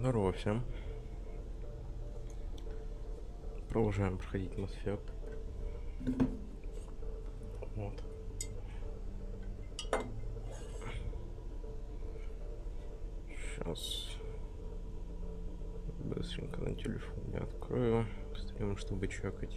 Здорово всем. Продолжаем проходить Mass Effect. Вот. Сейчас быстренько на телефоне открою стрим, чтобы чекать.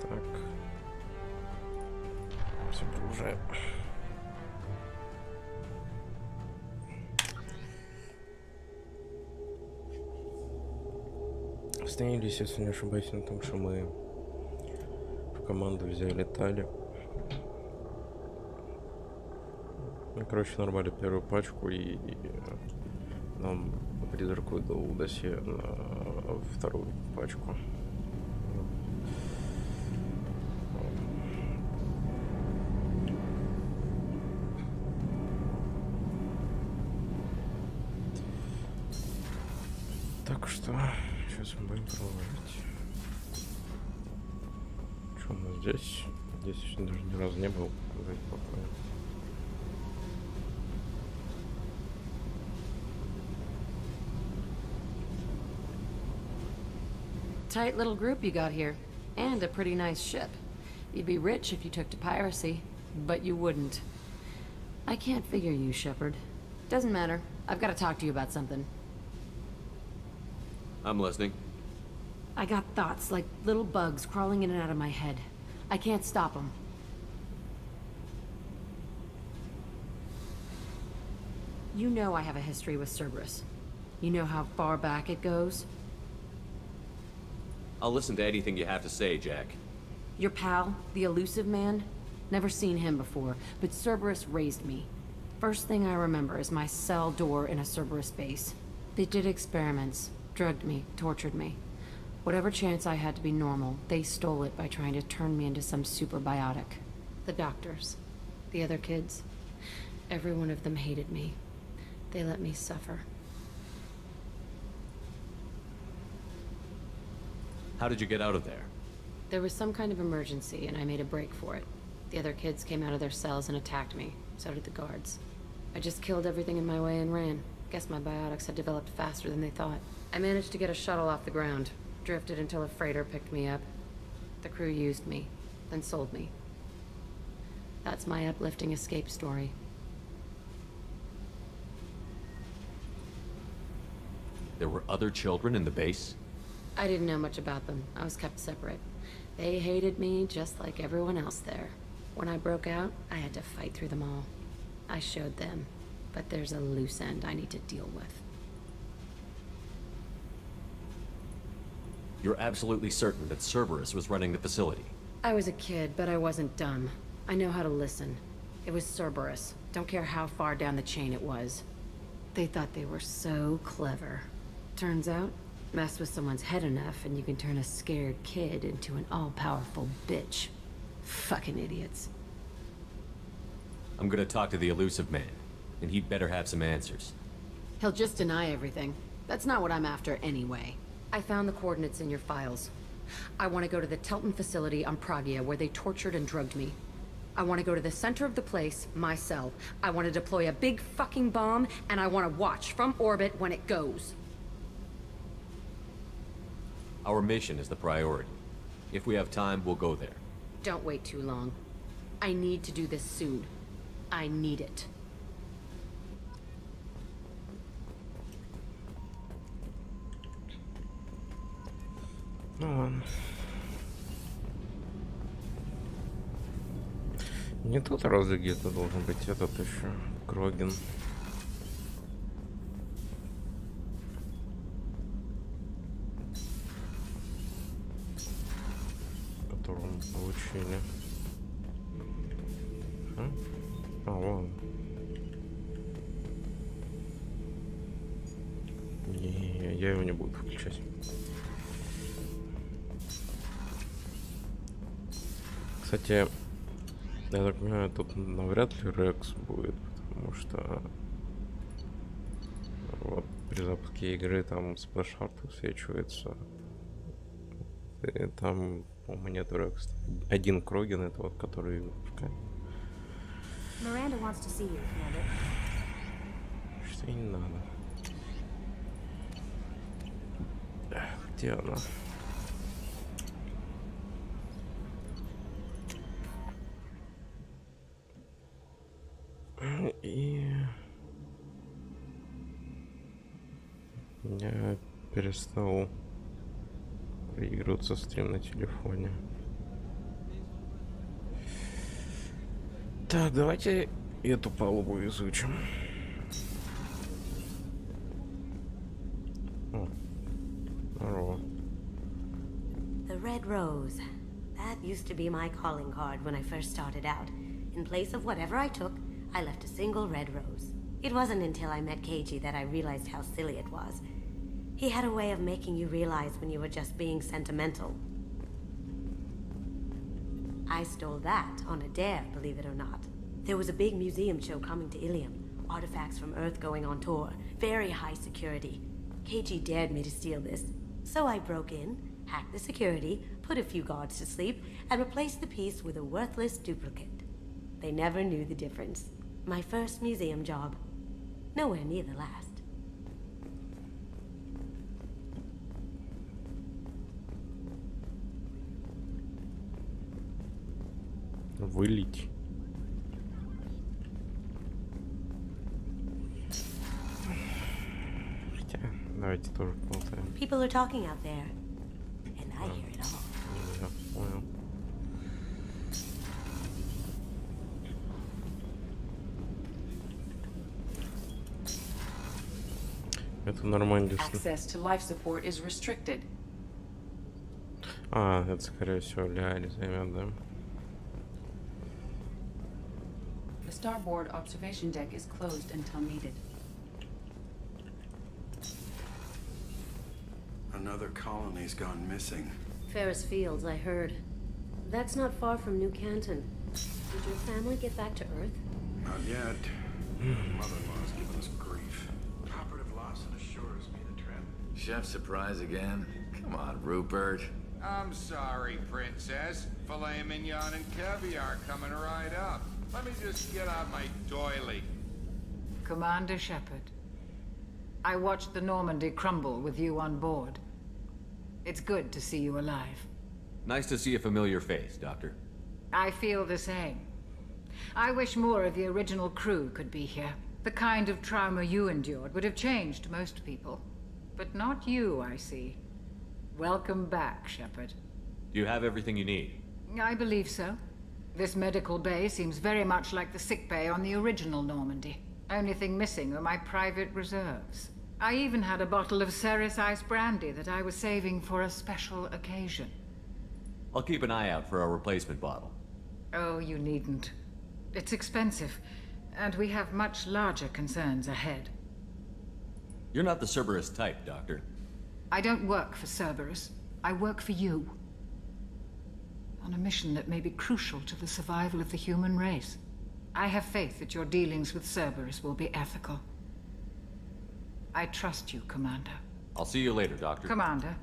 Так. Все, продолжаем. Остановились, если не ошибаюсь, на том, что мы в команду взяли Тали. Ну, короче, нарвали первую пачку и нам призрак выдал досье на вторую пачку. Так что сейчас мы будем пробовать. Что у нас здесь? Здесь еще даже ни разу не был. Давайте попробуем. Tight little group you got here, and a pretty nice ship. You'd be rich if you took to piracy, but you wouldn't. I can't figure you, Shepard. Doesn't matter. I've got to talk to you about something. I'm listening. I got thoughts like little bugs crawling in and out of my head. I can't stop them. You know I have a history with Cerberus. You know how far back it goes? I'll listen to anything you have to say, Jack. Your pal, the elusive man? Never seen him before, but Cerberus raised me. First thing I remember is my cell door in a Cerberus base. They did experiments, drugged me, tortured me. Whatever chance I had to be normal, they stole it by trying to turn me into some superbiotic. The doctors, the other kids, every one of them hated me. They let me suffer. How did you get out of there? There was some kind of emergency, and I made a break for it. The other kids came out of their cells and attacked me. So did the guards. I just killed everything in my way and ran. Guess my biotics had developed faster than they thought. I managed to get a shuttle off the ground. Drifted until a freighter picked me up. The crew used me, then sold me. That's my uplifting escape story. There were other children in the base? I didn't know much about them. I was kept separate. They hated me just like everyone else there. When I broke out, I had to fight through them all. I showed them, but there's a loose end I need to deal with. You're absolutely certain that Cerberus was running the facility? I was a kid, but I wasn't dumb. I know how to listen. It was Cerberus. Don't care how far down the chain it was. They thought they were so clever. Turns out, mess with someone's head enough and you can turn a scared kid into an all-powerful bitch. Fucking idiots. I'm gonna talk to the elusive man, and he'd better have some answers. He'll just deny everything. That's not what I'm after anyway. I found the coordinates in your files. I want to go to the Telton facility on Pragia where they tortured and drugged me. I want to go to the center of the place, my cell. I want to deploy a big fucking bomb, and I want to watch from orbit when it goes. Our mission is the priority. If we have time, we'll go there. Don't wait too long. I need to do this soon. I need it. Ну ладно. Не тут разве где-то должен быть этот еще Кроген. Которого мы получили. А, вон. Не, я его не буду включать. Кстати, я так понимаю, тут навряд ли Рекс будет, потому что вот при запуске игры там сплэш-арт высвечивается. И там, по-моему, нет Рекс. Один Кроген, это вот который в Miranda wants to see you, Commander. Что и не надо. Где она? И я перестал проигрываться стрим на телефоне. Так, давайте эту палубу изучим. О, здорово. The Red Rose. That used to be my calling card when I first started out. In place of whatever I took, I left a single red rose. It wasn't until I met Keiji that I realized how silly it was. He had a way of making you realize when you were just being sentimental. I stole that on a dare, believe it or not. There was a big museum show coming to Ilium. Artifacts from Earth going on tour. Very high security. Keiji dared me to steal this. So I broke in, hacked the security, put a few guards to sleep, and replaced the piece with a worthless duplicate. They never knew the difference. My first museum job. Nowhere near the last. Вылить. Хотя, давайте тоже болтаем. People are talking out there. And I hear it all. Я понял. Это нормально. Access to life support is restricted. А, это скорее всего Ляри займет, да? The starboard observation deck is closed until needed. Another colony's gone missing. Ferris Fields, I heard. That's not far from New Canton. Did your family get back to Earth? Not yet. Mother-in-law's giving us grief. Operative Lawson assures me the trend. Chef surprise again? Come on, Rupert. I'm sorry, Princess. Filet mignon and caviar coming right up. Let me just get out my doily. Commander Shepard, I watched the Normandy crumble with you on board. It's good to see you alive. Nice to see a familiar face, Doctor. I feel the same. I wish more of the original crew could be here. The kind of trauma you endured would have changed most people. But not you, I see. Welcome back, Shepard. Do you have everything you need? I believe so. This medical bay seems very much like the sick bay on the original Normandy. Only thing missing are my private reserves. I even had a bottle of Ceres Ice brandy that I was saving for a special occasion. I'll keep an eye out for a replacement bottle. Oh, you needn't. It's expensive, and we have much larger concerns ahead. You're not the Cerberus type, Doctor. I don't work for Cerberus. I work for you. On a mission that may be crucial to the survival of the human race. I have faith that your dealings with Cerberus will be ethical. I trust you, Commander. I'll see you later, Doctor. Commander.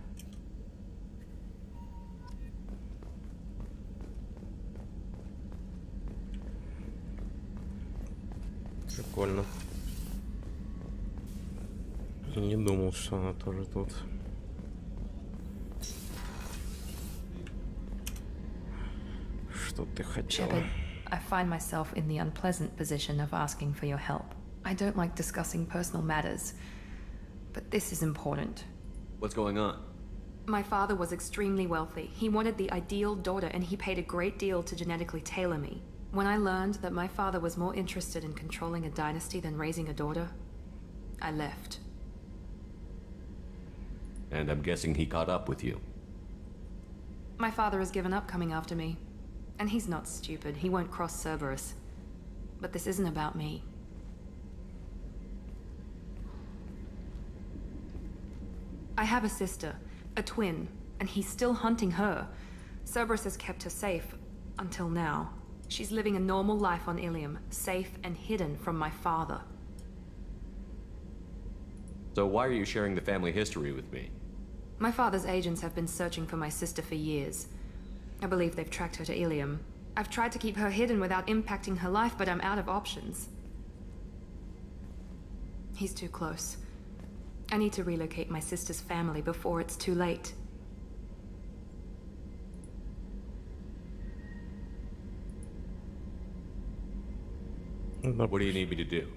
Прикольно. Не думал, что она тоже тут. Что ты хотела? Shepard, I find myself in the unpleasant position of asking for your help. I don't like discussing personal matters, but this is important. What's going on? My father was extremely wealthy. He wanted the ideal daughter, and he paid a great deal to genetically tailor me. When I learned that my father was more interested in controlling a dynasty than raising a daughter, I left. And I'm guessing he caught up with you. My father has given up coming after me. And he's not stupid. He won't cross Cerberus. But this isn't about me. I have a sister, a twin, and he's still hunting her. Cerberus has kept her safe, Until now. She's living a normal life on Ilium, safe and hidden from my father. So why are you sharing the family history with me? My father's agents have been searching for my sister for years. I believe they've tracked her to Ilium. I've tried to keep her hidden without impacting her life, but I'm out of options. He's too close. I need to relocate my sister's family before it's too late. What do you need me to do?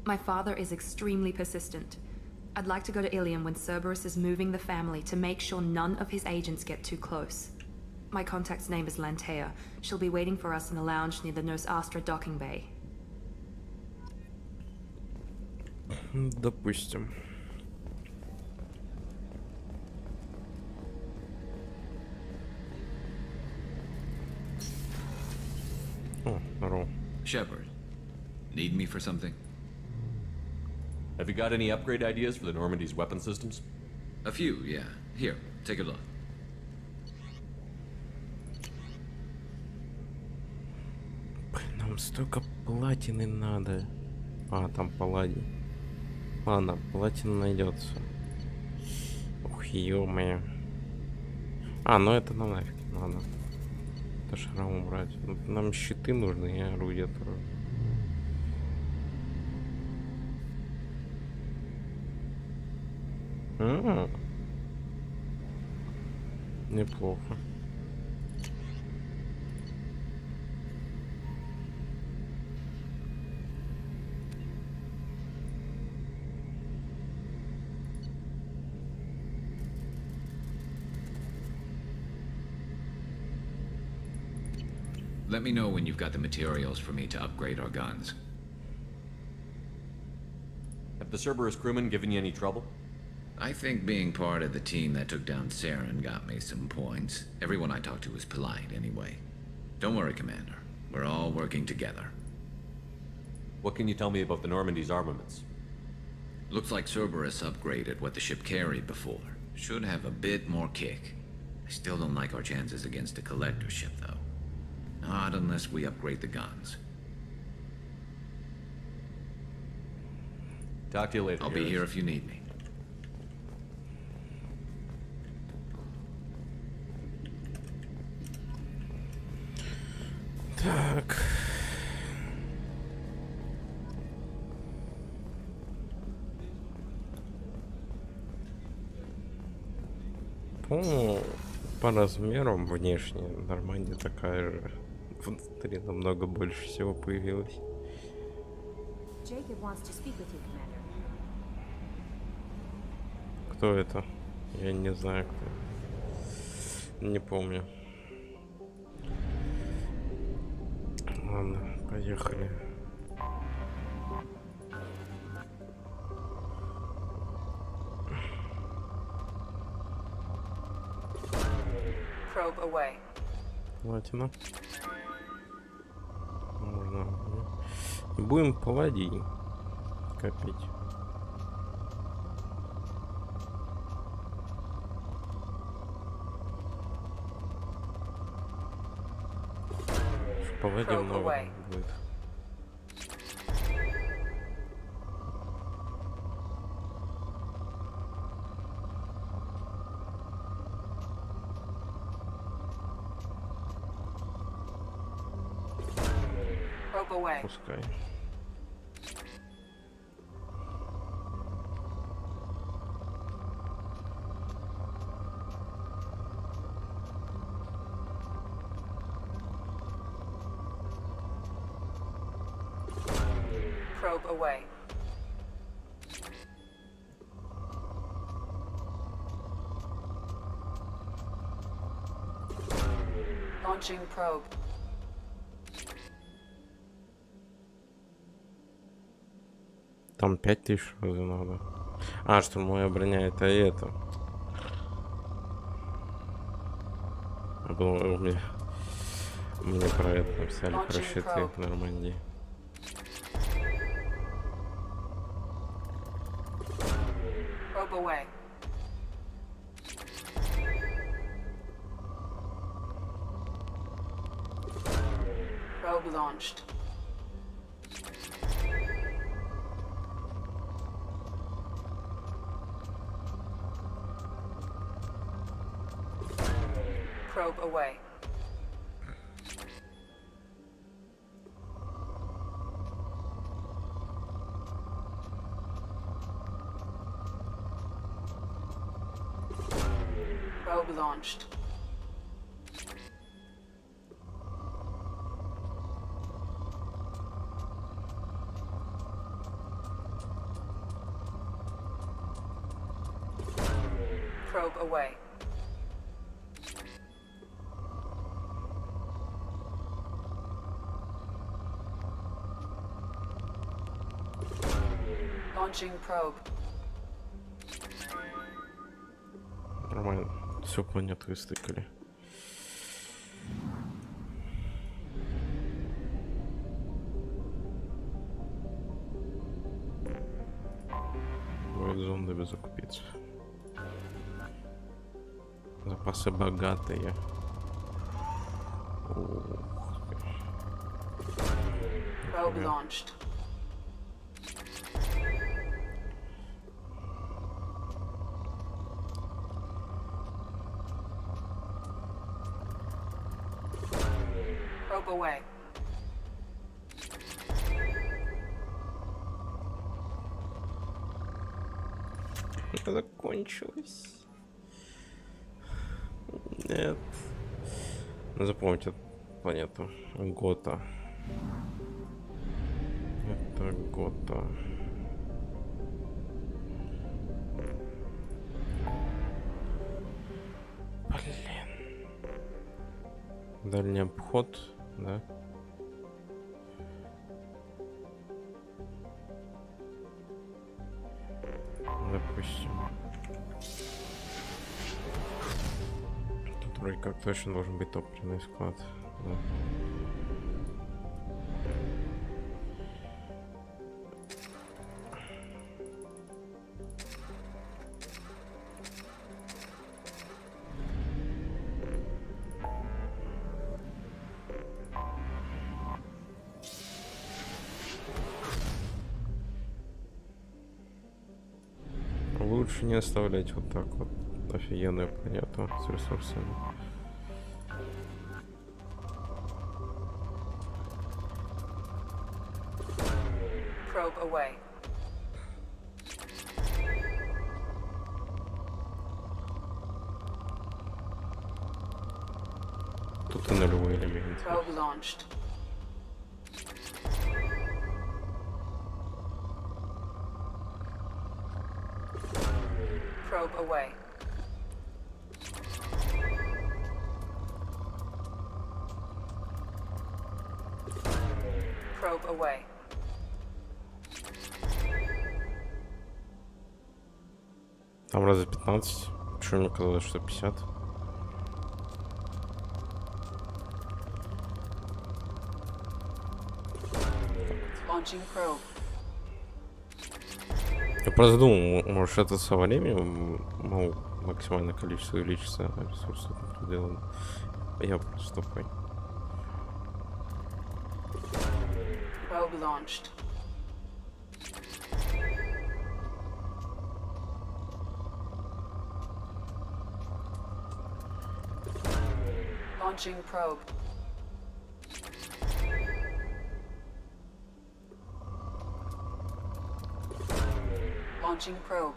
My father is extremely persistent. I'd like to go to Ilium when Cerberus is moving the family to make sure none of his agents get too close. My contact's name is Lantea. She'll be waiting for us in the lounge near the Nos Astra docking bay. Допустим. О, здорово. Shepard, need me for something? Have you got any upgrade ideas for the Normandy's weapon systems? A few, yeah. Here, take a look. Нам столько платины надо. А, там палладий. Ладно, платина найдется. Ух, ё-моё. А, ну это нам нафиг не надо. Это шрам убрать. Нам щиты нужны и орудия тоже. Неплохо. Let me know when you've got the materials for me to upgrade our guns. Have the Cerberus crewmen given you any trouble? I think being part of the team that took down Saren got me some points. Everyone I talked to was polite anyway. Don't worry, Commander. We're all working together. What can you tell me about the Normandy's armaments? Looks like Cerberus upgraded what the ship carried before. Should have a bit more kick. I still don't like our chances against a collector ship, though. Not unless we upgrade the guns. Talk to you later. I'll be here if you need me. Так. По-моему, по размерам внешне Нормандия такая же. Внутри намного больше всего появилось. Jacob wants to speak with you, Commander. Кто это? Я не знаю, кто. Не помню. Ладно, поехали. Probe away. Платина. Можно. Будем палладий копить. Палладий много будет. Пускай. Probe away. Launching probe. Там 5000 разве надо? А, штурмовая броня это это. Я думал, мне про это написали, про щиты в Нормандии. Probe away. Probe launched. Probe away. Probe launched. Probe away. Launching probe. Нормально. Всю планету истыкали. Будет зондами закупиться. Запасы богатые. Ух ты. Probe launched. Probe away. Это закончилось. Нет. Запомните планету. Гота. Это Гота. Блин. Дальний обход, да? Допустим. Тут вроде как точно должен быть топливный склад. Да. Лучше не оставлять вот так вот офигенную планету с ресурсами. Probe away. Тут и нулевой элемент. Probe launched. Probe away. Probe away. Там раза 15. Почему мне казалось, что 50? Launching probe. Я просто думал, может это со временем, мол, максимальное количество увеличится ресурсов определенно. Я просто тупой. Probe launched. Launching probe. Launching probe.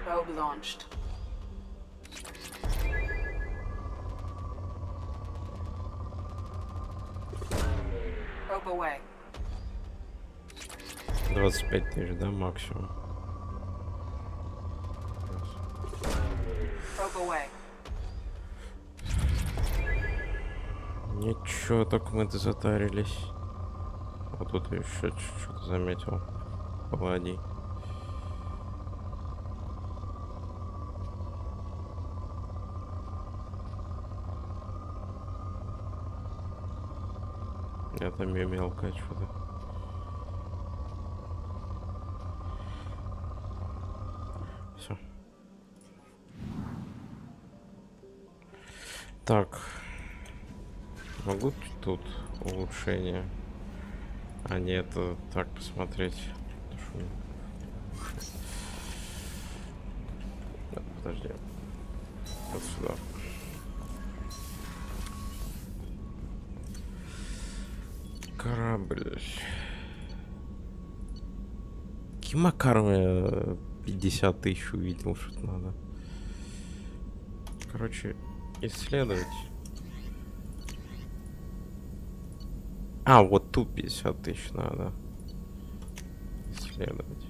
Probe launched. Probe away. 25 тысяч, да, максимум. Probe away. Ничего, только мы затарились. Вот тут я еще что-то заметил. Палладий. Это мелкое что-то. Так. Могу тут улучшение? А нет, это так посмотреть. Да, подожди. Вот сюда. Корабль. Каким макаром я 50 тысяч увидел, что надо? Короче, исследовать. А, вот тут 50 тысяч надо исследовать.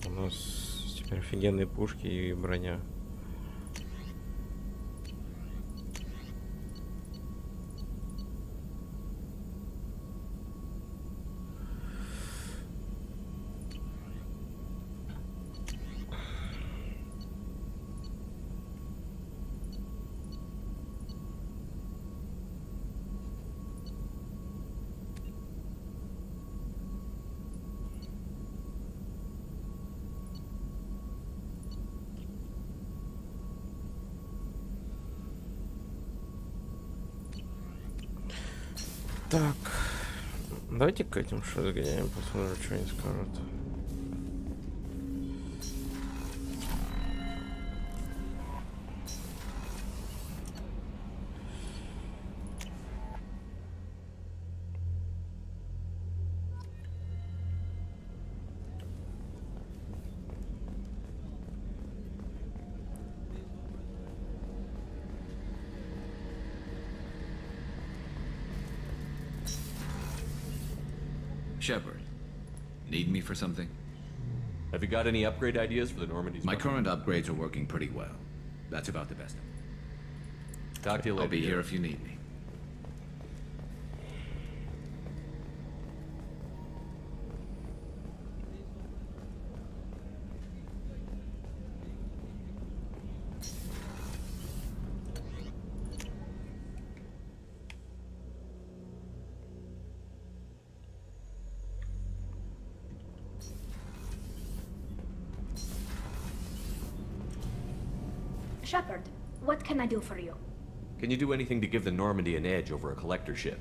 У нас теперь офигенные пушки и броня. Так, давайте к этим что загоняем, посмотрим, что они скажут. Shepard, need me for something? Have you got any upgrade ideas for the Normandy's? My current upgrades are working pretty well. That's about the best. Talk to you later. I'll be here if you need me. Shepard, what can I do for you? Can you do anything to give the Normandy an edge over a collector ship?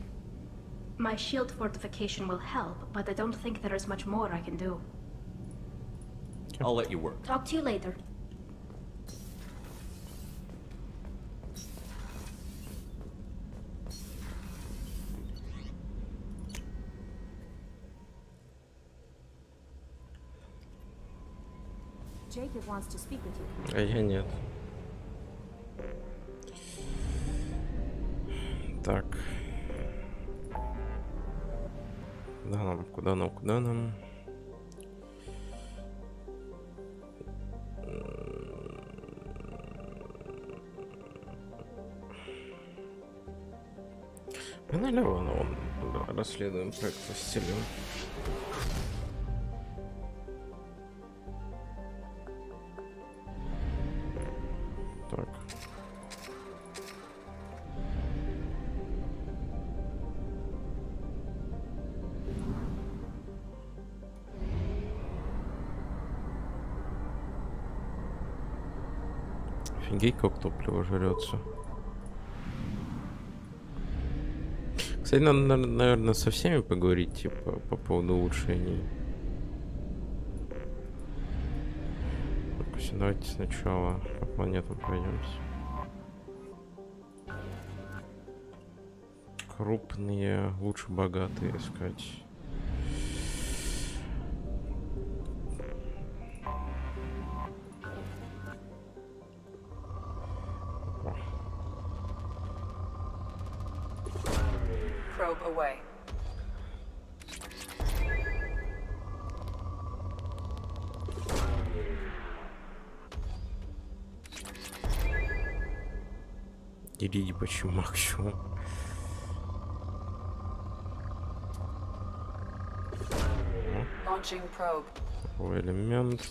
My shield fortification will help, but I don't think there is much more I can do. I'll let you work. Talk to you later. Jacob wants to speak with you. А я нет. Так. Куда нам? Куда нам? Куда нам? Мы налево, но расследуем проект со стилем. Так. Офигеть, как топливо жрется. Кстати, надо, наверное, со всеми поговорить, типа, по поводу улучшений. Так, давайте сначала по планетам пройдемся. Крупные, лучше богатые искать. Probe away. Или почему максимум? Launching probe. Новый элемент.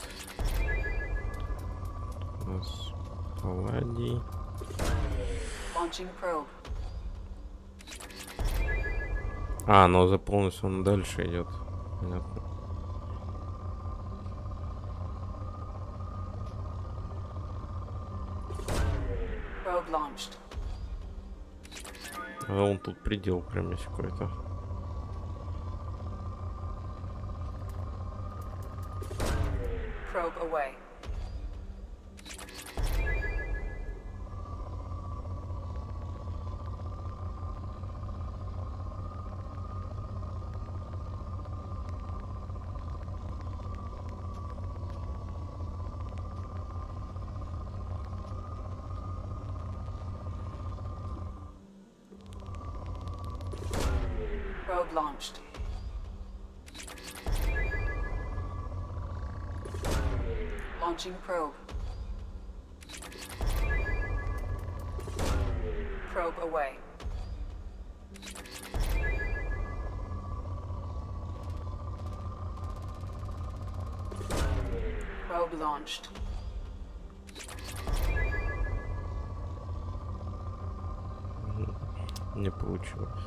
У нас палладий. Launching probe. А, но заполнился он дальше идет. Понятно. Probe launched. А он тут предел прям есть какой-то. Probe away. Probe launched. Launching probe. Probe away. Probe launched. Не получилось.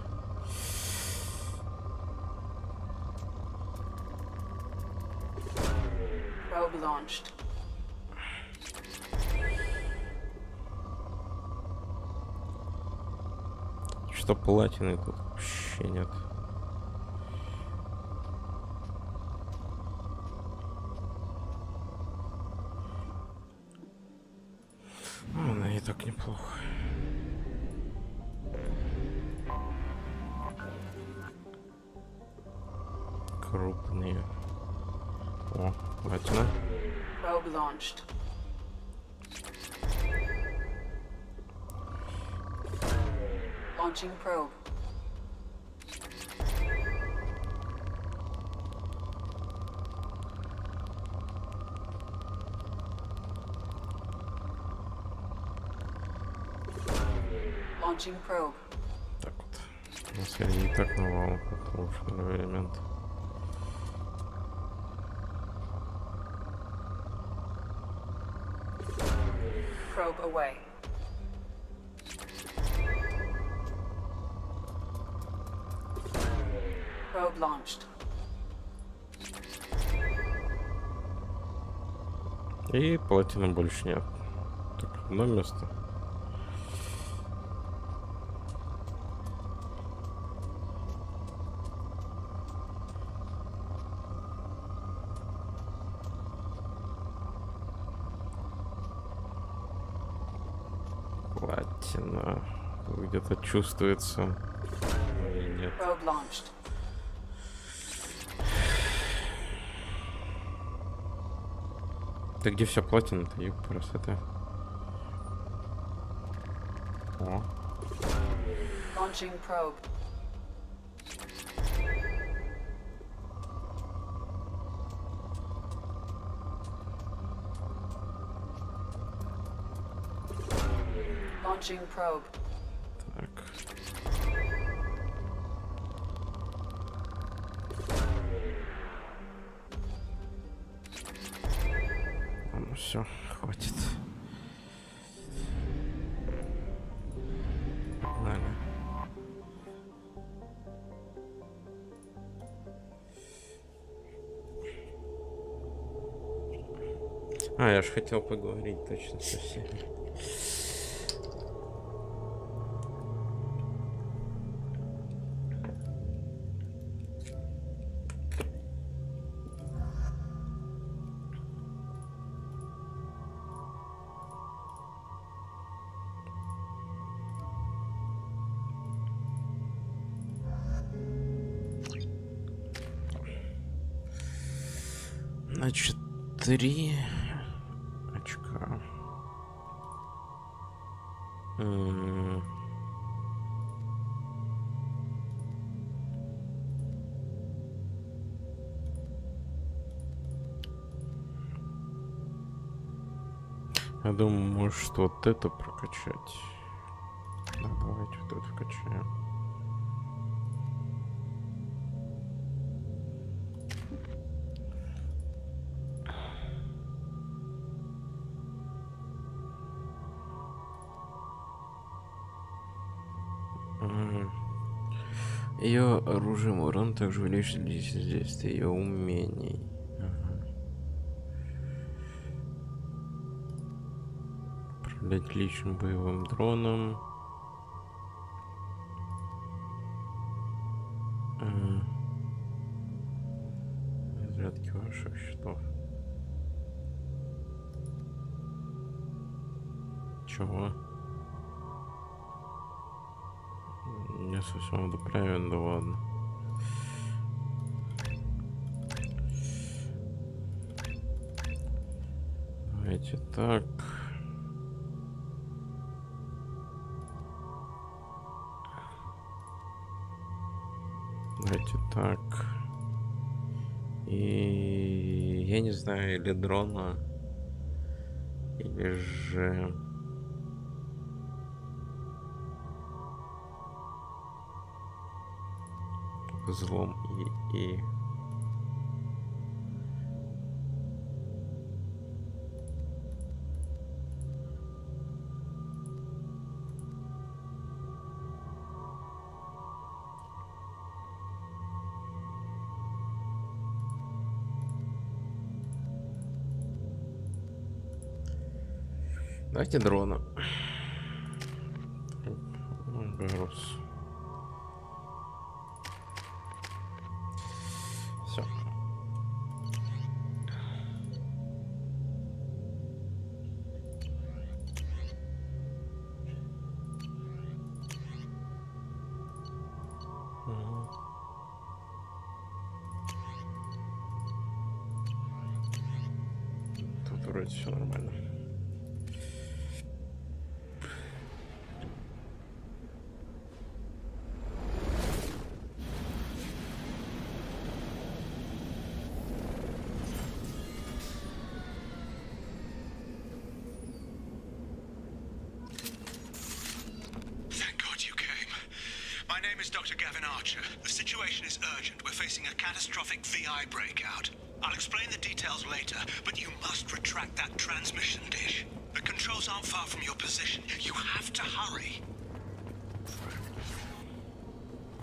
Probe launched. Что платины тут вообще нет. Ну, и так неплохо. Крупные. О, платина. Probe launched. Launching probe. Launching probe. Так вот. У нас и так навал. Это лучше новый элемент. Probe away. Probe launched. И платина больше нет. Так, одно место. Платина. Где-то чувствуется. И нет. Probe launched. Да где вся платина-то, ёпрст, это? О. Launching probe. Launching probe. Так. Ну все, хватит. Погнали. А, я ж хотел поговорить точно со всеми. Значит, 3 очка. Я думаю, может вот это прокачать. Да, давайте вот это вкачаем. Ее оружием урон также увеличит действие ее умений. Ага. Управлять личным боевым дроном. Зарядки ваших счетов. Чего? Не совсем доправен, да ладно. Давайте так. Давайте так. И я не знаю, или дрона, или же взлом и давайте дрона. Берус. Все. Тут вроде все нормально. Dr. Gavin Archer. The situation is urgent. We're facing a catastrophic VI breakout. I'll explain the details later, but you must retract that transmission dish. The controls aren't far from your position. You have to hurry.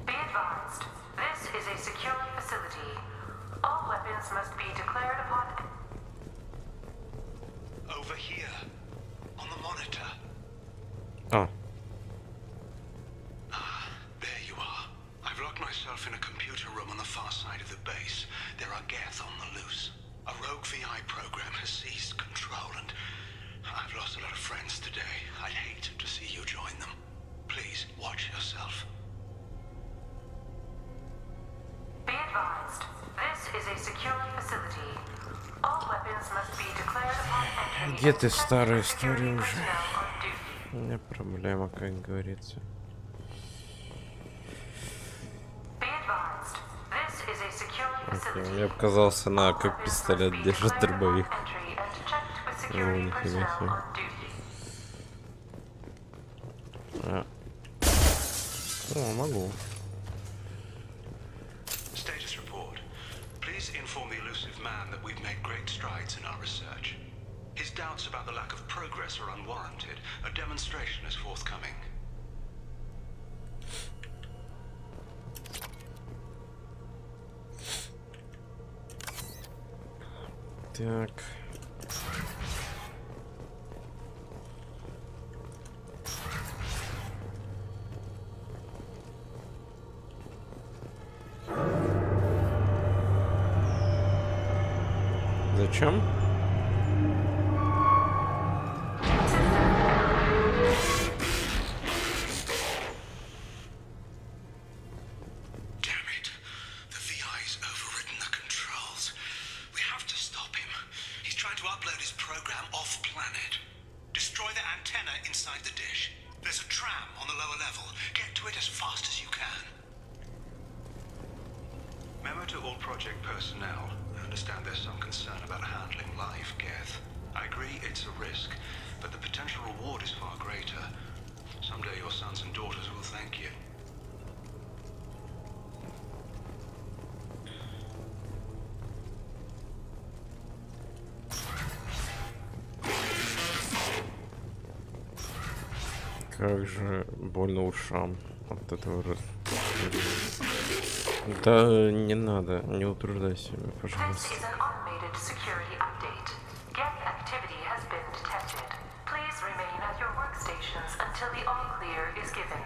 Be advised, this is a secure facility. All weapons must be declared upon... Over here. On the monitor. Oh. There you are. I've locked myself in a computer room on the far side of the base. There are Geth on the loose. A rogue VI program has seized control, and I've lost a lot of friends today. I'd hate to see you join them. Please, watch yourself. Be advised, this is a secure facility. All weapons must be declared upon entry. Где ты, старая история уже? У меня проблема, как говорится. Мне показался на как пистолет держит дробовик. О, нифига себе. А. О, могу. Status report. Please inform the elusive man that we've made great strides in our research. His doubts about the lack of progress are unwarranted. A demonstration is forthcoming. Так. Зачем? Как же больно ушам от этого. Да не надо, не утруждай себя, пожалуйста. stations until the all clear is given.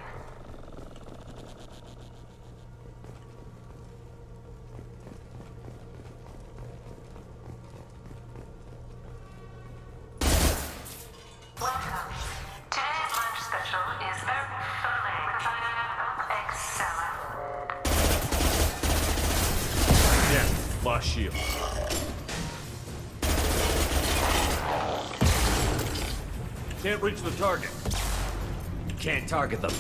Welcome. Today's lunch special is herb filet with egg salad. Yeah, lost shield. Can't reach the target. Can't target them.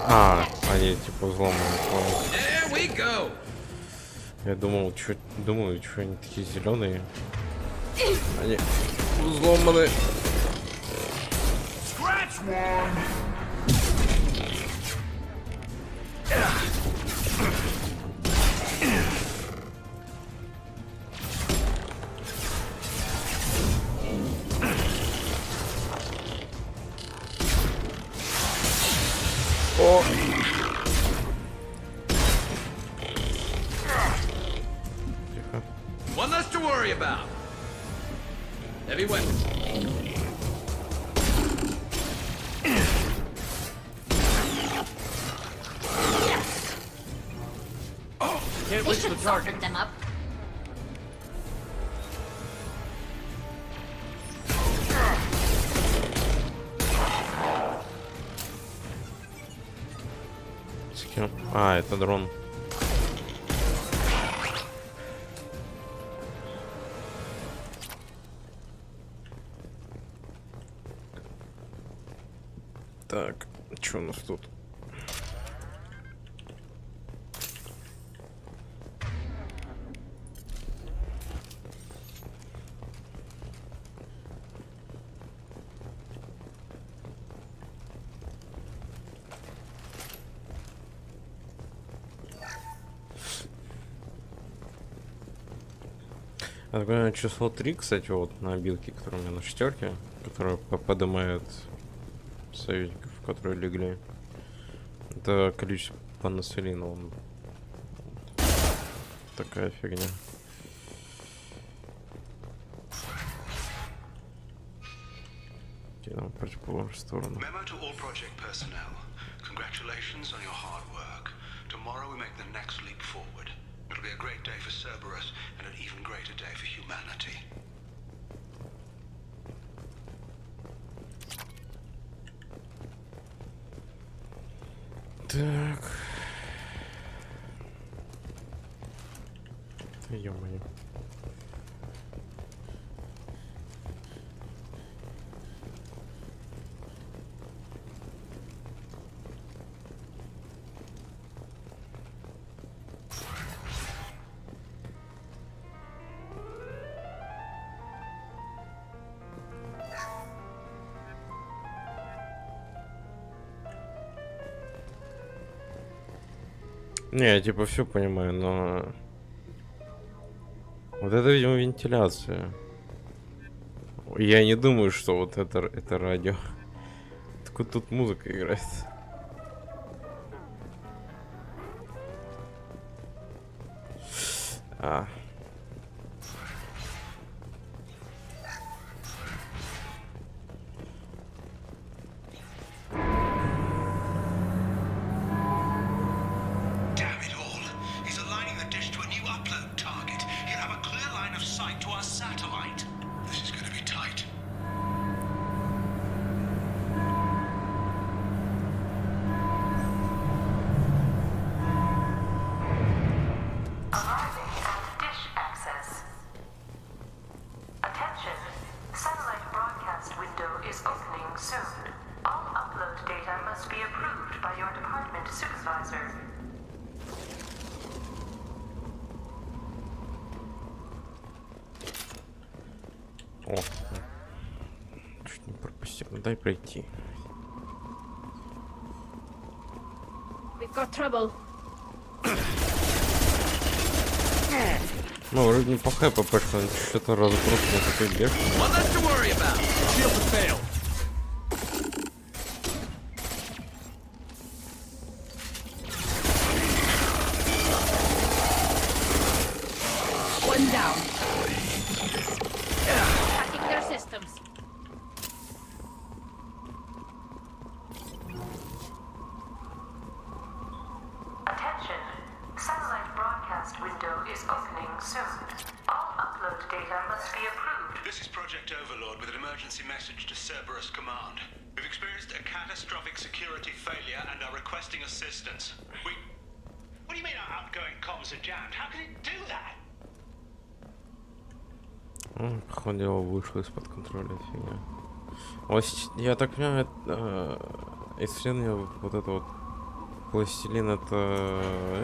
А, они типа взломаны, понял. There we go. Я думал, думаю, что они такие зеленые. Они взломаны. Scratch one. О! Тихо. One less to worry about. Heavy weapons. Can't reach the target. them up. С кем? А, это дрон. Так, что у нас тут? Такое число 3, кстати, вот на обилке, которая у меня на шестерке, которая поднимает союзников, которые легли. Это количество панаселина. Он... Такая фигня. Идем в противоположную сторону. Memo to all project personnel. Congratulations on your hard work. Tomorrow we make the next leap forward. It'll be a great day for Cerberus and an even greater day for humanity. Так. Да ё-моё. Не, я типа все понимаю, но... Вот это, видимо, вентиляция. Я не думаю, что вот это радио. Откуда тут музыка играет? А. Damn it all. He's aligning the dish to a new upload target. He'll have a clear line of sight to our satellite. This is going to be tight. Arriving at dish access. Attention. Satellite broadcast window is opening soon. All upload data must be approved by your department supervisor. О, чуть не пропустил. Дай пройти. We've got trouble. Ну, вроде неплохая ППшка, но что-то разброс не такой бешеный. One less to worry about. Shield has failed. Attention. Satellite broadcast window is opening soon. All upload data must be approved. This is Project Overlord with an emergency message to Cerberus Command. We've experienced a catastrophic security failure and are requesting assistance. What do you mean our outgoing comms are jammed? How can it do that? Походу дело вышло из-под контроля, фигня. Вот я так понимаю, исследование вот это вот пластилин это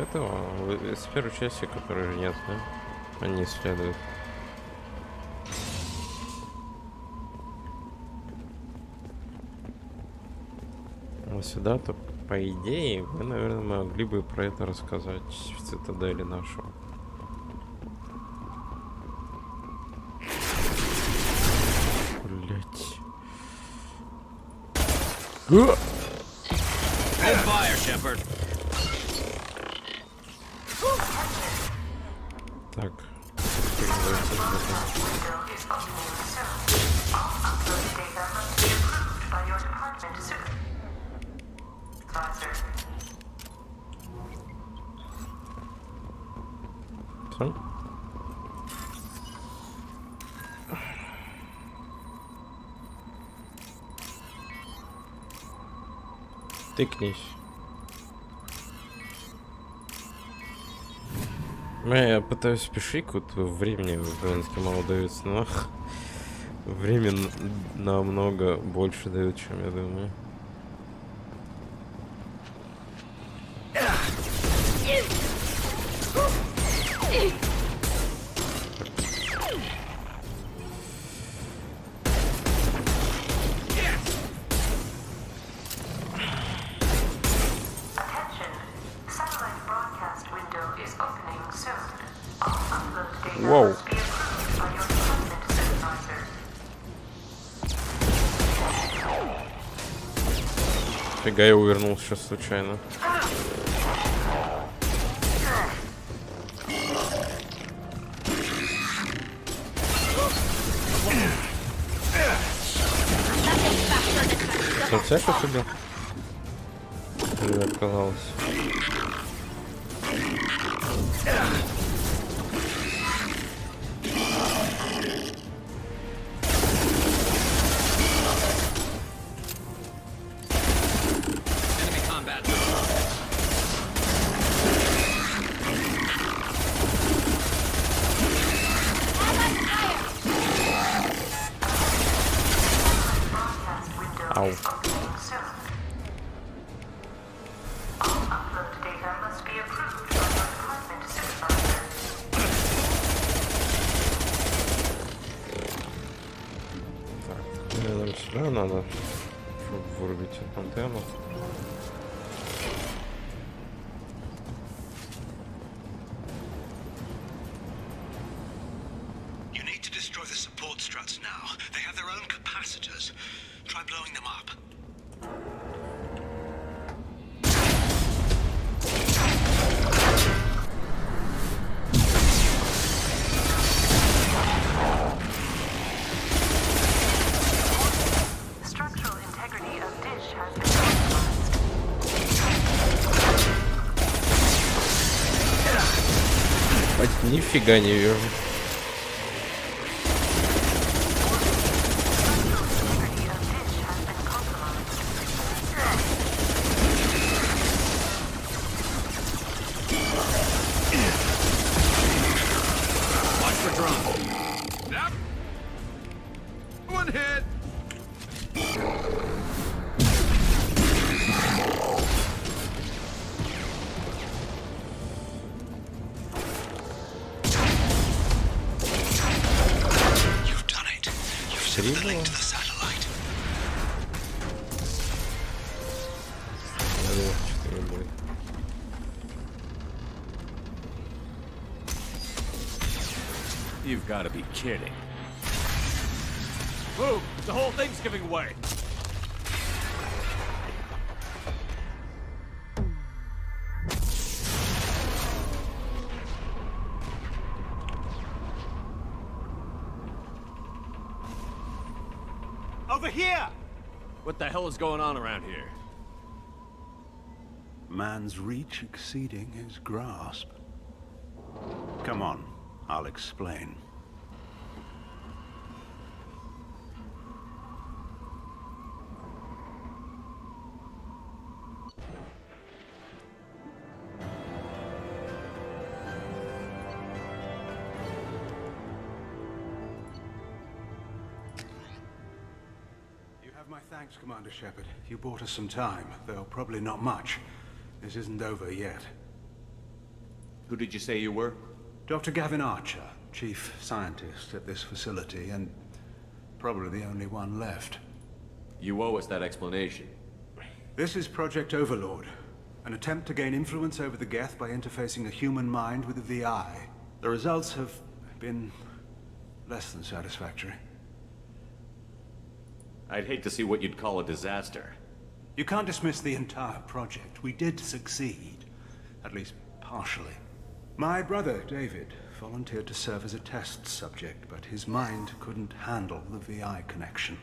этого из первой части, которой же нет, да? Они исследуют. Вот сюда-то, по идее, мы, наверное, могли бы про это рассказать в цитадели нашего. Блять. Hold fire, Shepard. Так. Все? Тыкнись. Я пытаюсь спешить, вот времени в принципе мало дается, но времени намного больше дают, чем я думаю. Воу. Фига, я увернулся сейчас случайно. Он тебя сейчас убил? Или отказалось? Ау. Так, нам сюда надо, чтобы вырубить антенну. You need to destroy the support struts now. They have their own capacitors. Try blowing them up. Structural integrity of dish has been compromised. Нифига не вижу. One hit. You've done it. You've sent the link to the satellite. You've got to be kidding. Move! The whole thing's giving way. Over here! What the hell is going on around here? Man's reach exceeding his grasp. Come on, I'll explain. You have my thanks, Commander Shepard. You bought us some time, though probably not much. This isn't over yet. Who did you say you were? Dr. Gavin Archer, chief scientist at this facility, and probably the only one left. You owe us that explanation. This is Project Overlord, an attempt to gain influence over the Geth by interfacing a human mind with a VI. The results have been less than satisfactory. I'd hate to see what you'd call a disaster. You can't dismiss the entire project. We did succeed, at least partially. My brother, David, volunteered to serve as a test subject, but his mind couldn't handle the VI connection.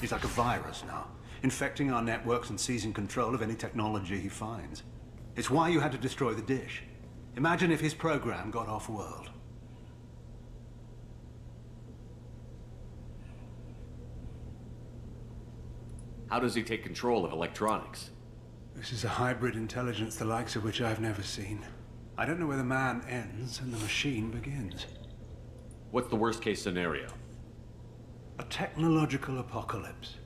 He's like a virus now, infecting our networks and seizing control of any technology he finds. It's why you had to destroy the dish. Imagine if his program got off-world. How does he take control of electronics? This is a hybrid intelligence the likes of which I've never seen. I don't know where the man ends and the machine begins. What's the worst-case scenario? A technological apocalypse.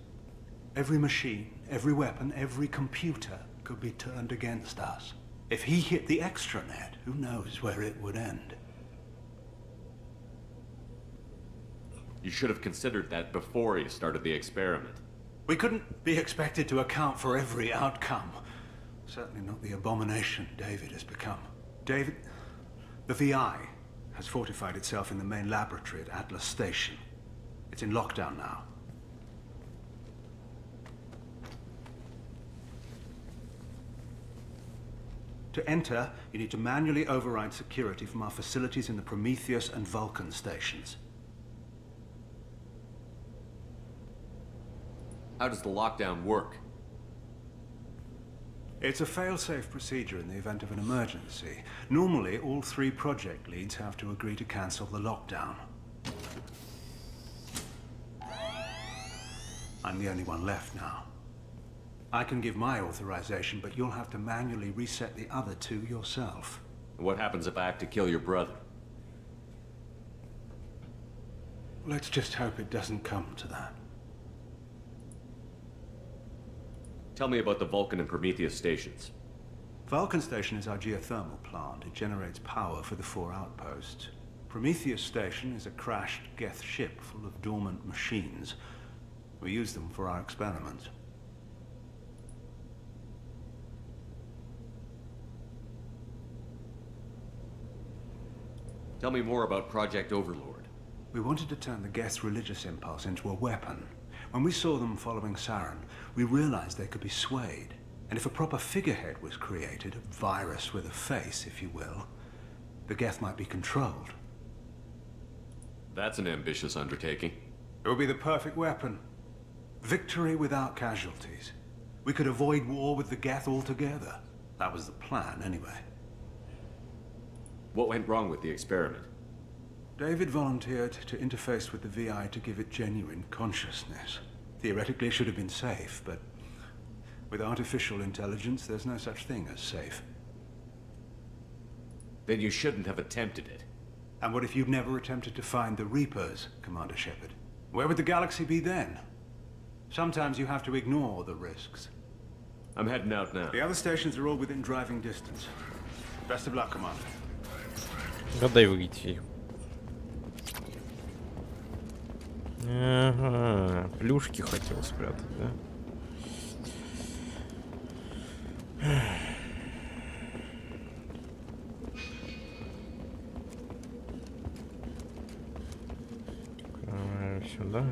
Every machine, every weapon, every computer could be turned against us. If he hit the extranet, who knows where it would end? You should have considered that before you started the experiment. We couldn't be expected to account for every outcome. Certainly not the abomination David has become. David, the VI has fortified itself in the main laboratory at Atlas Station. It's in lockdown now. To enter, you need to manually override security from our facilities in the Prometheus and Vulcan stations. How does the lockdown work? It's a fail-safe procedure in the event of an emergency. Normally, all 3 project leads have to agree to cancel the lockdown. I'm the only one left now. I can give my authorization, but you'll have to manually reset the other 2 yourself. What happens if I have to kill your brother? Let's just hope it doesn't come to that. Tell me about the Vulcan and Prometheus stations. Vulcan Station is our geothermal plant. It generates power for the 4 outposts. Prometheus Station is a crashed Geth ship full of dormant machines. We use them for our experiments. Tell me more about Project Overlord. We wanted to turn the Geth's religious impulse into a weapon. When we saw them following Saren, we realized they could be swayed. And if a proper figurehead was created, a virus with a face, if you will, the Geth might be controlled. That's an ambitious undertaking. It would be the perfect weapon. Victory without casualties. We could avoid war with the Geth altogether. That was the plan, anyway. What went wrong with the experiment? David volunteered to interface with the VI to give it genuine consciousness. Theoretically, it should have been safe, but with artificial intelligence, there's no such thing as safe. Then you shouldn't have attempted it. And what if you'd never attempted to find the Reapers, Commander Shepard? Where would the galaxy be then? Sometimes you have to ignore the risks. I'm heading out now. The other stations are all within driving distance. Best of luck, Commander. Дай выйти. Ага, плюшки хотел спрятать, да? Сюда.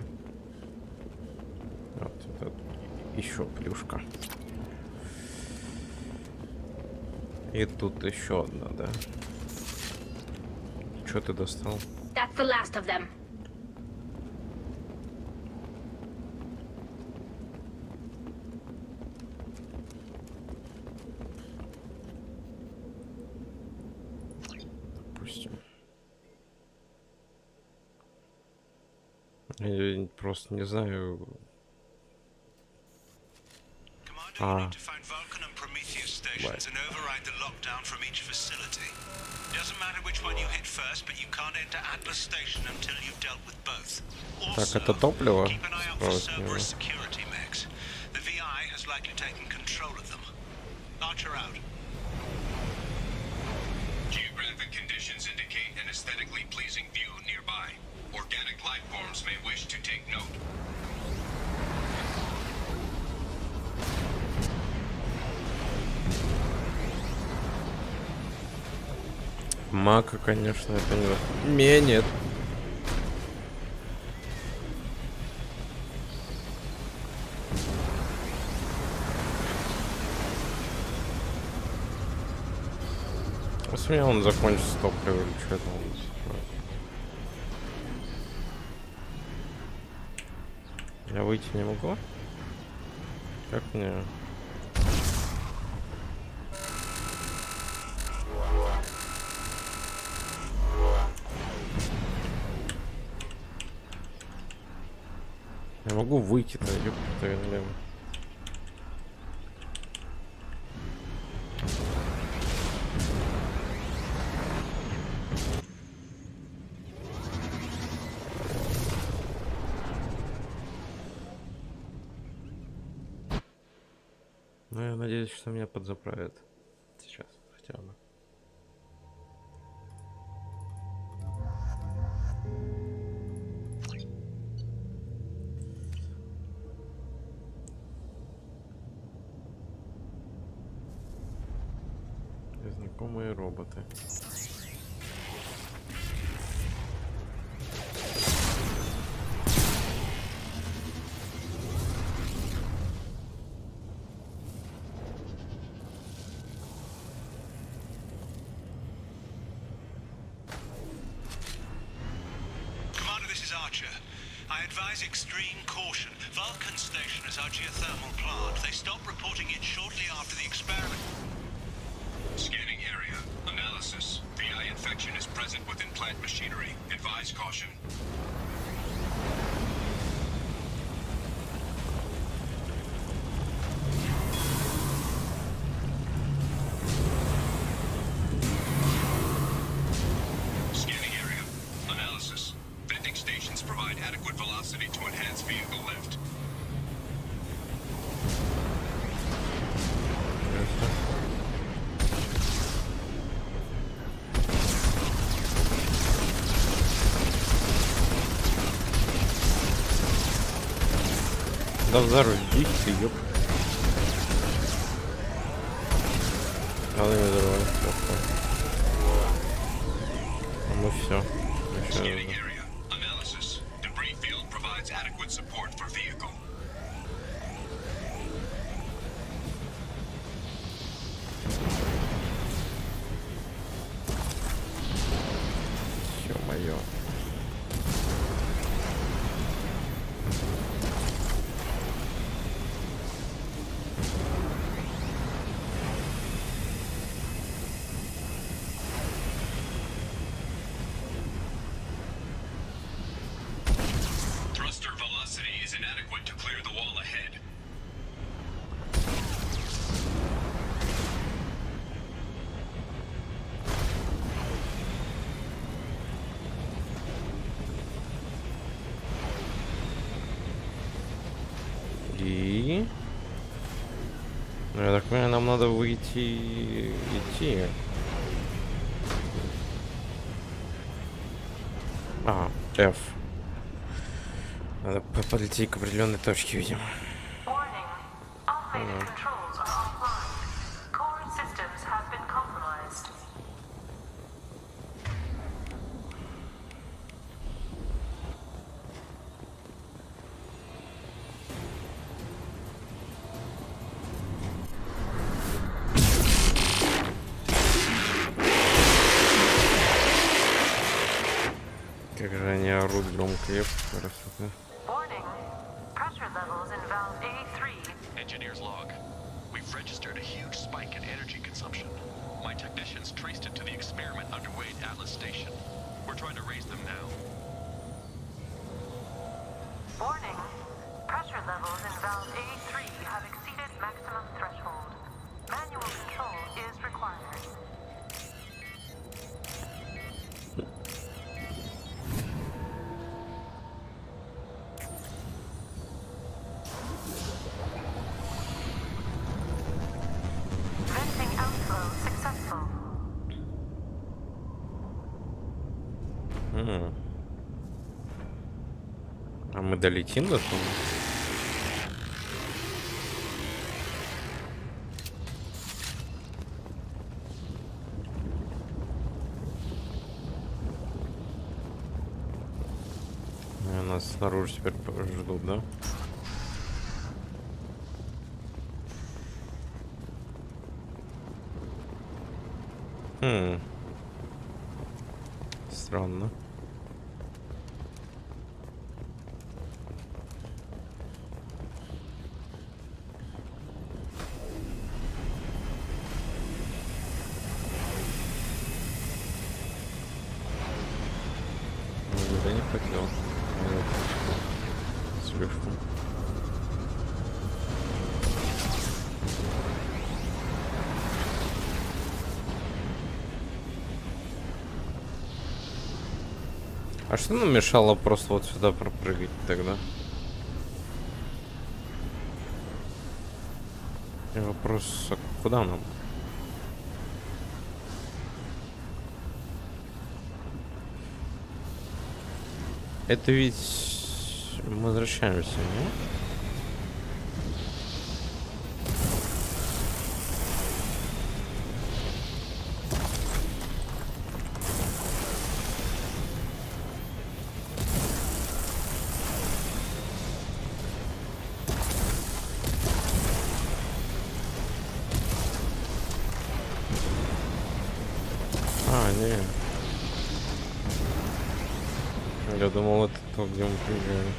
Вот это еще плюшка. И тут еще одна, да? Что ты достал? That's the last of them. допустим. Я просто не знаю. Commander, you need to find Vulcan and Prometheus stations and override the lockdown from each facility. Doesn't matter which one you hit first, but you can't enter Atlas Station until you've dealt with both. Так, это топливо. Keep an eye out for Cerberus security mechs. The VI has likely taken control of them. Archer out. Geographic conditions indicate an aesthetically pleasing view nearby. Organic life forms may wish to take note. Мака, конечно, это не... Меня нет. Если он закончится топливо или что это он строит. Я выйти не могу? Как мне... Я могу выйти-то, ёпта, налево. Ну, я надеюсь, что меня подзаправят сейчас, хотя бы. Знакомые роботы. Commander, this is Archer. I advise extreme caution. Vulcan Station is our geothermal plant. They stopped reporting it shortly after the experiment. Scanning area. Analysis. VI infection is present within plant machinery. Advise caution. Scanning area. Analysis. Venting stations provide adequate velocity to enhance vehicle lift. Да взорвись ты, ёп. Надо не взорвать. А мы все. Analysis. Debris field provides adequate support for vehicle. Ё-моё. Thruster velocity is inadequate to clear the wall ahead. И... Ну, я так понимаю, нам надо выйти... идти. А, F. Надо подойти к определенной точке, видимо. Warning. Automated controls are offline. Core systems have been compromised. Как же они орут громко, еп, красота. Warning. Pressure levels in valve A3. Engineer's log. We've registered a huge spike in energy consumption. My technicians traced it to the experiment underway at Atlas Station. We're trying to raise them now. Warning. Pressure levels in valve A3 have exceeded maximum threshold. Manual control is required. Venting outflow successful. А мы долетим до туда? Нас снаружи теперь ждут, да? Странно. Я не хотел. Слишком. А что нам мешало просто вот сюда пропрыгать тогда? И вопрос, а куда нам? Это ведь мы возвращаемся, не? Не. Я думал, это то, где мы приезжали.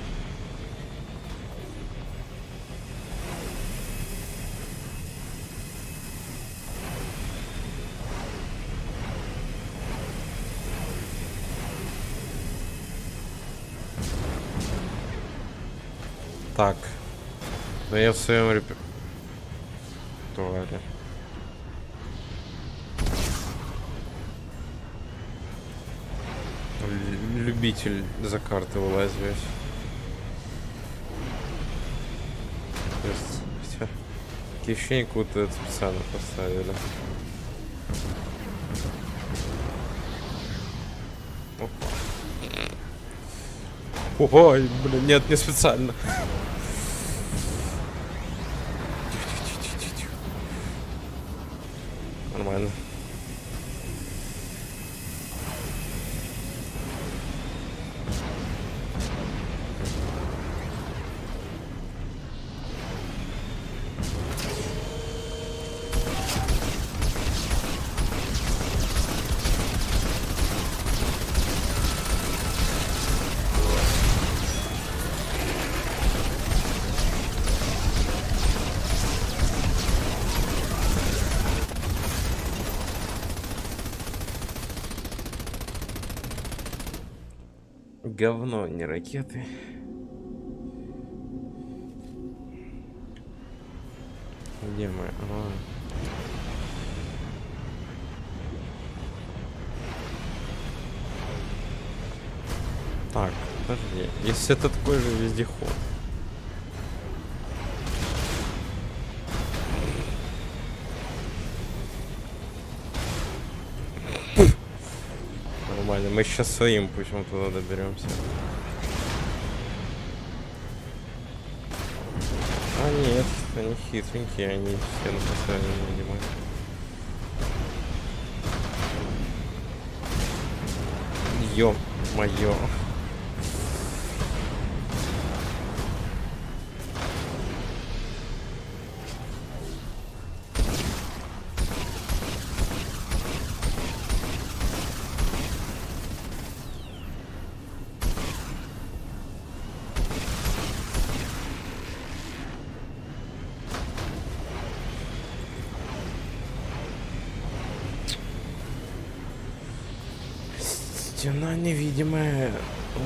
Так. Да я в своем репертуаре. Любитель за карты вылазить. То есть, хотя, такие ощущения, как будто это специально поставили. Ой, блин, нет, не специально. Нормально. Говно, не ракеты. Где мы? Ага. Так, подожди. Если это такой же вездеход. Нормально, мы сейчас своим путем туда доберемся. А нет, они хитренькие, они стену поставили, видимо. Ё-моё. Стена невидимая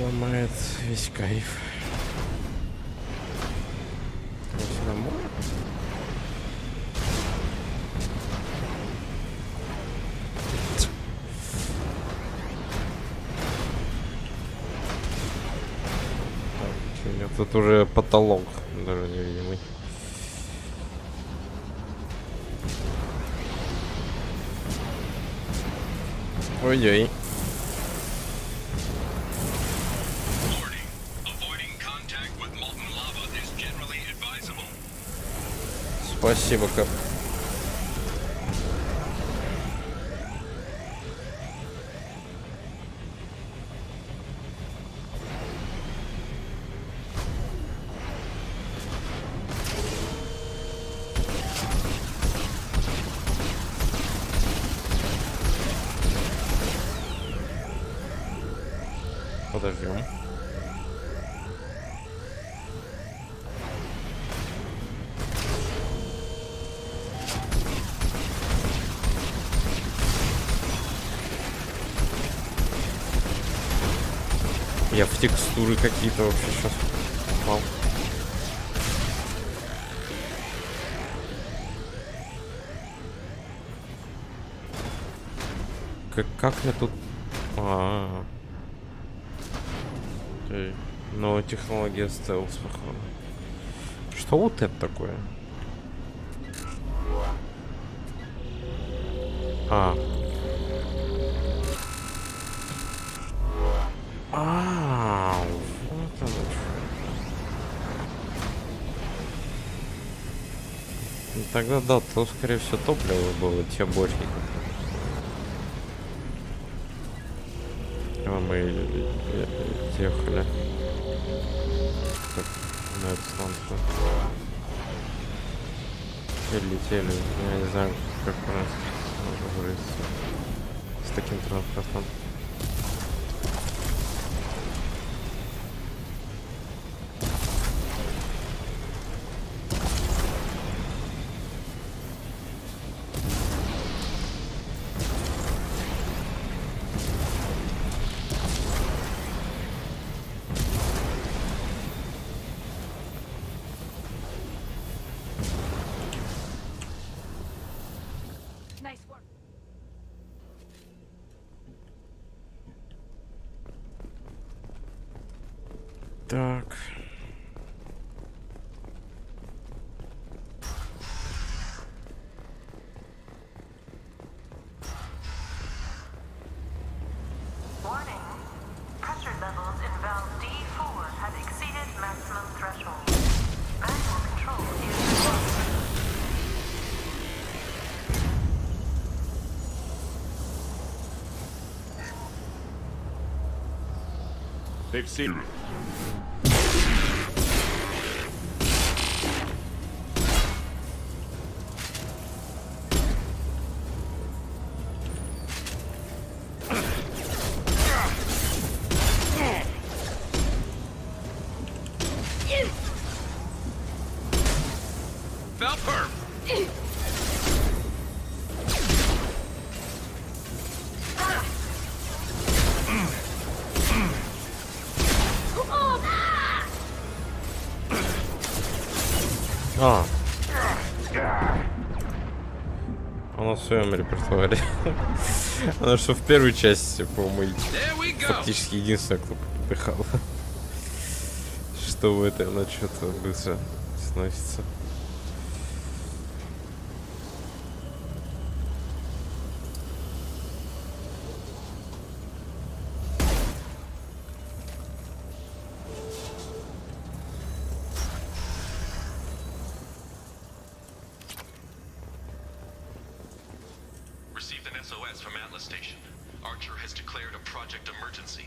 ломает весь кайф. Я сюда могу? Так, у меня тут уже потолок даже невидимый. Ой-ой. Спасибо, Кап. Подождем. Я в текстуры какие-то вообще сейчас попал. Как я тут... Окей. Новая технология стелс, походу. Что вот это такое? Вот оно что. Ну, тогда да, то скорее всего топливо было, те бочки. А мы ехали. Так, на эту станцию. Летели. Я не знаю, как у нас выразиться с таким транспортом. Так. Warning. Pressure levels in valve D4 have exceeded maximum threshold. Manual control is required. They've seen me. Она в своем репертуаре. Она что в первой части, по-моему, фактически единственная, кто подпихал. Что в этой она что-то быстро сносится. Received an SOS from Atlas Station. Archer has declared a project emergency.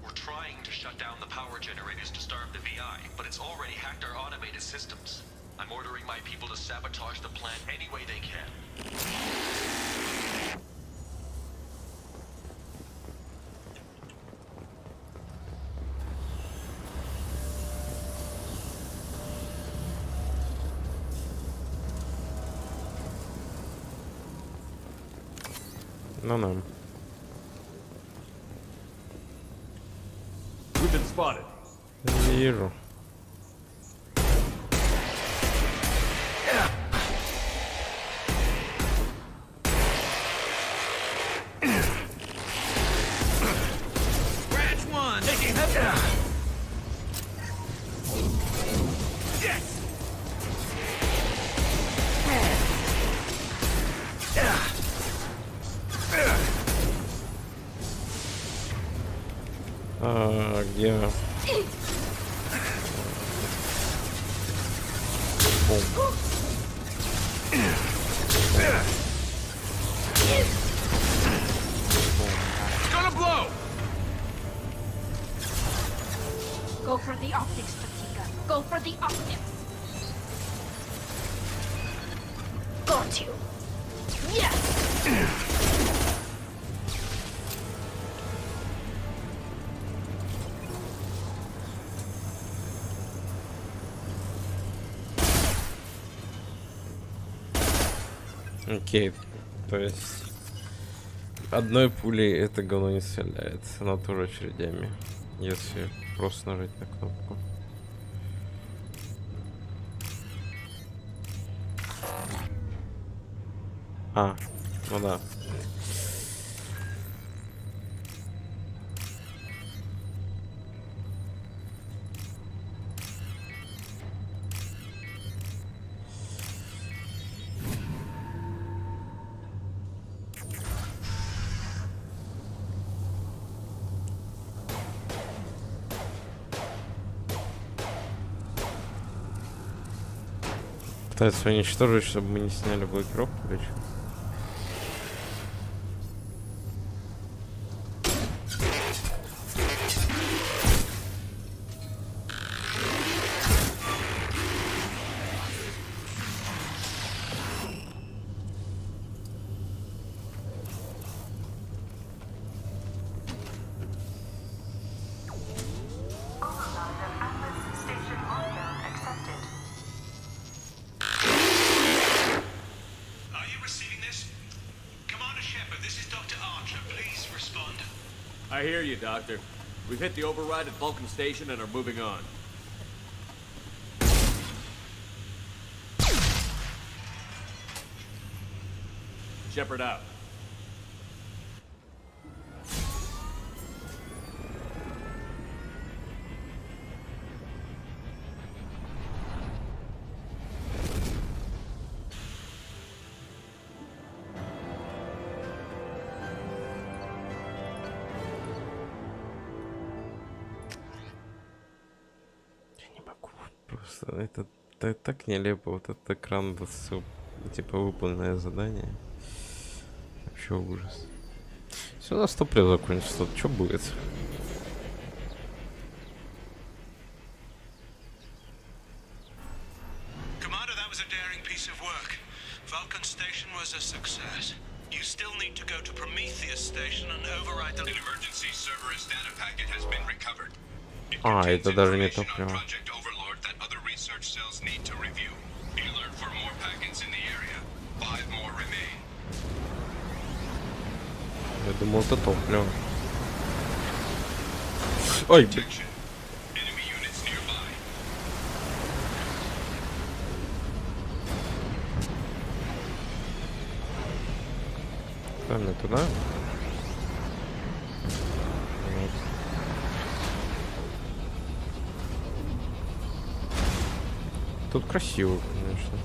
We're trying to shut down the power generators to starve the VI, but it's already hacked our automated systems. I'm ordering my people to sabotage the plant any way they can. Ну-ну. spotted. Вижу. Branch one! Taking heavy. Где? Бум. It's gonna blow! Go for the optics, Fatika. Go for the optics. Got you. Yes! Окей, то есть одной пулей это говно не стреляет, она тоже очередями, если просто нажать на кнопку. Ну да. Пытаются уничтожить, чтобы мы не сняли блокировку или что? Are you receiving this? Commander Shepard, this is Dr. Archer. Please respond. I hear you, Doctor. We've hit the override at Vulcan Station and are moving on. Shepard out. Просто это так нелепо, вот этот экран, все, типа выполненное задание. Вообще ужас. Все, у нас топливо закончится, тут что будет? Commander, that was a daring piece of work. Vulcan Station was a success. You still need to go to Prometheus Station and override the... An emergency Cerberus data packet has been recovered. Это даже не топливо. Project Overlord that other research cells need to review. Be alert for more packets in the area. 5 more remain. Я думал, это топливо. Ой, блин. Enemy units nearby. Куда мне туда? Вот. Тут красиво, конечно.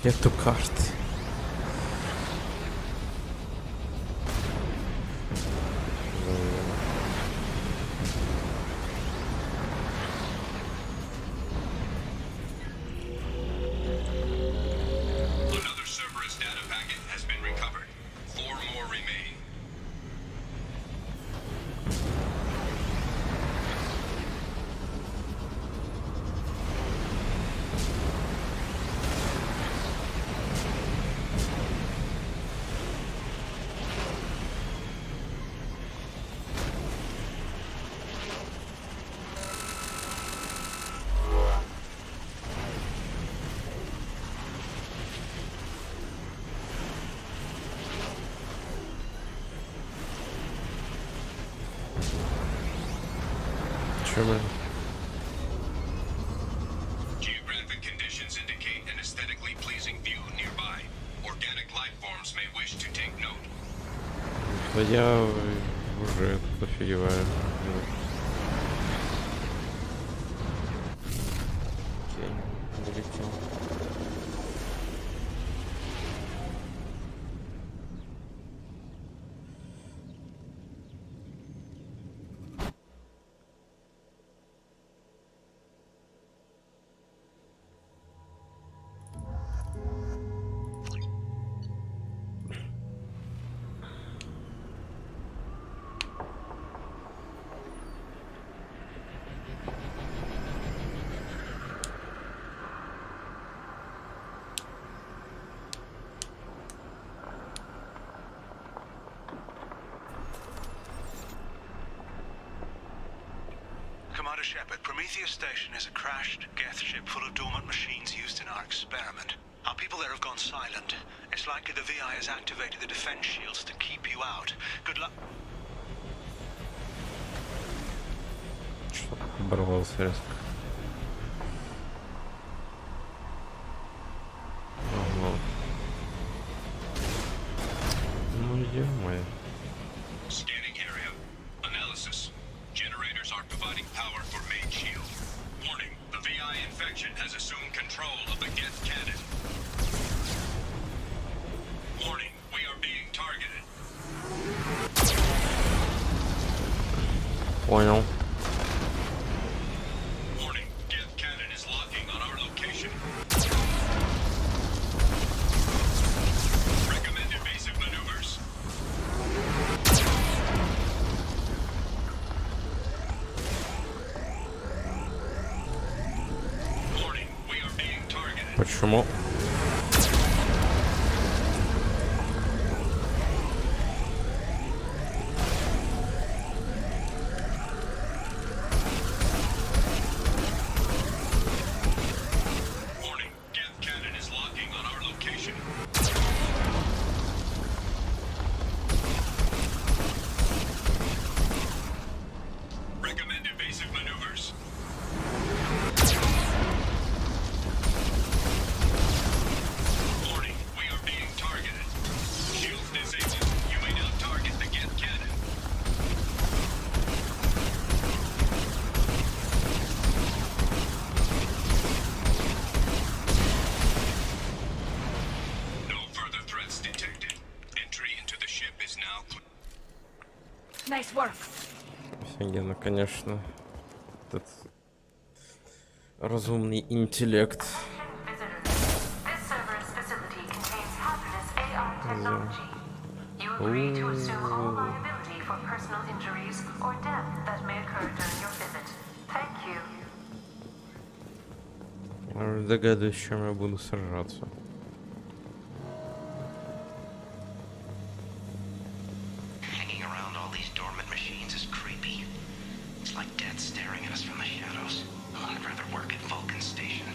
Нету карты. Another Cerberus data packet has been recovered. 4 more remain. Чё, блин? Geographic conditions indicate an aesthetically pleasing view nearby. Organic life forms may wish to take note. Да я уже тут офигеваю. Окей, долетел. Commander Shepard, Prometheus Station is a crashed Geth ship full of dormant machines used in our experiment. Our people there have gone silent. It's likely the VI has activated the defense shields to keep you out. Good luck. Что-то оборвался резко. Ага. Ну, ё-моё. Scanning area. Analysis. Generators aren't providing power for main shield. Warning, the VI infection has assumed control of the Geth cannon. Warning, we are being targeted. Понял. Warning, Geth cannon is locking on our location. Recommend evasive maneuvers. Warning, we are being targeted. Почему? Warning, Geth cannon is locking on our location. Recommend evasive maneuvers. Warning, we are being targeted. Shields disabled. You may now target the Geth cannon. No further threats detected. Entry into the ship is now clear. Nice work. Офигенно, конечно. Этот разумный интеллект. This Cerberus facility contains hazardous AI technology. You agree to assume all liability for personal injuries or death that may occur during your visit. Thank you. Догадываюсь, с чем я буду сражаться. Hanging around all these dormant machines is creepy. It's like death staring at us from the shadows. I'd rather work at Vulcan Station.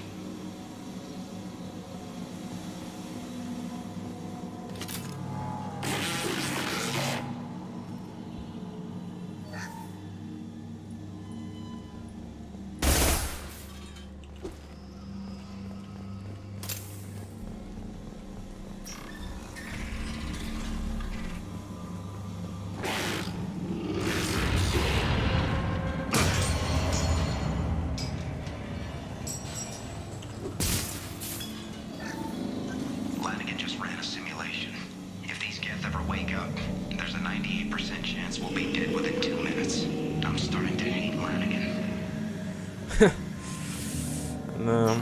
Lanigan just ran a simulation. If these Geth ever wake up, there's a 98% chance we'll be dead within 2 minutes. I'm starting to hate Lanigan. Да.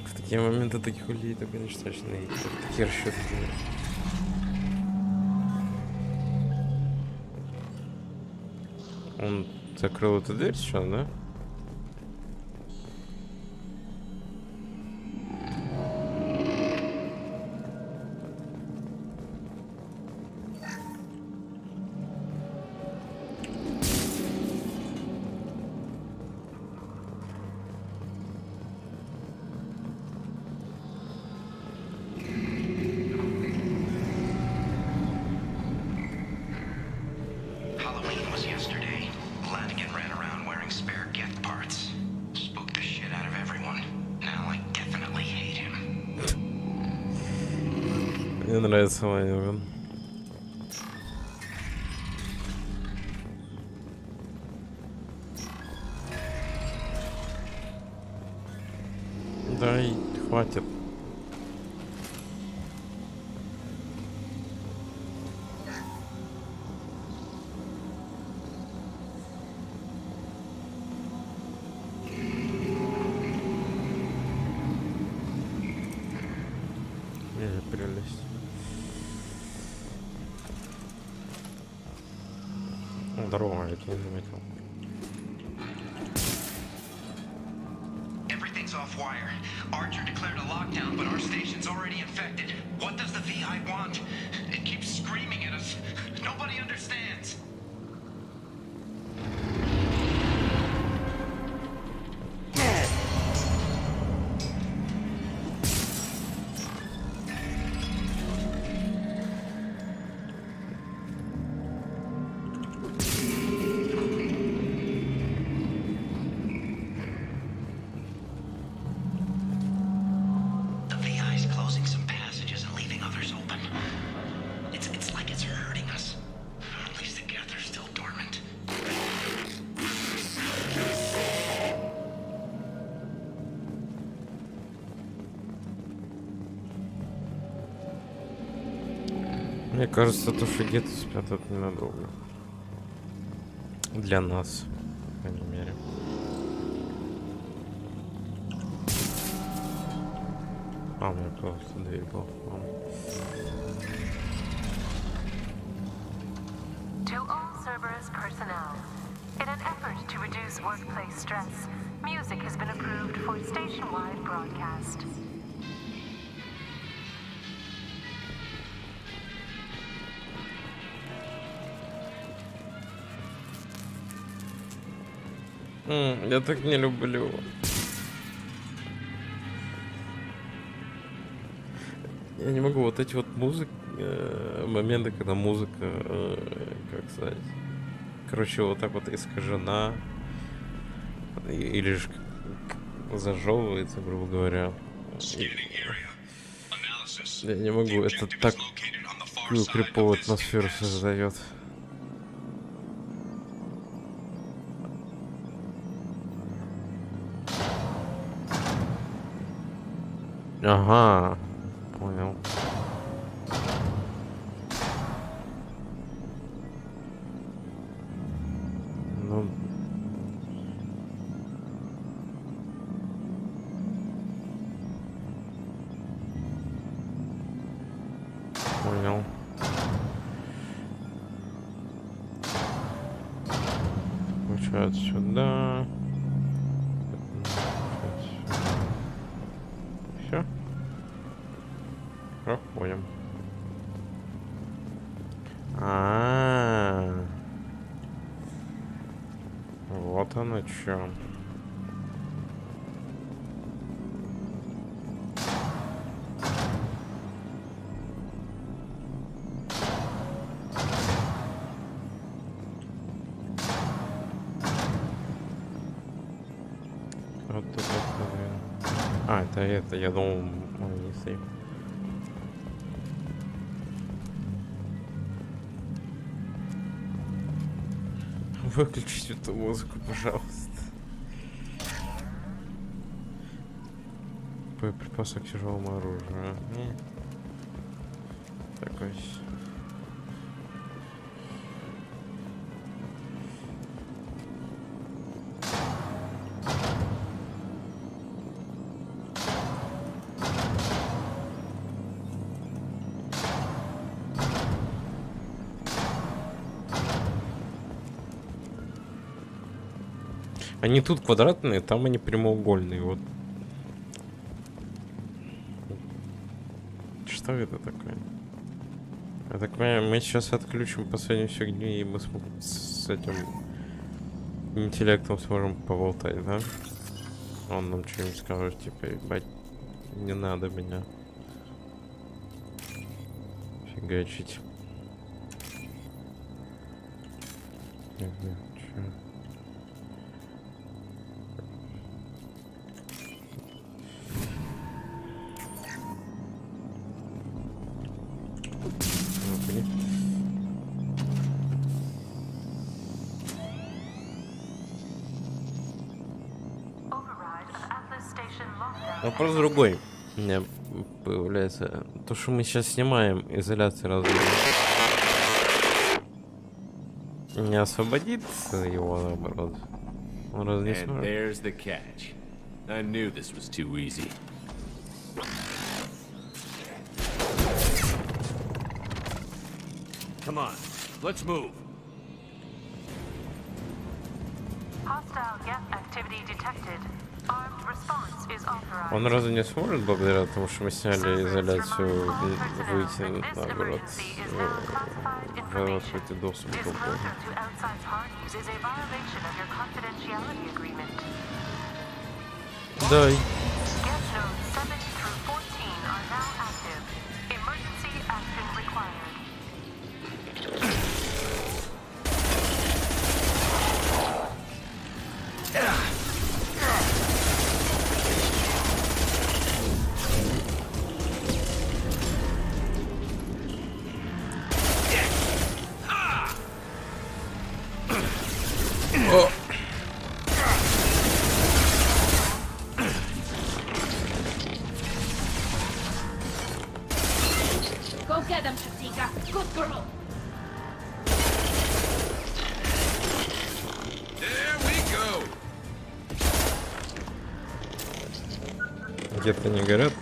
В такие моменты таких людей только ничтожные. Такие расчеты делают. Он закрыл эту дверь сейчас, да? Halloween was yesterday. Мне нравится Лайнвен. Да и хватит. Прелесть. Здорово, я тебя не заметил. Everything's off wire. Archer declared a lockdown, but our station's already infected. What does the VI want? It keeps screaming at us. Nobody understands. The VI's closing some passages and leaving others open. It's like it's hurting us. At least the geth are still dormant. Мне кажется, то, что геты спят, это ненадолго. Для нас, по крайней мере. А, у меня просто дверь была. To all Cerberus personnel, in an effort to reduce workplace stress, music has been approved for station-wide broadcast. Я так не люблю. Я не могу вот эти вот моменты, когда музыка, как сказать, короче, вот так вот искажена или же зажевывается, грубо говоря. Я не могу, это такую криповую атмосферу создает. Ага, понял. Ну, понял. Получается сюда. Все. Проходим. Вот оно чё. Вот тут это. А, это, я думал, если. Выключите эту музыку, пожалуйста. Боеприпасы к тяжелому оружию. Не. Такой. Они тут квадратные, там они прямоугольные. Вот. Что это такое? Я так понимаю, мы сейчас отключим последнюю фигню, и мы с этим интеллектом сможем поболтать, да? Он нам что-нибудь скажет, типа, ебать, не надо меня фигачить. Вопрос другой. У меня появляется. То, что мы сейчас снимаем, изоляция разве не освободит его, наоборот? Он разве не And сможет? there's the catch. I knew this was too easy. Come on, let's move. Hostile gas activity detected. Armed response is authorized. Он разве не сможет, благодаря тому, что мы сняли изоляцию, выйти, наоборот, в какой-то доступ к Disclosure to outside parties is a violation of your confidentiality agreement. Дай. Get nodes 7 through 14 are now active. Emergency action required. Go get him, Shatika. Good girl. There we go. Где-то не горят.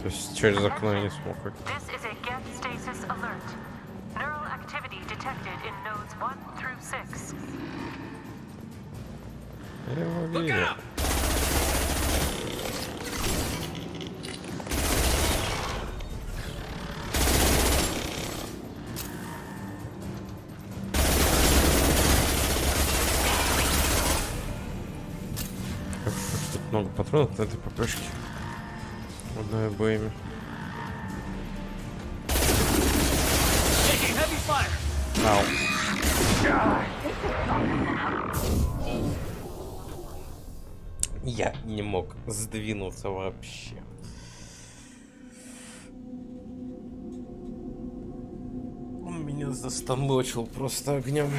То есть через окно я не смог. This is a get stasis alert. Neural activity detected in nodes 1 through 6. Я его видел. Тут много патронов на этой ППшке. Одной обоими. Ау. Я не мог сдвинуться вообще. Он меня застаночил просто огнем.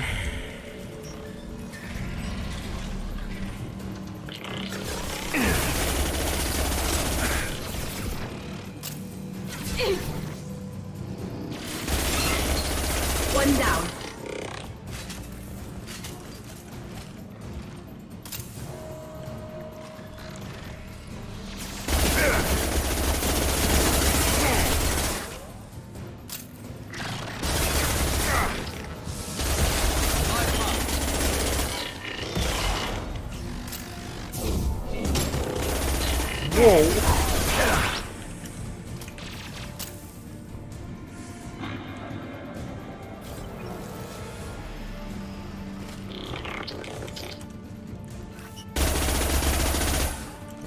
One down.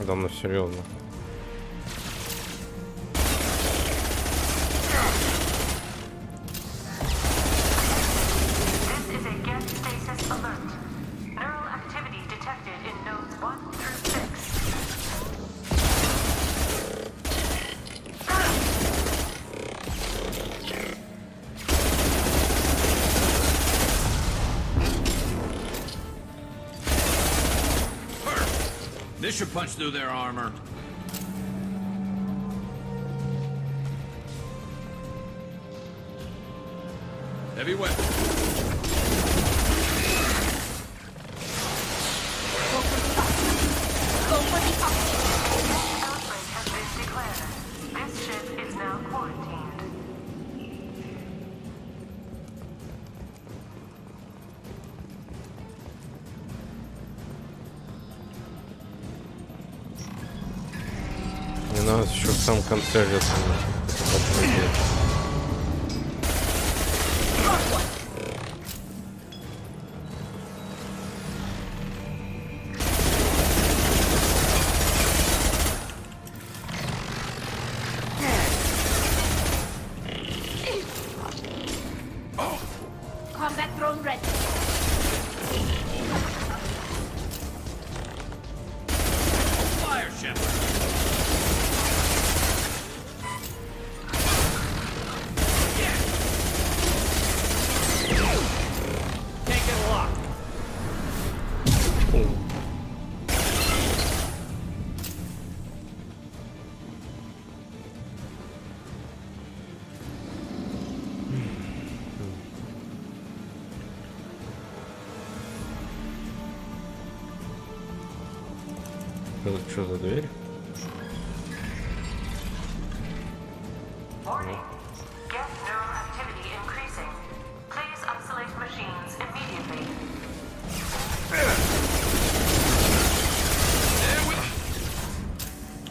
Да, ну серьезно. This is a get stasis alert. Neural activity detected in nodes 1 through 6. This should punch through their armor. Heavy weapon. Outbreak has been declared. This ship is now quarantined. Мне надо еще в самом конце где-то посмотреть. Fire, Shepard! Take it locked! Это что за дверь? Warning. Guest neural activity increasing. Please isolate machines immediately.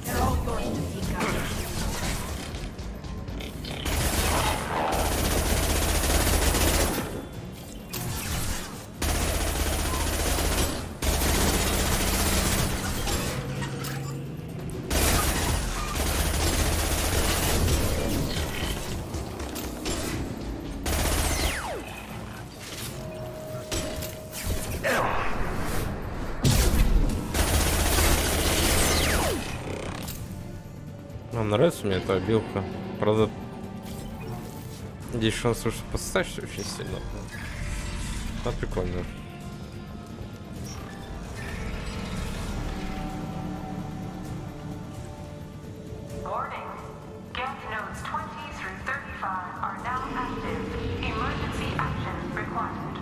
They're all yours to pick up. Нравится мне эта обилка. Правда, есть шанс, что подставишься очень сильно. Да, прикольно. Warning. Geth nodes 20 through 35 are now active. Emergency action required.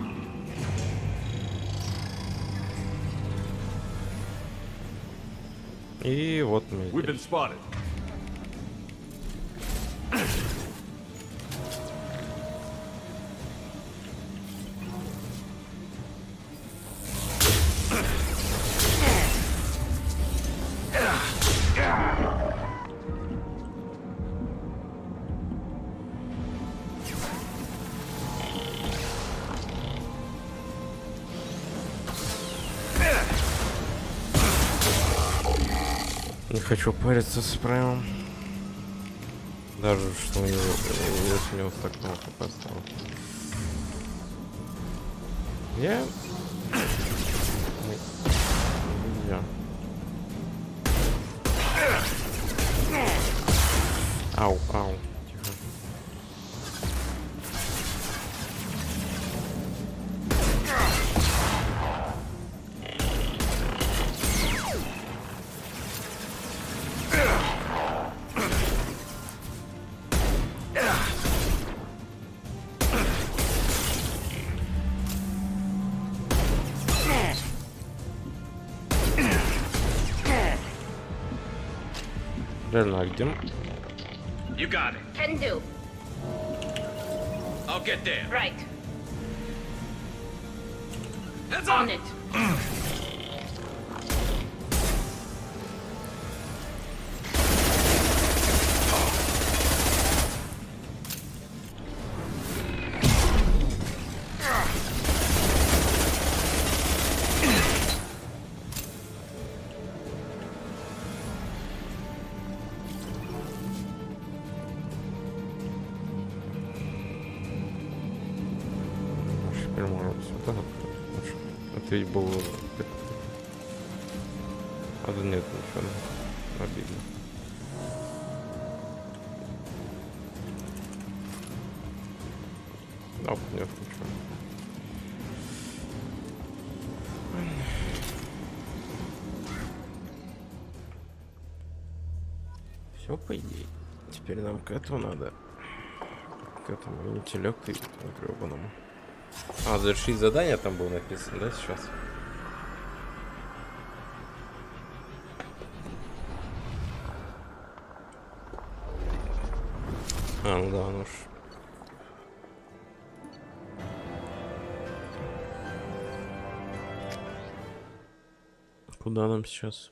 И вот мы We've been здесь. spotted. Не хочу париться с праймом. Даже что у него, если у него так много хп осталось. Я... Ау, ау. Тихо. Реально, а где? You got it. Can do. I'll get there. Right. Heads On on! it. Теперь можем сюда. Это и было... А да нет, ничего. Обидно. Оп, нет, ничего. Все, по идее. Теперь нам к этому надо. К этому интеллекту и гребаному. А, завершить задание там было написано, да, сейчас? А, ну да, ну уж. Куда нам сейчас?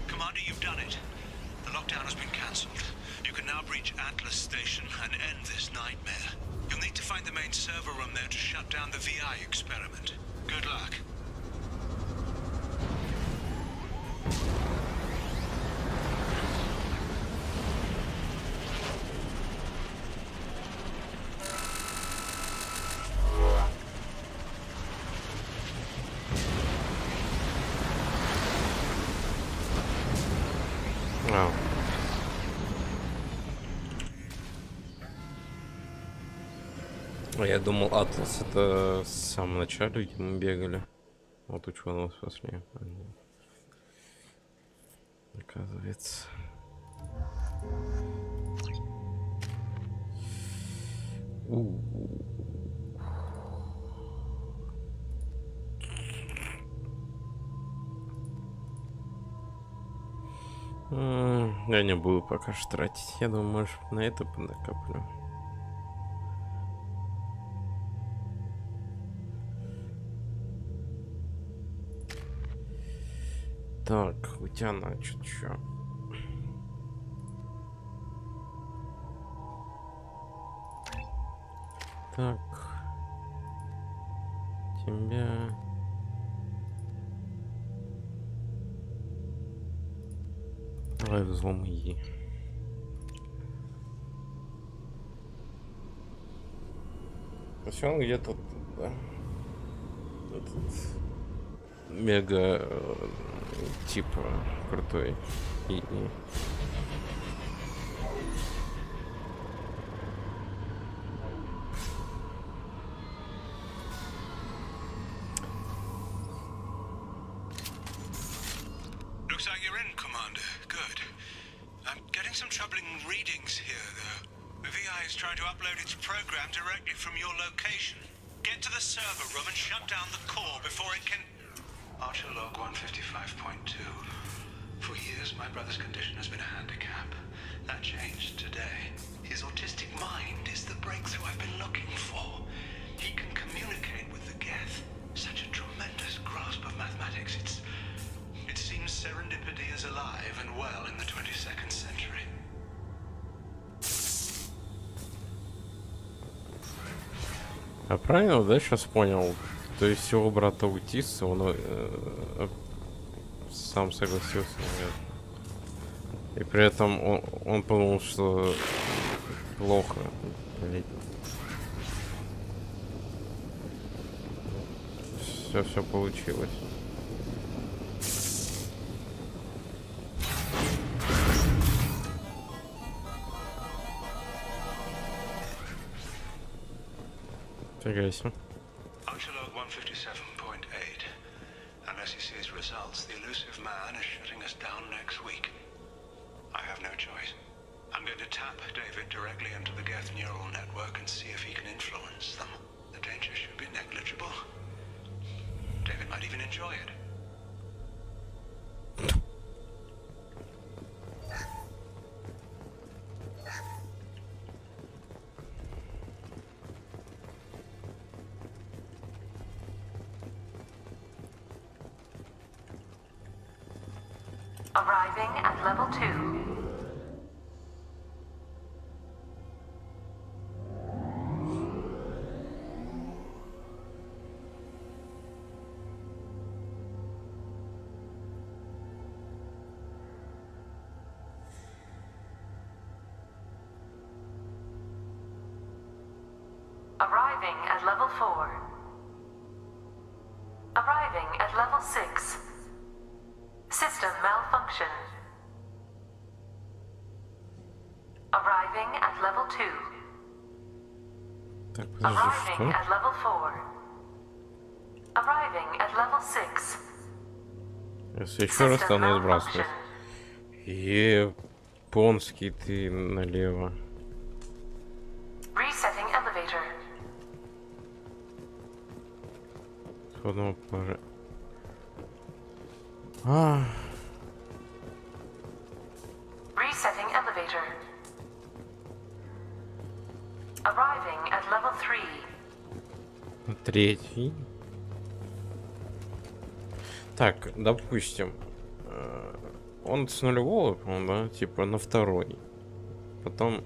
Commander, you've done it. The lockdown has been cancelled. You can now breach Atlas Station and end this nightmare. You'll need to find the the main server room there to shut down the VI experiment. Good luck. Вау. Я думал, Атлас это в самом начале, где мы бегали. Вот ученого спасли. Оказывается. Я не буду пока что тратить. Я думаю, может, на это понакоплю. Так, у тебя значит что? Так. Тебя... Давай взлом иди. То есть он где-то, да, этот мега типа крутой и Looks like you're in, Commander. Good. I'm getting some troubling readings here, though. The VI is trying to upload its program directly from your location. Get to the server room and shut down the core before it can... Archer log 155.2. For years, my brother's condition has been a handicap. That changed today. His autistic mind is the breakthrough I've been looking for. He can communicate with the Geth. Such a tremendous grasp of mathematics. It seems serendipity is alive and well in the 22nd century. А правильно, да, сейчас понял? То есть его брат аутист, он сам согласился, наверное. И при этом он подумал, что плохо. Все получилось. Фига себе. Archer log 157.8. Unless he sees results, the elusive man is shutting us down next week. I have no choice. I'm going to tap David directly into the Geth neural network and see if he can influence them. The danger should be negligible. David might even enjoy it. Arriving at level 2. Arriving at level 4. Arriving at level 6. System malfunction. Arriving at level 2. Так, подожди, Arriving что? at level 4. Arriving at level 6. Если еще раз, то она сбрасывает. Японский ты налево. Resetting elevator. Сходного положения. Resetting elevator. Arriving at level 3. Третий. Так, допустим, он с нулевого, по-моему, да, типа на второй, потом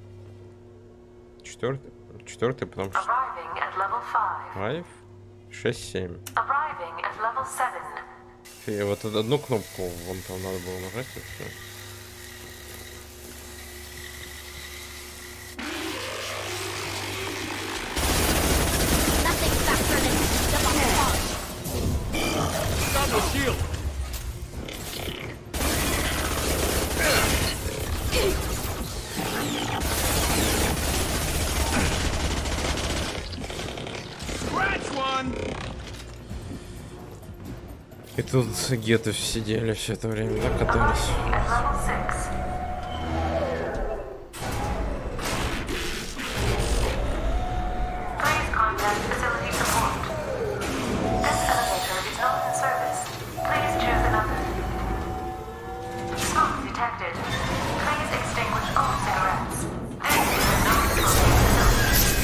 четвертый, потом Arriving at level 5. 5, 6, 7. Arriving at level 7. И вот эту одну кнопку вон там надо было нажать и все. И тут геты сидели все это время, да, катались. At level 6. Please contact facility support. This elevator is not in service. Please choose another. Smoke detected. Please extinguish all cigarettes. This is a non-smoking facility.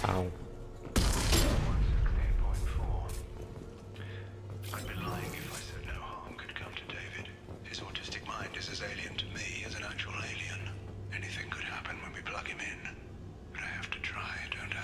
Ау. I'd be lying if I said no harm could come to David. His autistic mind is as alien to me as an actual alien. Anything could happen when we plug him in. But I have to try, don't I?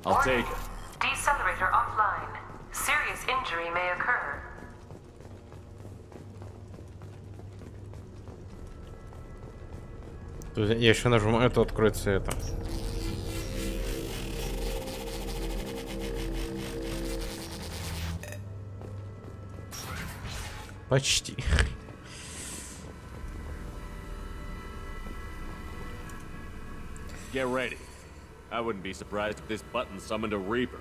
I'll take it. Decelerator offline. Serious injury may occur. То есть я еще нажимаю, то откроется это. Почти. Get ready. I wouldn't be surprised if this button summoned a Reaper.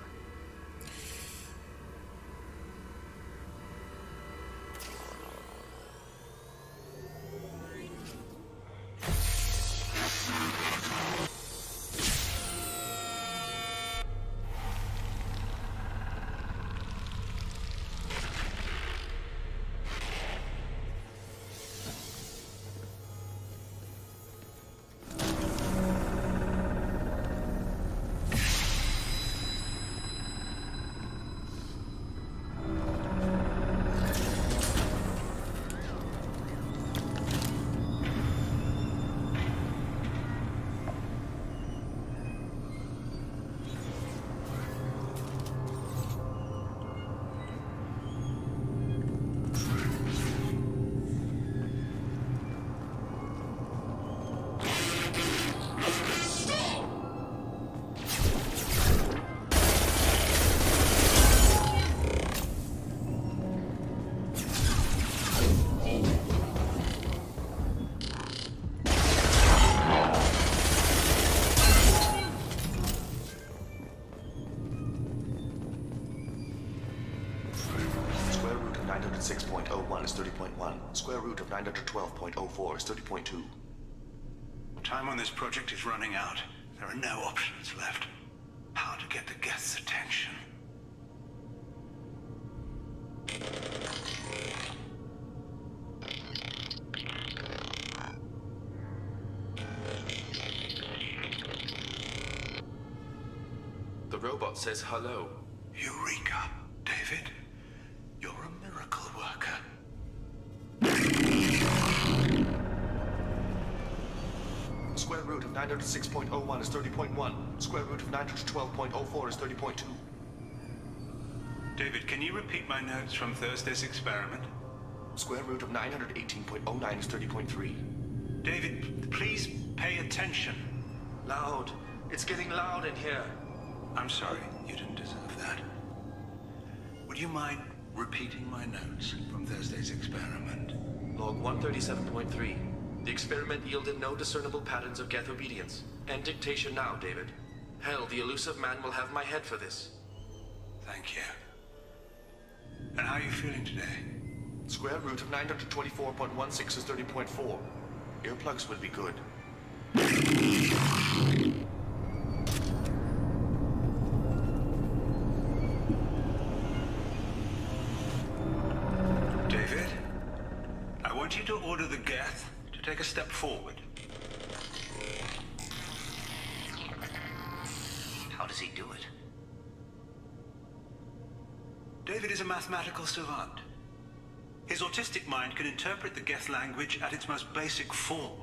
Square root of 906.01 is 30.1. Square root of 912.04 is 30.2. Time on this project is running out. There are no options left. How to get the guests' attention. The robot says hello. Eureka, David. You're a miracle worker. Square root of 906.01 is 30.1. Square root of 912.04 is 30.2. David, can you repeat my notes from Thursday's experiment? Square root of 918.09 is 30.3. David, please pay attention. Loud. It's getting loud in here. I'm sorry, you didn't deserve that. Would you mind repeating my notes from Thursday's experiment? Log 137.3. The experiment yielded no discernible patterns of geth obedience. End dictation now, David. Hell, the elusive man will have my head for this. Thank you. And how are you feeling today? Square root of 924.16 is 30.4. Earplugs would be good. want you to order the Geth to take a step forward. How does he do it? David is a mathematical savant. His autistic mind can interpret the Geth language at its most basic form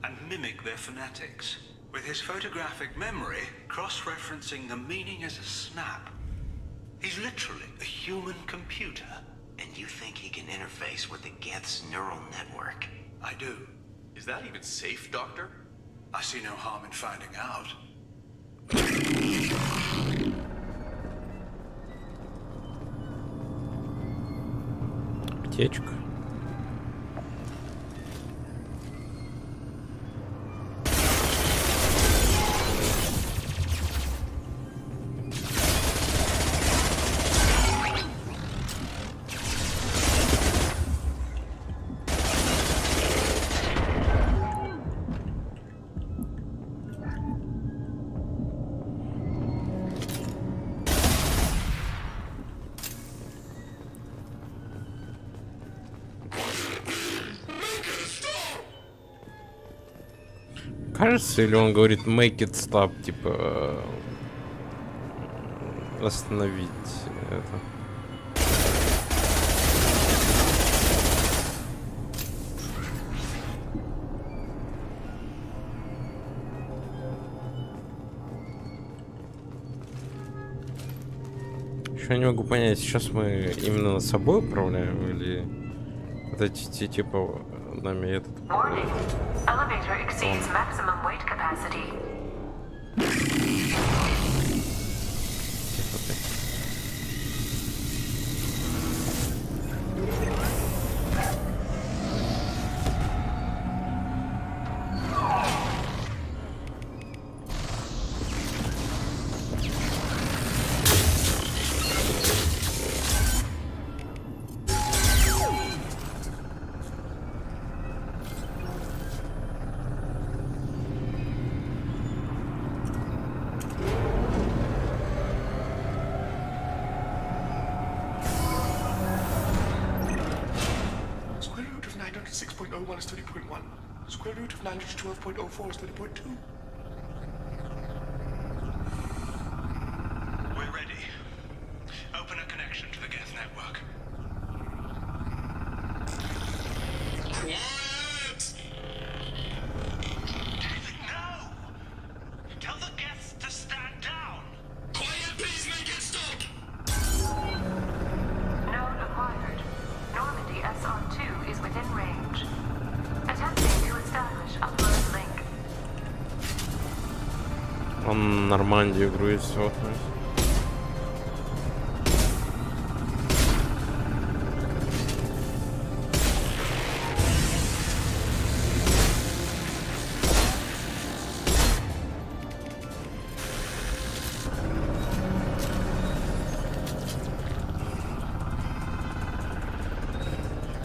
and mimic their phonetics. With his photographic memory, cross-referencing the meaning as a snap. He's literally a human computer. And you think he can interface with the Geth's neural network? I do. Is that even safe, Doctor? I see no harm in finding out. Аптечка. Кажется, или он говорит make it stop, типа остановить это. Еще не могу понять, сейчас мы именно над собой управляем или вот эти типа нами этот. Warning. Elevator exceeds maximum weight capacity. Square root of 906.01 is 30.1. Square root of 912.04 is 30.2. We're ready. Open a connection to the Geth network. Quiet! David, no! Tell the Geth to stand down! Quiet, please make it stop! Node acquired. Normandy SR2 is within range. Attempting to establish upload link. Он Нормандию грузит все.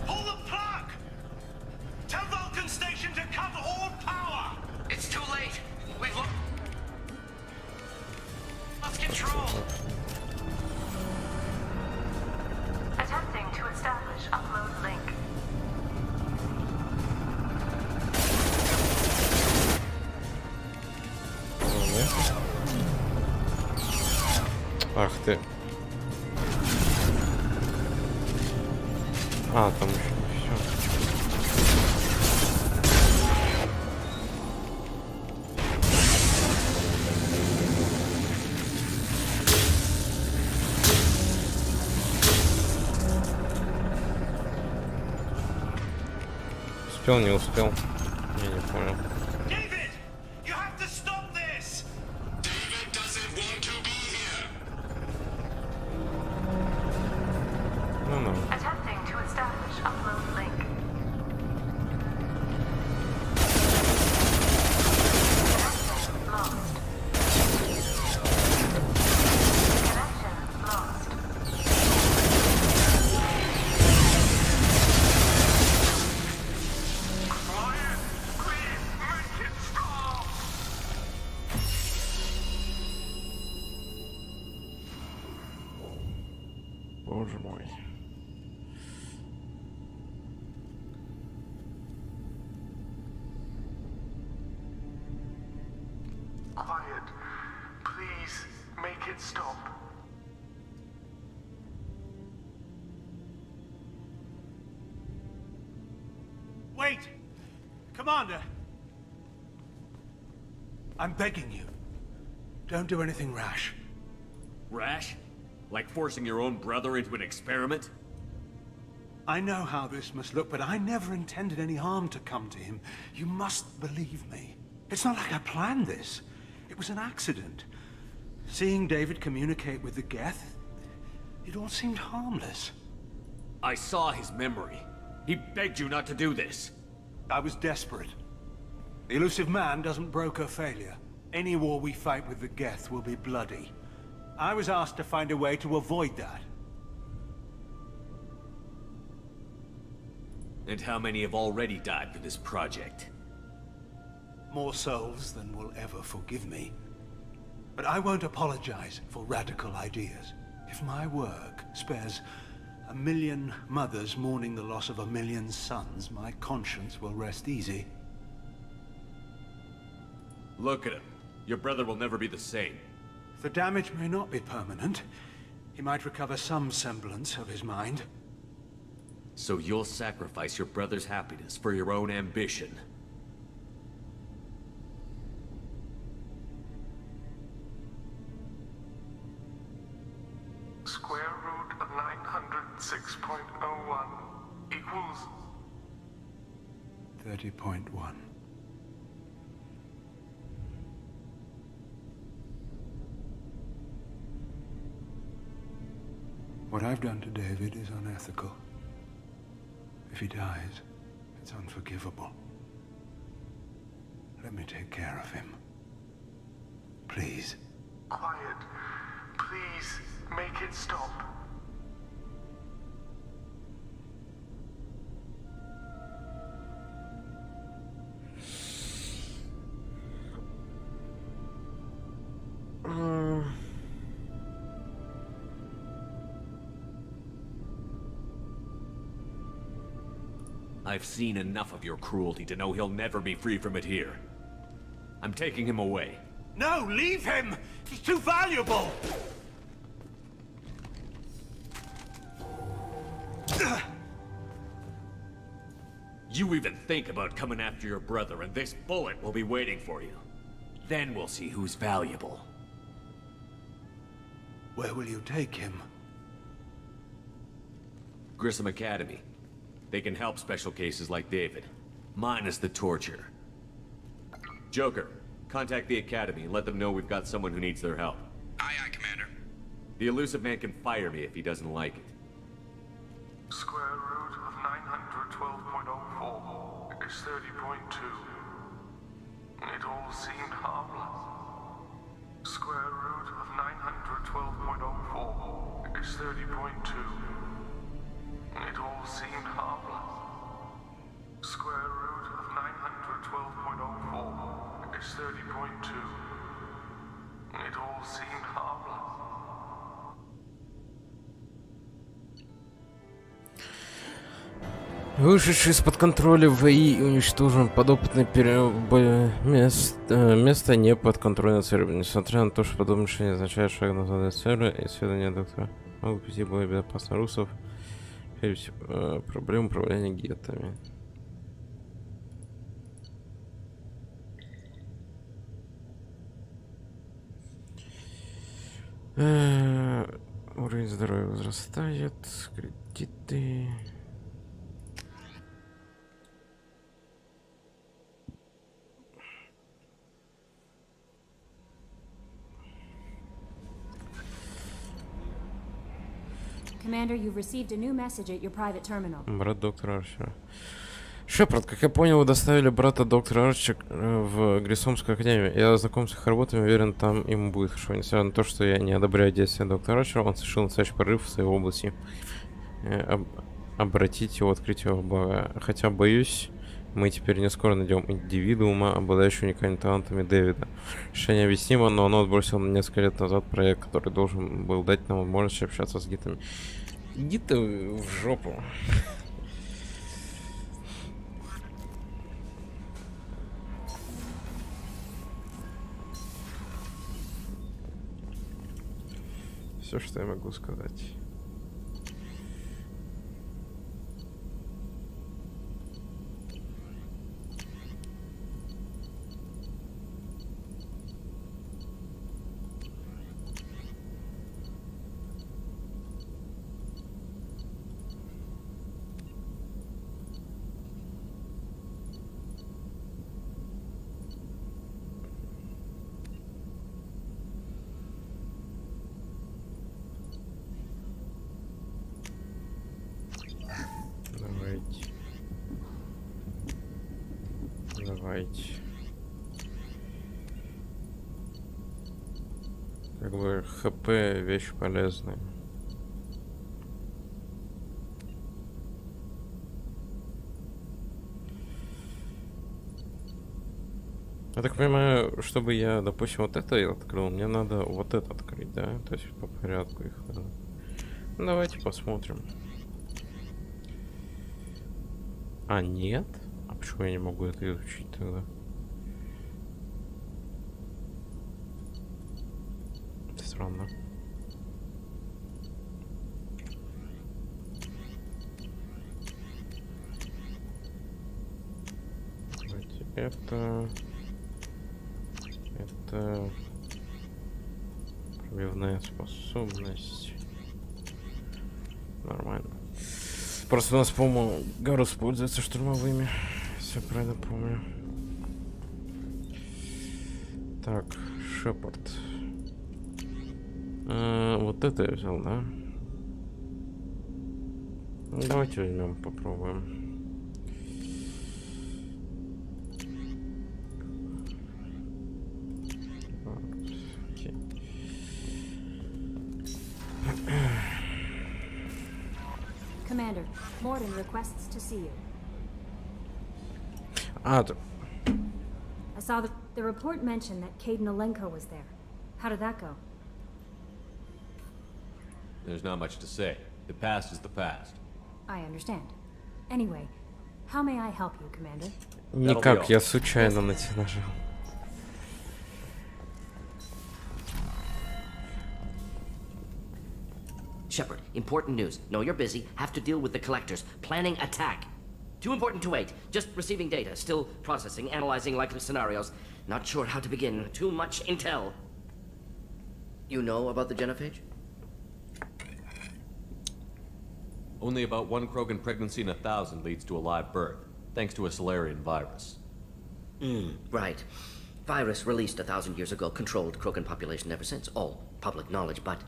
Pull the plug! Tell Vulcan Station to cut all power! It's too late. We've lost control. Attempting to establish upload link. Ах ты. А, там еще не все. Успел, не успел. Я не понял. David! You have to stop this! David doesn't want to be here. Ну, Attempting to establish upload link. Connection lost. Connection lost. Quiet! Please, make it stop! Боже мой. Wait! Commander! I'm begging you. Don't do anything rash. Rash? Like forcing your own brother into an experiment? I know how this must look, but I never intended any harm to come to him. You must believe me. It's not like I planned this. It was an accident. Seeing David communicate with the Geth, it all seemed harmless. I saw his memory. He begged you not to do this. I was desperate. The Illusive Man doesn't broker failure. Any war we fight with the Geth will be bloody. I was asked to find a way to avoid that. And how many have already died for this project? More souls than will ever forgive me. But I won't apologize for radical ideas. If my work spares 1 million mothers mourning the loss of 1 million sons, my conscience will rest easy. Look at him. Your brother will never be the same. The damage may not be permanent. He might recover some semblance of his mind. So you'll sacrifice your brother's happiness for your own ambition. Square root of 906.01 equals 30.1. What I've done to David is unethical. If he dies, it's unforgivable. Let me take care of him. Please. quiet. Please, make it stop. I've seen enough of your cruelty to know he'll never be free from it here. I'm taking him away. No, leave him! He's too valuable! You even think about coming after your brother, and this bullet will be waiting for you. Then we'll see who's valuable. Where will you take him? Grissom Academy. They can help special cases like David, minus the torture. Joker, contact the Academy and let them know we've got someone who needs their help. Aye, aye, Commander. The Illusive Man can fire me if he doesn't like it. Square root of 912.04 is 30.2. It all seemed harmless. Square root of 912.04 is 30.2. It all seemed harmless. Square root of 912.04 is 30.2. It all seemed harmless. Вышедший из-под контроля ВИ уничтожен. Подопытный место не под контролем ЦРУ. Несмотря на то, что подобное решение означает шаг назад от ЦРУ, исследования доктора могут прийти более безопасно русов. Проблем управления геттами. Уровень здоровья возрастает. Кредиты. Commander, you've received a new message at your private terminal. Брат доктора Арчера. Шепард, как я понял, вы доставили брата доктора Арчера в Гриссомскую академию. Я знаком с их работами, уверен, там ему будет хорошо. Несмотря на то, что я не одобряю действия доктора Арчера, он совершил настоящий прорыв в своей области. Обратить его открытие в благо. Хотя, боюсь, мы теперь не скоро найдем индивидуума, обладающего уникальными талантами Дэвида. Решение объяснимо, но оно отбросило несколько лет назад проект, который должен был дать нам возможность общаться с гитами. Иди ты в жопу. Все, что я могу сказать. Давайте. Как бы ХП вещь полезная. Я так понимаю, чтобы я, допустим, вот это открыл, мне надо вот это открыть, да? То есть по порядку их надо. Ну, давайте посмотрим. А, нет? А почему я не могу это изучить тогда? Странно. Давайте это пробивная способность. Нормально. Просто у нас, по-моему, Гарус пользуется штурмовыми. Все правильно помню. Так, Шепард. Вот это я взял, да? Давайте возьмем, попробуем. Окей. Commander, Morden requests to see you. А, I saw the report mentioned that Caden Alenko was there. How did that go? There's not much to say. The past is the past. I understand. Anyway, how may I help you, Commander? никак, я случайно на тебя нажал. Shepard, important news. Know you're busy. Have to deal with the collectors. Planning attack. Too important to wait. Just receiving data. Still processing, analyzing likely scenarios. Not sure how to begin. Too much intel. You know about the genophage? Only about one Krogan pregnancy in 1,000 leads to a live birth, thanks to a Solarian virus. Right. Virus released 1,000 years ago, controlled Krogan population ever since. All public knowledge, but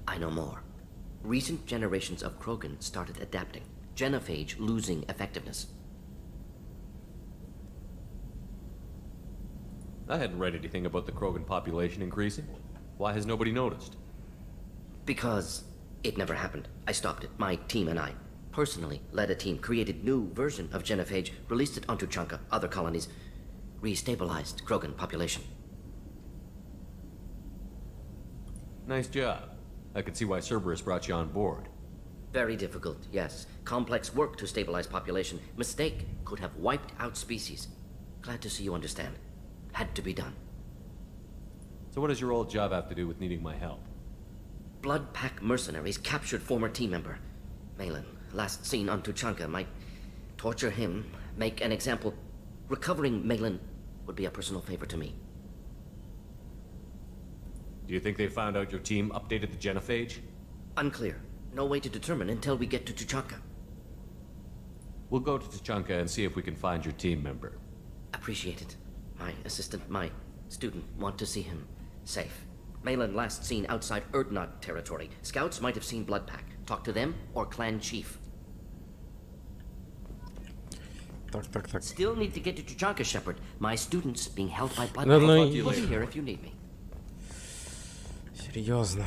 I know more. Recent generations of Krogan started adapting. Genophage losing effectiveness. I hadn't read anything about the Krogan population increasing. Why has nobody noticed? Because it never happened. I stopped it. My team and I personally led a team, created new version of genophage, released it onto Chunka, other colonies, restabilized Krogan population. Nice job. I can see why Cerberus brought you on board. Very difficult, yes. Complex work to stabilize population. Mistake could have wiped out species. Glad to see you understand. Had to be done. So what does your old job have to do with needing my help? Blood Pack mercenaries captured former team member. Malin, last seen on Tuchanka, might torture him, make an example. Recovering Malin would be a personal favor to me. Do you think they found out your team updated the genophage? Unclear. No way to determine until we get to Tuchanka. We'll go to Tuchanka and see if we can find your team member. Appreciate it. My assistant, my student, want to see him safe. Malin last seen outside Erdnot territory. Scouts might have seen Bloodpack. Talk to them or clan chief. Так. Still need to get to Tuchanka, Shepard. My students being held by Bloodpack. Ну, We'll be here if you need me. Серьезно.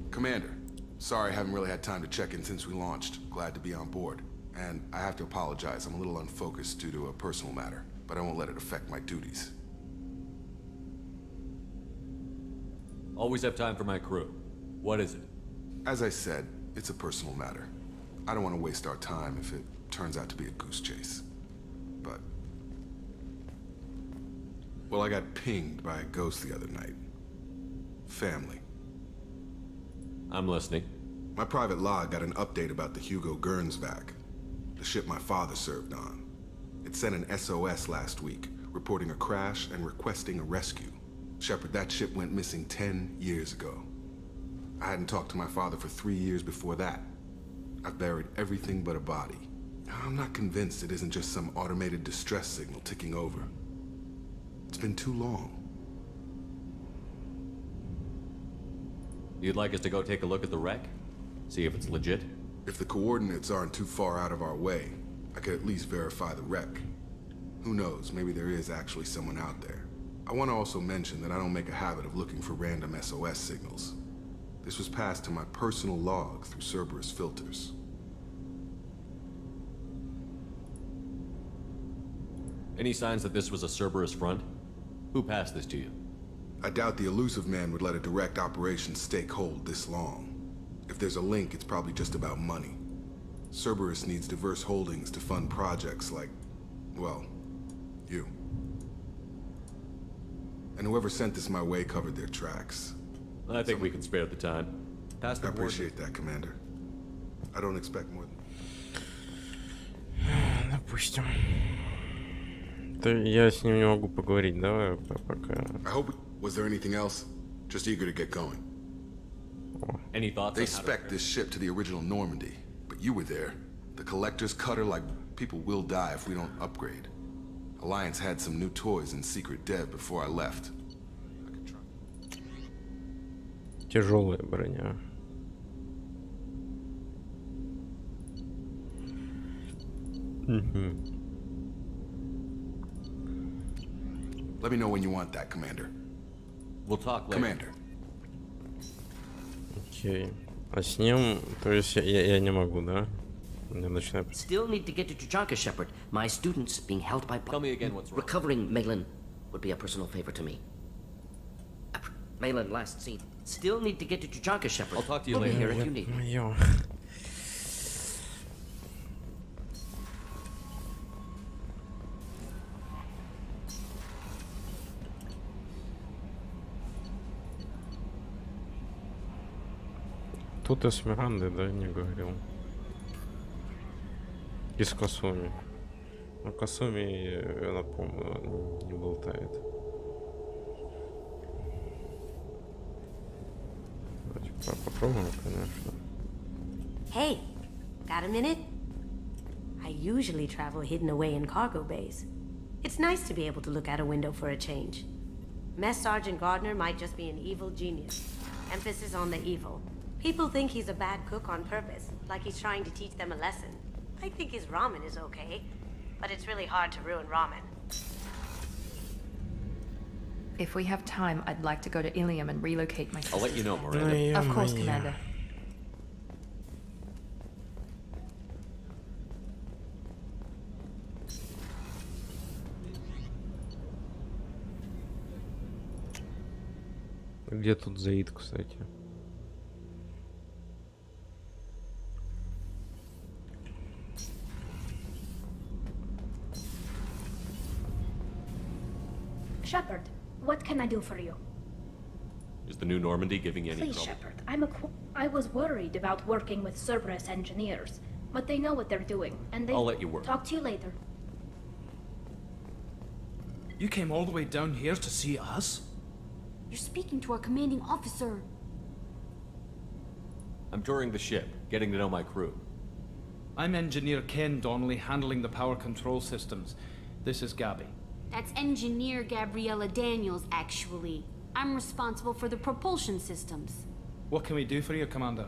Commander, sorry I haven't really had time to check in since we launched. Glad to be on board. And I have to apologize, I'm a little unfocused due to a personal matter, but I won't let it affect my duties. Always have time for my crew. What is it? As I said, it's a personal matter. I don't want to waste our time if it turns out to be a goose chase. But... well, I got pinged by a ghost the other night. Family. I'm listening. My private log got an update about the Hugo Gernsback, the ship my father served on. It sent an SOS last week, reporting a crash and requesting a rescue. Shepard, that ship went missing 10 years ago. I hadn't talked to my father for 3 years before that. I've buried everything but a body. I'm not convinced it isn't just some automated distress signal ticking over. It's been too long. You'd like us to go take a look at the wreck? See if it's legit? If the coordinates aren't too far out of our way, I could at least verify the wreck. Who knows, maybe there is actually someone out there. I want to also mention that I don't make a habit of looking for random SOS signals. This was passed to my personal log through Cerberus filters. Any signs that this was a Cerberus front? Who passed this to you? I doubt the Elusive Man would let a direct operations stake hold this long. If there's a link, it's probably just about money. Cerberus needs diverse holdings to fund projects like, well, you. And whoever sent this my way covered their tracks. I think we can spare the time. Pass the I appreciate that, Commander. I don't expect more than... Допустим. Да я с ним не могу поговорить, давай пока. I hope... Was there anything else? Just eager to get going. Any thoughts? They spec'd this ship to the original Normandy, but you were there. The Collector's cutter, like, people will die if we don't upgrade. Alliance had some new toys in secret dev before I left. Тяжелая броня. Let me know when you want that, Commander. We'll talk later. Commander. Окей. А с ним, то есть я не могу, да? Я начинаю... Still need to get to Tuchanka, Shepard. My students being held by... Tell me again what's wrong. Recovering Malin would be a personal favor to me. Malin, last seen. Still need to get to Tuchanka, Shepard. I'll talk to you We'll be later. here if you need me. Моё. Тут Эсмеранды, да, не говорил. Из Касуми. Ну, Касуми, я напомню, не болтает. Давайте попробуем, конечно. Hey, got a minute? I usually travel hidden away in cargo bays. It's nice to be able to look out a window for a change. Mess Sergeant Gardner might just be an evil genius. Emphasis on the evil. People think he's a bad cook on purpose, like he's trying to teach them a lesson. I think his ramen is okay, but it's really hard to ruin ramen. If we have time, I'd like to go to Ilium and relocate my sister. I'll let you know, Miranda. Of course, Commander. Где тут Заид, кстати? Shepard, what can I do for you? Is the new Normandy giving you any Please, trouble? Shepard, I was worried about working with Cerberus engineers, but they know what they're doing, and they... I'll let you work. Talk to you later. You came all the way down here to see us? You're speaking to our commanding officer. I'm touring the ship, getting to know my crew. I'm Engineer Ken Donnelly, handling the power control systems. This is Gabby. That's Engineer Gabriella Daniels, actually. I'm responsible for the propulsion systems. What can we do for you, Commander?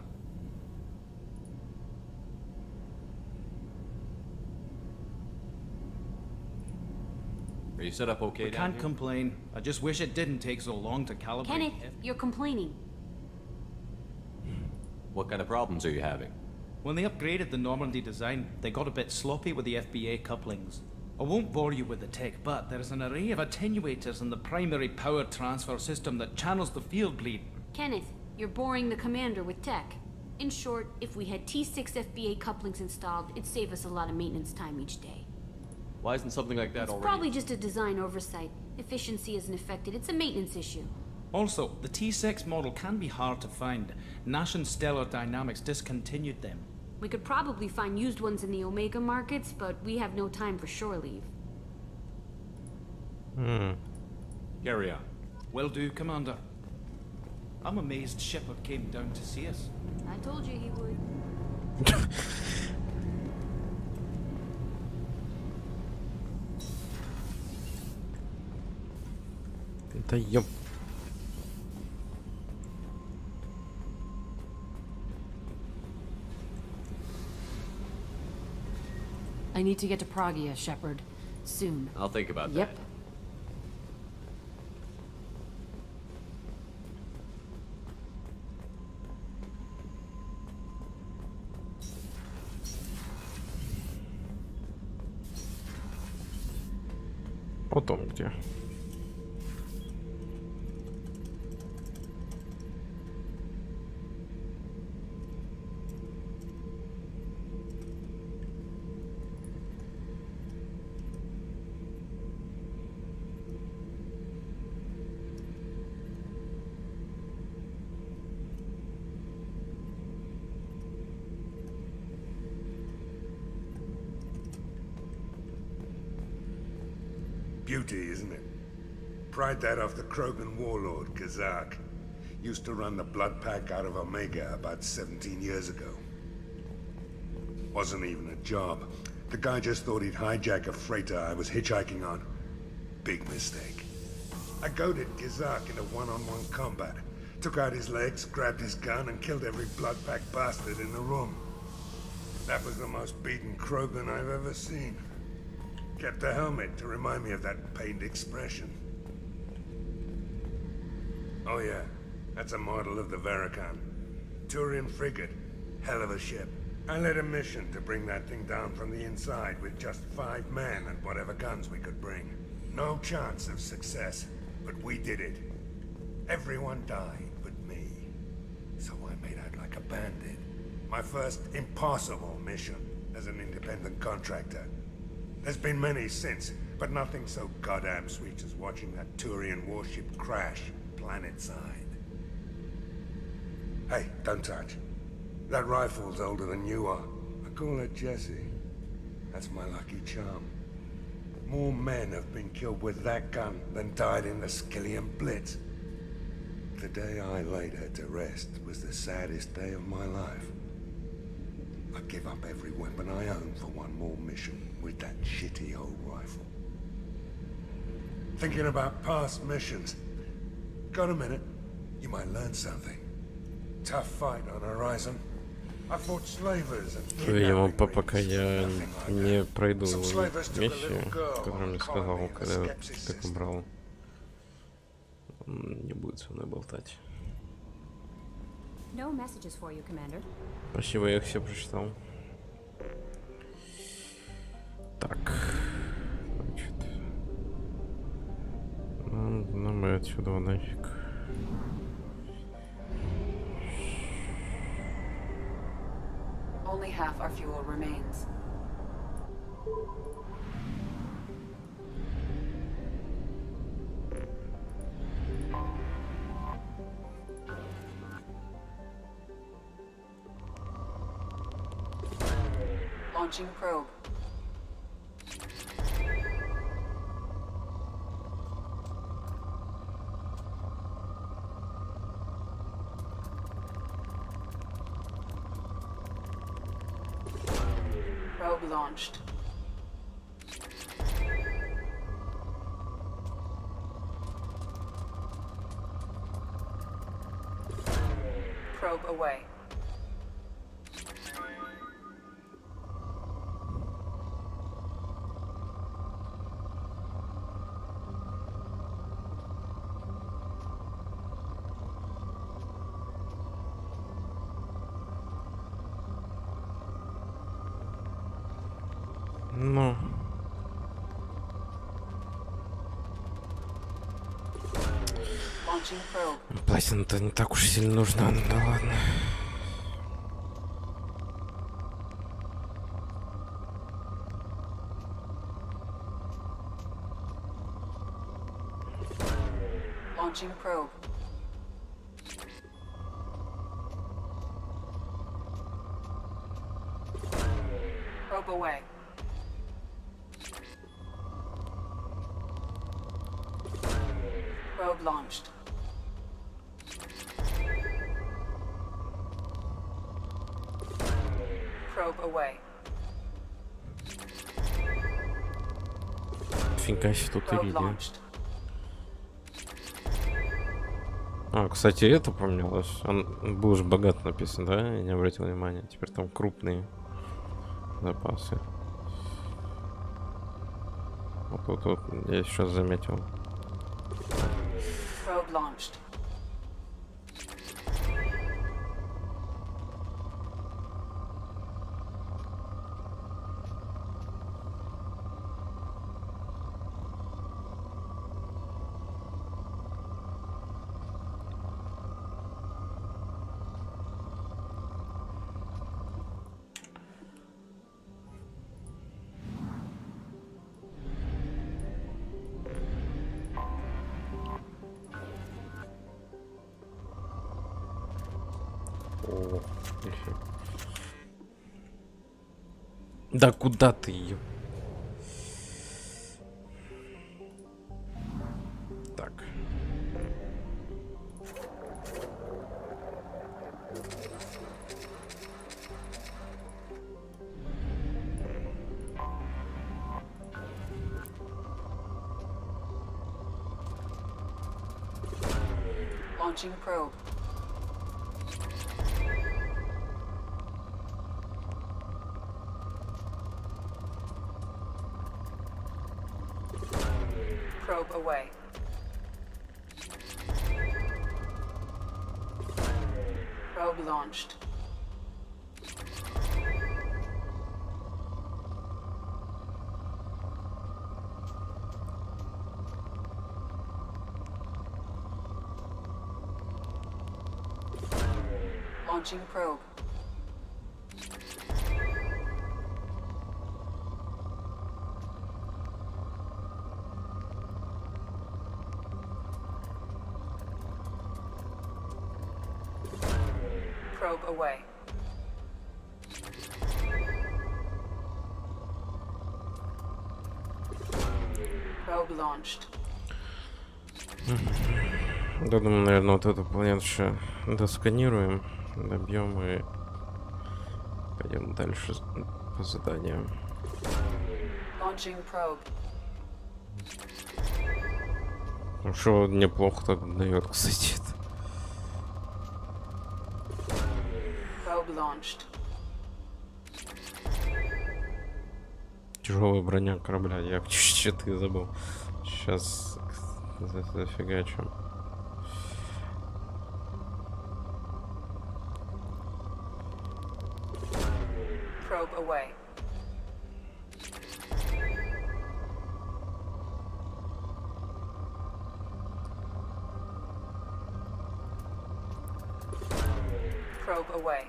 Are you set up okay We down can't here? complain. I just wish it didn't take so long to calibrate. Kenneth, you're complaining. What kind of problems are you having? When they upgraded the Normandy design, they got a bit sloppy with the FBA couplings. I won't bore you with the tech, but there is an array of attenuators in the primary power transfer system that channels the field bleed. Kenneth, you're boring the commander with tech. In short, if we had T6 FBA couplings installed, it'd save us a lot of maintenance time each day. Why isn't something like that It's already? probably just a design oversight. Efficiency isn't affected, it's a maintenance issue. Also, the T6 model can be hard to find. Nash and Stellar Dynamics discontinued them. We could probably find used ones in the Omega markets, but we have no time for shore leave. Carry on. Will do, Commander. I'm amazed Shepard came down to see us. I told you he would. Да ёп. I need to get to Pragia, Shepard. Soon. I'll think about Yep. that. Потом где? Beauty, isn't it? Pried that off the Krogan warlord, Kazak. Used to run the Blood Pack out of Omega about 17 years ago. Wasn't even a job. The guy just thought he'd hijack a freighter I was hitchhiking on. Big mistake. I goaded Kazak into one-on-one combat. Took out his legs, grabbed his gun, and killed every Blood Pack bastard in the room. That was the most beaten Krogan I've ever seen. Kept the helmet to remind me of that pained expression. Oh yeah, that's a model of the Veracon. Turian frigate. Hell of a ship. I led a mission to bring that thing down from the inside with just 5 men and whatever guns we could bring. No chance of success, but we did it. Everyone died but me. So I made out like a bandit. My first impossible mission as an independent contractor. There's been many since, but nothing so goddamn sweet as watching that Turian warship crash planet-side. Hey, don't touch. That rifle's older than you are. I call her Jessie. That's my lucky charm. More men have been killed with that gun than died in the Skillian Blitz. The day I laid her to rest was the saddest day of my life. I'd give up every weapon I own for one more mission with that shitty old rifle. Thinking about past missions. Got a minute? You might learn something. Tough fight on horizon. I fought slavers and Видимо, пока я не пройду вещи, которые мне сказал, когда я так убрал, он не будет со мной болтать. No messages for you, Commander. Спасибо, я их все прочитал. Так, значит, ну мы отсюда нафиг. Only half our fuel remains. Launching probe. Probe launched. Probe away. Ну. Launching probe. Платина-то не так уж сильно нужна, ну да ладно. Launching probe. Probe away. Probe launched. Probe away. Фига себе тут Probe иллюзия. launched. А, кстати, это поменялось. Он был же богат написан, да? Я не обратил внимания. Теперь там крупные запасы. Вот я сейчас заметил. Probe launched. О, нифига. Да куда ты ее? Так. Launching probe. Probe away. Probe launched. Launching probe. Probe away. Probe launched. Да, думаю, наверное, вот эту планету еще досканируем, добьем и пойдем дальше по заданиям. Launching probe. Ну что, неплохо так дает, кстати. Probe launched. Тяжелая броня корабля, я чуть-чуть и забыл. Сейчас зафигачу. Probe away. Probe away.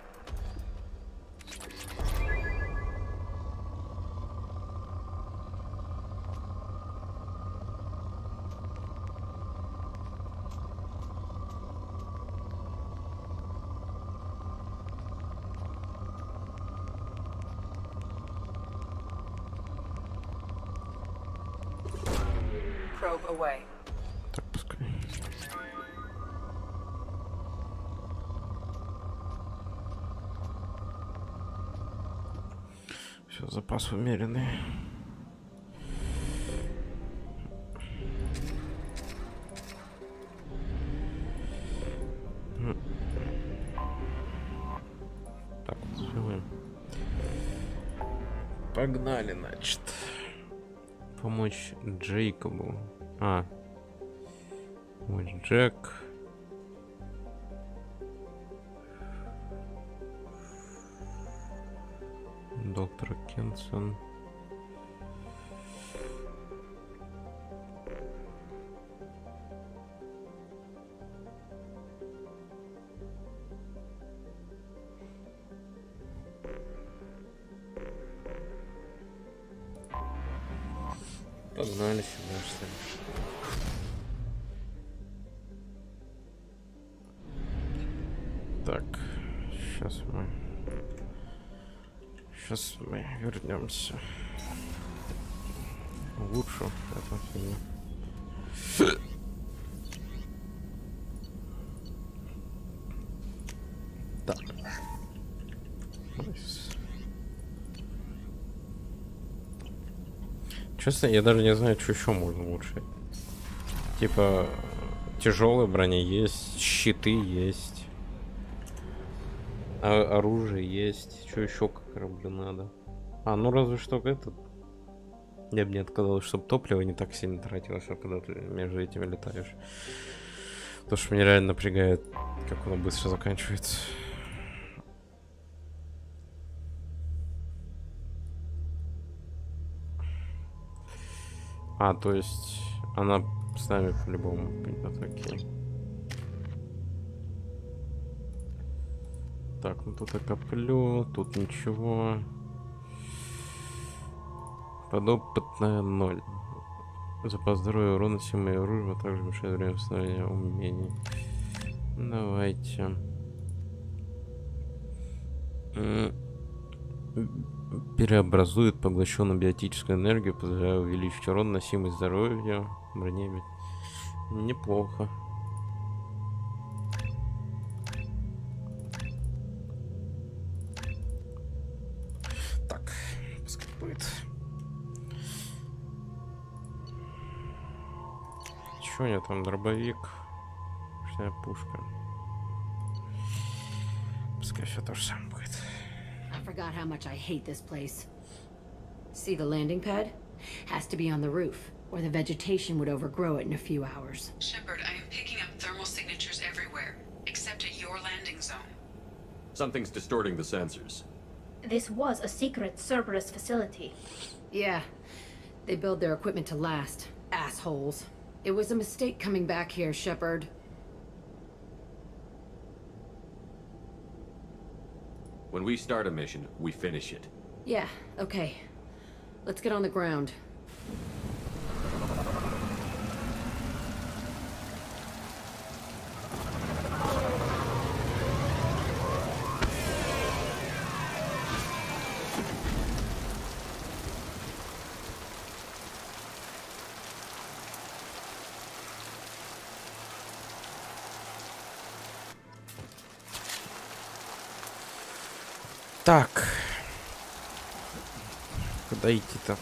Probe away. Так, пускай. Все, запас умеренный. Так, сделаем. Погнали, значит. Помочь Джейкобу. Помочь Джек. Доктор Кенсон. Погнали сюда, что ли. Так, сейчас мы вернемся. Лучше в этом фильме. Так. Честно, я даже не знаю, что еще можно улучшить. Типа, Тяжелая броня есть, щиты есть. Оружие есть. Что еще к кораблю надо? А, ну разве что этот. Я бы не отказалось, чтобы топливо не так сильно тратилось, когда ты между этими летаешь. Потому что меня реально напрягает, как оно быстро заканчивается. А, то есть она с нами по-любому. Окей. Так, ну тут я коплю, тут ничего. Подопытная 0. Запас здоровья, урона, силы и оружия, а также мешает время восстановления умений. Давайте. Переобразует поглощенную биотическую энергию, позволяя увеличить урон, носимость здоровья, броне. Неплохо. Так, пускай будет. Чё у меня там, дробовик? Ручная пушка. Пускай все то же самое будет. I forgot how much I hate this place. See the landing pad? Has to be on the roof, or the vegetation would overgrow it in a few hours. Shepard, I am picking up thermal signatures everywhere, except at your landing zone. Something's distorting the sensors. This was a secret Cerberus facility. Yeah, they build their equipment to last. Assholes. It was a mistake coming back here, Shepard. When we start a mission, we finish it. Yeah, okay. Let's get on the ground. Так. Куда идти-то?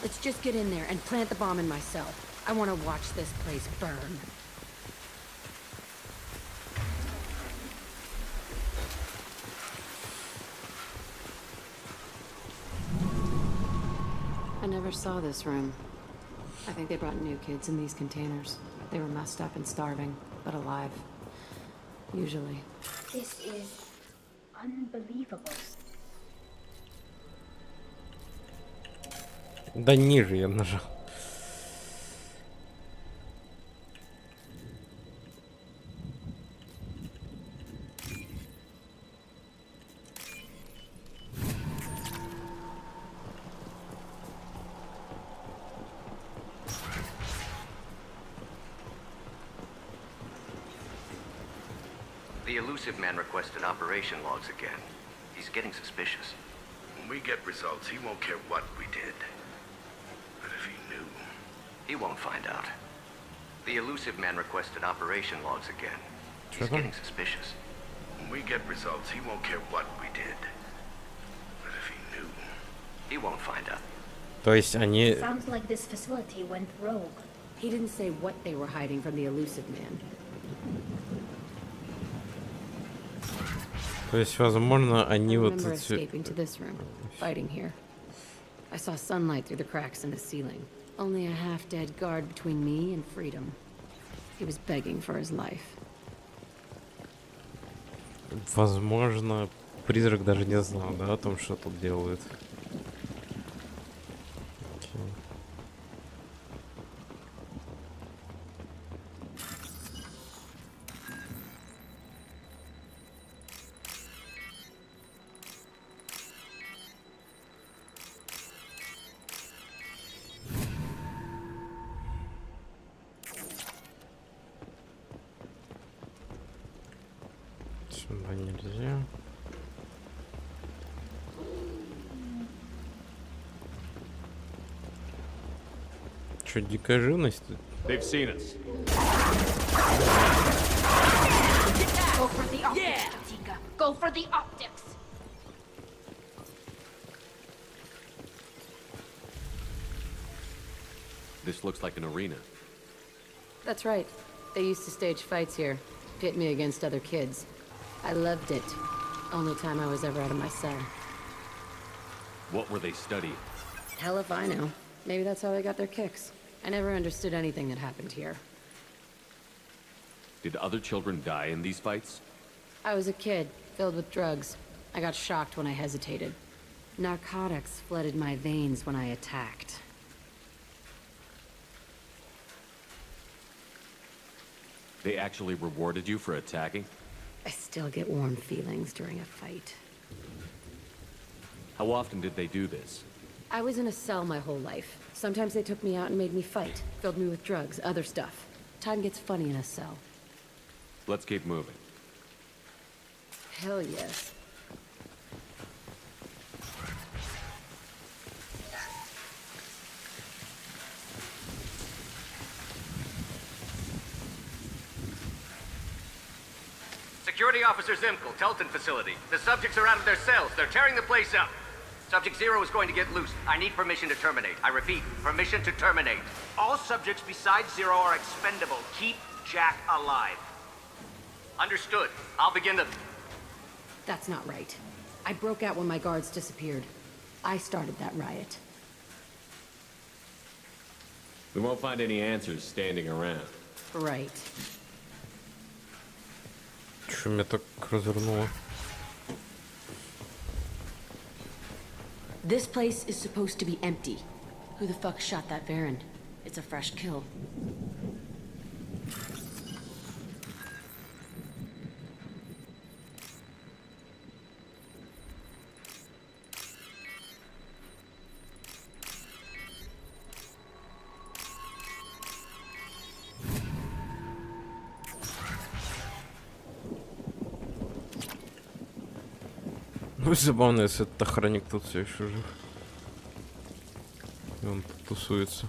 Let's just get in there and plant the bomb in myself. I want to watch this place burn. I never saw this room. I think they brought new kids in these containers. They were messed up and starving, but alive. Usually. This is unbelievable. Да ниже я нажал. The elusive man requested operation logs again. He's getting suspicious. When we get results, he won't care what we did. But if he knew... He won't find out. The elusive man requested operation logs again. He's Sure. getting suspicious. When we get results, he won't care what we did. But if he knew... He won't find out. То есть они... Sounds like this facility went rogue. He didn't say what they were hiding from the elusive man. То есть, возможно, I они вот remember эти... escaping to this room, fighting here. I saw sunlight through the cracks in the ceiling. Only a half-dead guard between me and freedom. He was begging for his life. Возможно, призрак даже не знал, да, о том, что тут делают. Окей. Сюда нельзя. Чё, дикая живность тут? They've seen us. Go for the optics, Tinka. Go for the optics. This looks like an arena. That's right. They used to stage fights here, pit me against other kids. I loved it. Only time I was ever out of my cell. What were they studying? Hell if I know. Maybe that's how they got their kicks. I never understood anything that happened here. Did other children die in these fights? I was a kid, filled with drugs. I got shocked when I hesitated. Narcotics flooded my veins when I attacked. They actually rewarded you for attacking? I still get warm feelings during a fight. How often did they do this? I was in a cell my whole life. Sometimes they took me out and made me fight. Filled me with drugs, other stuff. Time gets funny in a cell. Let's keep moving. Hell yes. Security Officer Zimkel, Telton facility. The subjects are out of their cells. They're tearing the place up. Subject Zero is going to get loose. I need permission to terminate. I repeat, permission to terminate. All subjects besides Zero are expendable. Keep Jack alive. Understood. I'll begin the... That's not right. I broke out when my guards disappeared. I started that riot. We won't find any answers standing around. Right. Чё меня так развернуло? This place is supposed to be empty. Who the fuck shot that Baron? It's a fresh kill. Ну, забавно, если этот охранник тут все еще жив. И он тут тусуется.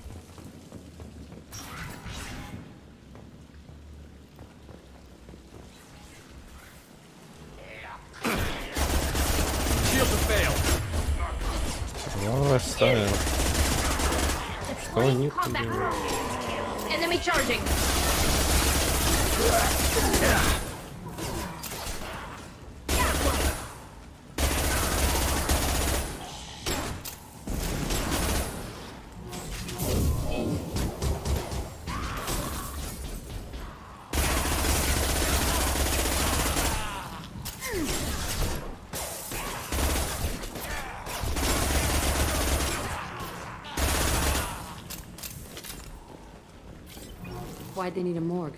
Давай ставим. Что они тут делают? Enemy charging. Why'd they need a morgue?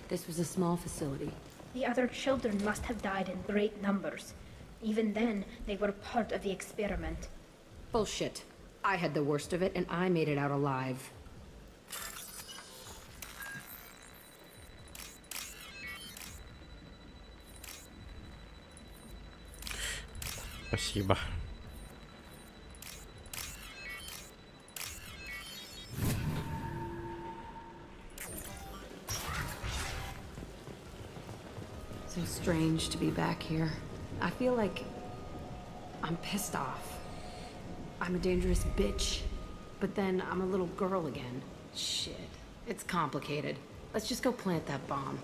This was a small facility. The other children must have died in great numbers. Even then, they were part of the experiment. Bullshit. I had the worst of it, and I made it out alive. Спасибо. So strange to be back here. I feel like I'm pissed off. I'm a dangerous bitch, but then I'm a little girl again. Shit. It's complicated. Let's just go plant that bomb.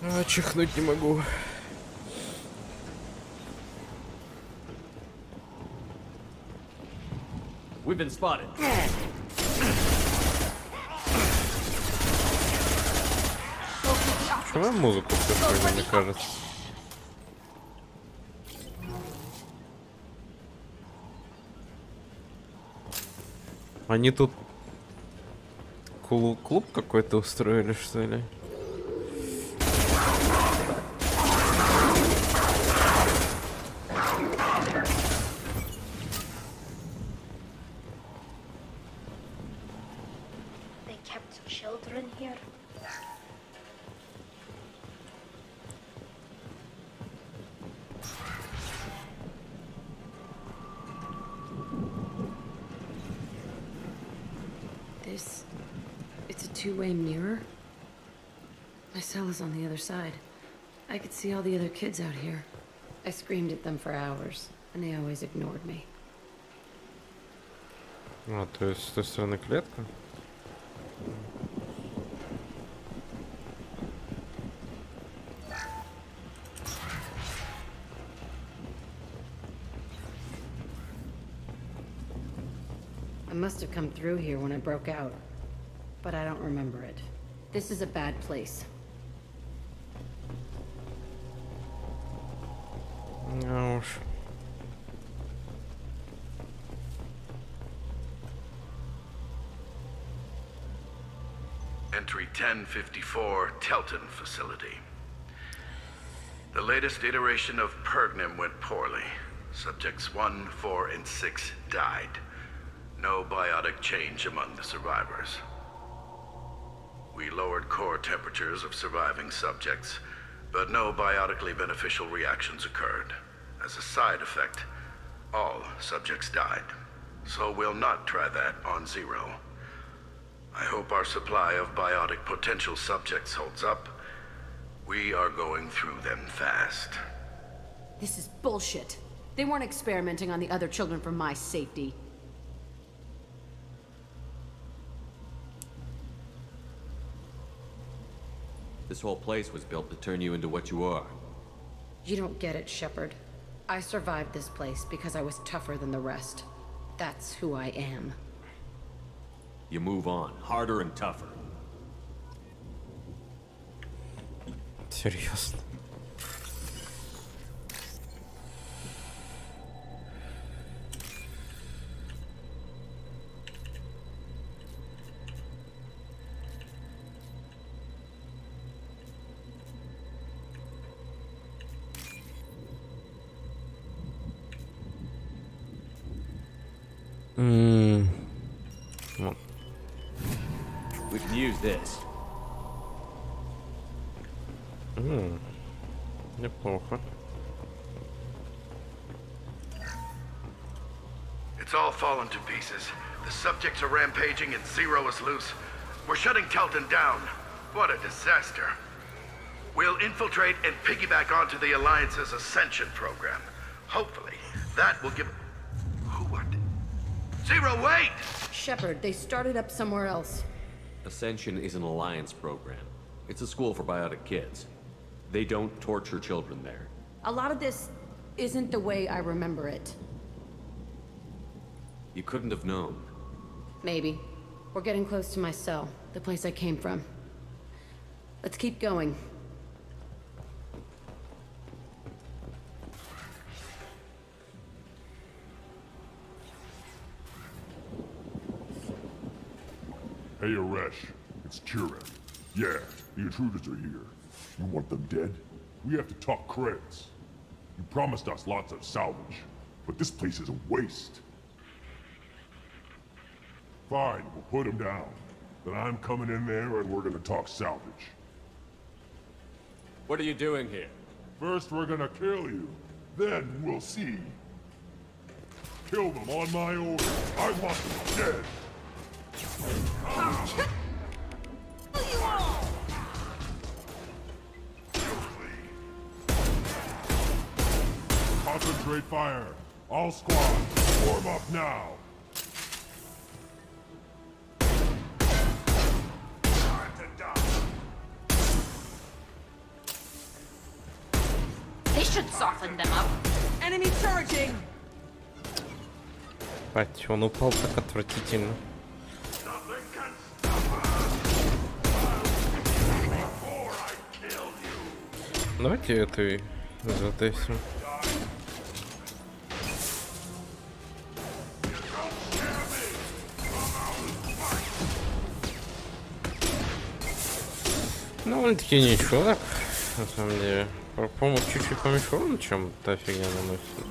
А, чихнуть не могу. We've been spotted. Почему музыку слышу, мне кажется? Они тут клуб какой-то устроили, что ли? They kept children here. It's a two-way mirror. My cell is on the other side. I could see all the other kids out here. I screamed at them for hours, and they always ignored me. А, то есть с той стороны клетка? I must have come through here when I broke out, but I don't remember it. This is a bad place. No уж. Entry 1054, Telton Facility. The latest iteration of Pergnim went poorly. Subjects 1, 4, and 6 died. No biotic change among the survivors. We lowered core temperatures of surviving subjects, but no biotically beneficial reactions occurred. As a side effect, all subjects died. So we'll not try that on Zero. I hope our supply of biotic potential subjects holds up. We are going through them fast. This is bullshit. They weren't experimenting on the other children for my safety. This whole place was built to turn you into what you are. You don't get it, Shepard. I survived this place because I was tougher than the rest. That's who I am. You move on, harder and tougher. Серьезно. Вот. We can use this. Неплохо. It's all fallen to pieces. The subjects are rampaging and Zero is loose. We're shutting Telton down. What a disaster. We'll infiltrate and piggyback onto the Alliance's Ascension program. Hopefully, that will give... Who what? Zero, wait! Shepard, they started up somewhere else. Ascension is an Alliance program. It's a school for biotic kids. They don't torture children there. A lot of this isn't the way I remember it. You couldn't have known. Maybe. We're getting close to my cell, the place I came from. Let's keep going. Hey, Aresh. It's Kieran. Yeah, the intruders are here. You want them dead? We have to talk credits. You promised us lots of salvage, but this place is a waste. Fine, we'll put them down. Then I'm coming in there and we're gonna talk salvage. What are you doing here? First we're gonna kill you. Then we'll see. Kill them on my order. I want them dead. Concentrate fire. All squads, form up now. Time to die. They should soften them up. Enemy charging! Бать, он упал так отвратительно. Давайте этой затестим. Ну, довольно-таки ничего так, на самом деле. По-моему, чуть-чуть поменьше урона, чем та фигня наносит.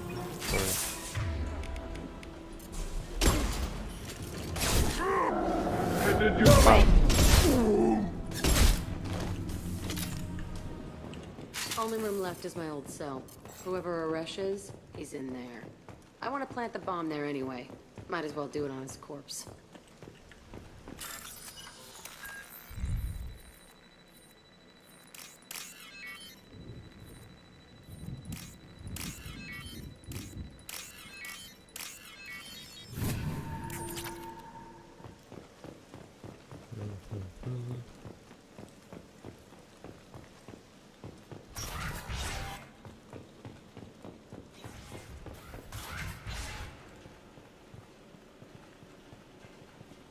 Only room left is my old cell. Whoever Aresh is, he's in there. I want to plant the bomb there anyway. Might as well do it on his corpse.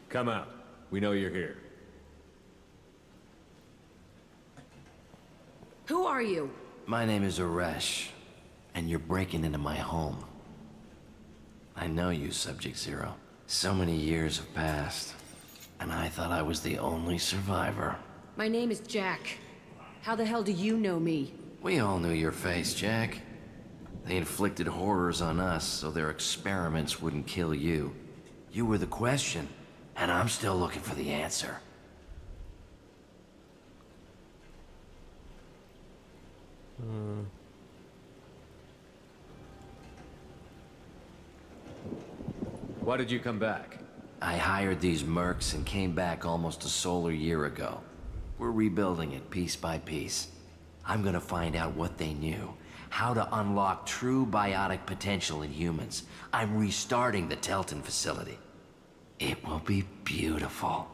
Come out. We know you're here. Who are you? My name is Aresh, and you're breaking into my home. I know you, Subject-Zero. So many years have passed, and I thought I was the only survivor. My name is Jack. How the hell do you know me? We all knew your face, Jack. They inflicted horrors on us so their experiments wouldn't kill you. You were the question, and I'm still looking for the answer. Why did you come back? I hired these mercs and came back almost a solar year ago. We're rebuilding it piece by piece. I'm gonna find out what they knew, how to unlock true biotic potential in humans. I'm restarting the Telton facility. It will be beautiful.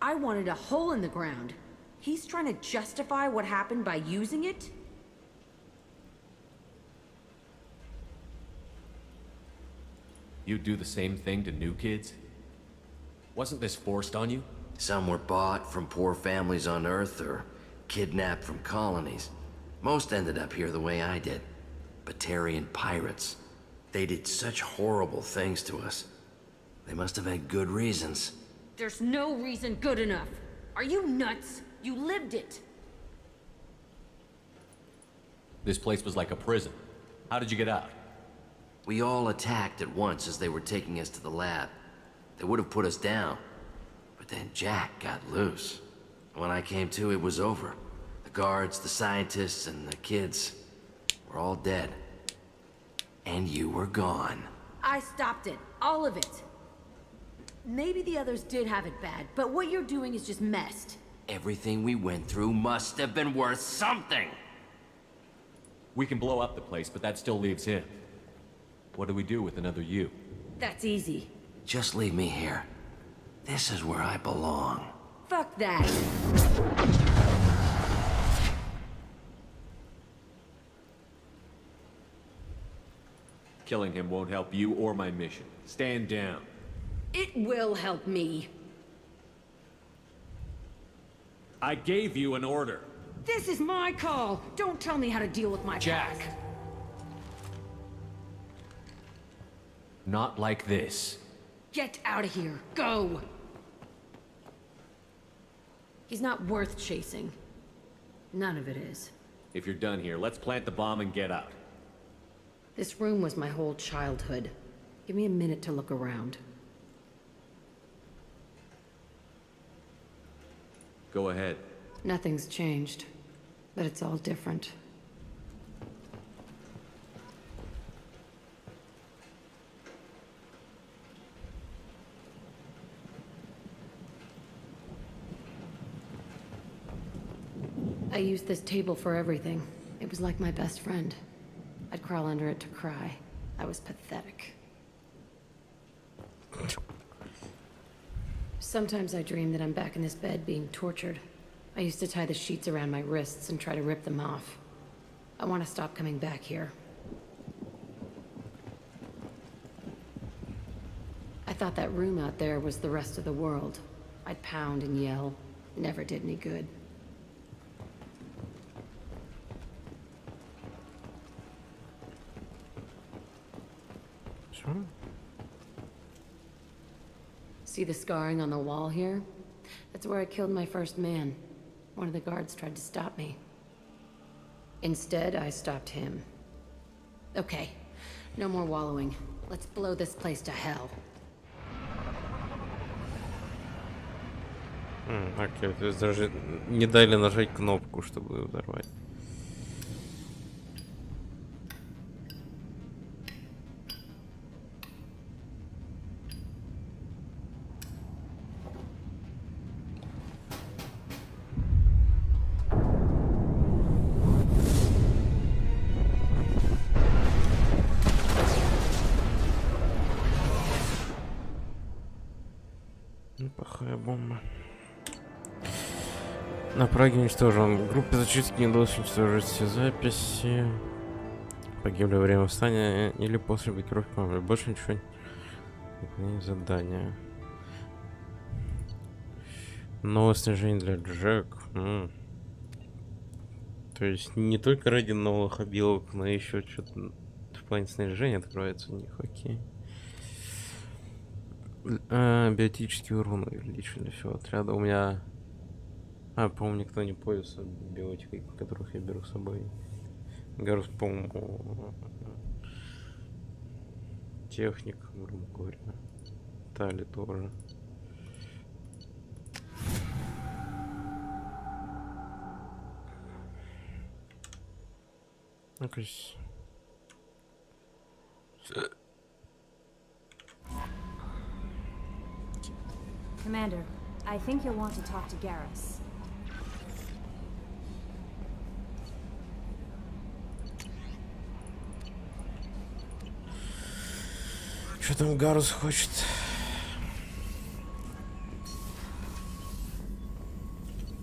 I wanted a hole in the ground. He's trying to justify what happened by using it? You do the same thing to new kids? Wasn't this forced on you? Some were bought from poor families on Earth or kidnapped from colonies. Most ended up here the way I did. Batarian pirates. They did such horrible things to us. They must have had good reasons. There's no reason good enough. Are you nuts? You lived it. This place was like a prison. How did you get out? We all attacked at once as they were taking us to the lab. They would have put us down. But then Jack got loose. When I came to, it was over. The guards, the scientists, and the kids were all dead. And you were gone. I stopped it. All of it. Maybe the others did have it bad, but what you're doing is just messed. Everything we went through must have been worth something! We can blow up the place, but that still leaves him. What do we do with another you? That's easy. Just leave me here. This is where I belong. Fuck that. Killing him won't help you or my mission. Stand down. It will help me. I gave you an order. This is my call. Don't tell me how to deal with my Jack. past. Not like this. Get out of here. Go. He's not worth chasing. None of it is. If you're done here, let's plant the bomb and get out. This room was my whole childhood. Give me a minute to look around. Go ahead. Nothing's changed, but it's all different. I used this table for everything. It was like my best friend. I'd crawl under it to cry. I was pathetic. Sometimes I dream that I'm back in this bed being tortured. I used to tie the sheets around my wrists and try to rip them off. I want to stop coming back here. I thought that room out there was the rest of the world. I'd pound and yell. Never did any good. Sure. See the scarring on the wall here? That's where I killed my first man. One of the guards tried to stop me. Instead, I stopped him. Okay, no more wallowing. Let's blow this place to hell. Окей, то есть даже не дали нажать кнопку, чтобы взорвать. Неплохая бомба. На Праге уничтожен. Группе зачистки не удалось уничтожить все записи. Погибли во время восстания или после блокировки мамы. Больше ничего не задания. Новое снаряжение для Джек. То есть не только ради новых обилок, но еще что-то в плане снаряжения открывается у них. Окей. Биотический урон увеличили всего отряда. У меня... по-моему, никто не пользуется биотикой, которых я беру с собой. Гарус, по-моему, техник, грубо говоря. Тали тоже. Ну, кажется... Commander, I think you'll want to talk to Garrus. Что там Гарус хочет?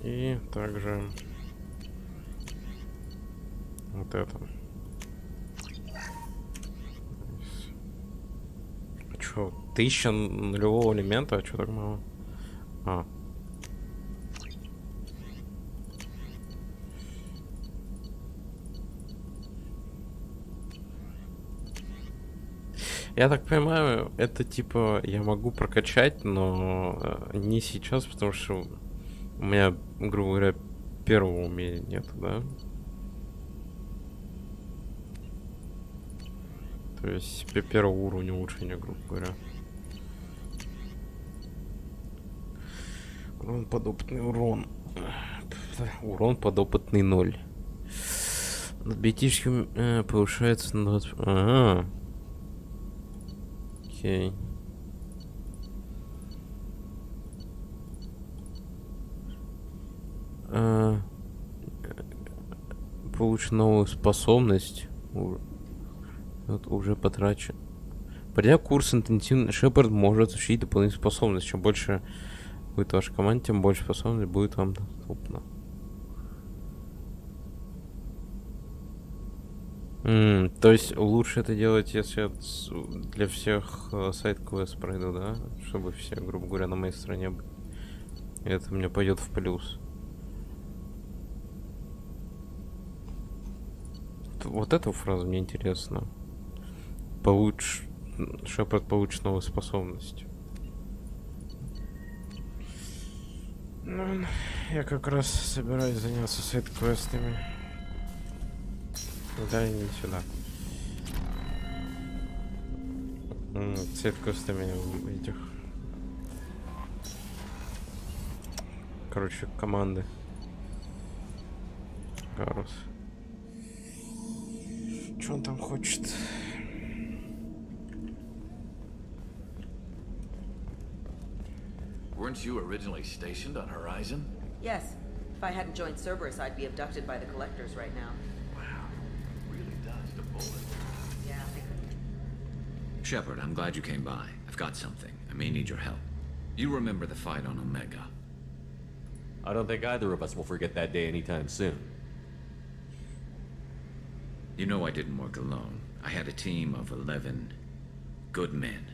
И также вот это. А чё, 1000 нулевого элемента? А чё так мало? Я так понимаю, это типа я могу прокачать, но не сейчас, потому что у меня, грубо говоря, первого умения нет, да? То есть первого уровня улучшения, грубо говоря. Урон подопытный урон. Урон подопытный 0. Над биотическим повышается на 20... Ага. Окей. Получу новую способность. Вот уже потрачен. Пройдя курс интенсивный, Шепард может осуществить дополнительную способность. Чем больше будет ваша команда, тем больше способность будет вам доступна. То есть лучше это делать, если я для всех сайт-квест пройду, да? Чтобы все, грубо говоря, на моей стороне были. И это мне пойдет в плюс. Вот эту фразу мне интересно. Шепард получит новую способность. Ну, я как раз собираюсь заняться сайт-квестами. Да, не сюда. Сайт-квестами этих. Короче, команды. Гарус. Что он там хочет? Weren't you originally stationed on Horizon? Yes. If I hadn't joined Cerberus, I'd be abducted by the Collectors right now. Wow. Really dodged a bullet. Yeah, I couldn't. Shepard, I'm glad you came by. I've got something. I may need your help. You remember the fight on Omega? I don't think either of us will forget that day anytime soon. You know I didn't work alone. I had a team of 11 good men.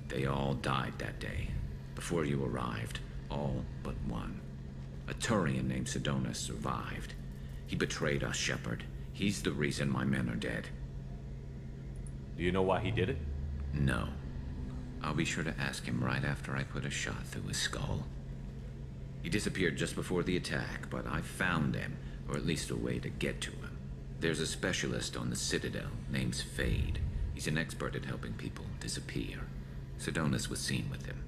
They all died that day, before you arrived. All but one. A Turian named Sidonus survived. He betrayed us, Shepard. He's the reason my men are dead. Do you know why he did it? No. I'll be sure to ask him right after I put a shot through his skull. He disappeared just before the attack, but I found him, or at least a way to get to him. There's a specialist on the Citadel, named Fade. He's an expert at helping people disappear. Sidonus was seen with him.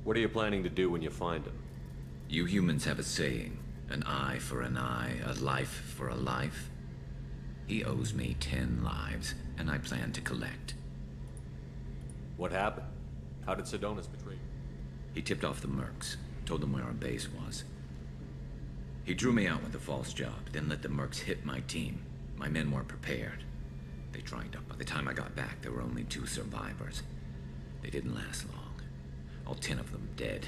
What are you planning to do when you find him? You humans have a saying, an eye for an eye, a life for a life. He owes me 10 lives, and I plan to collect. What happened? How did Sidonus betray you? He tipped off the mercs, told them where our base was. He drew me out with a false job, then let the mercs hit my team. My men weren't prepared. They dried up. By the time I got back, there were only 2 survivors. They didn't last long. All 10 of them dead.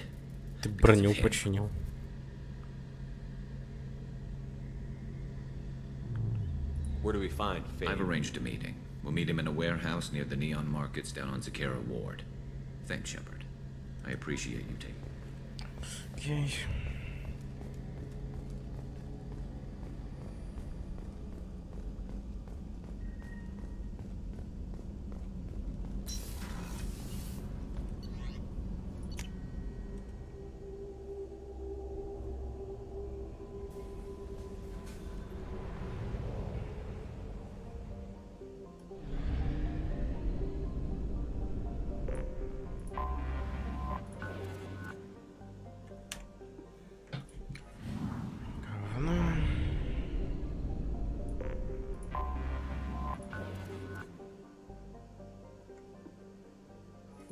Ты броню починил. Where do we find Fade? I've arranged a meeting. We'll meet him in a warehouse near the Neon Markets down on Zakera Ward. Thanks, Shepard. I appreciate you taking it. Окей.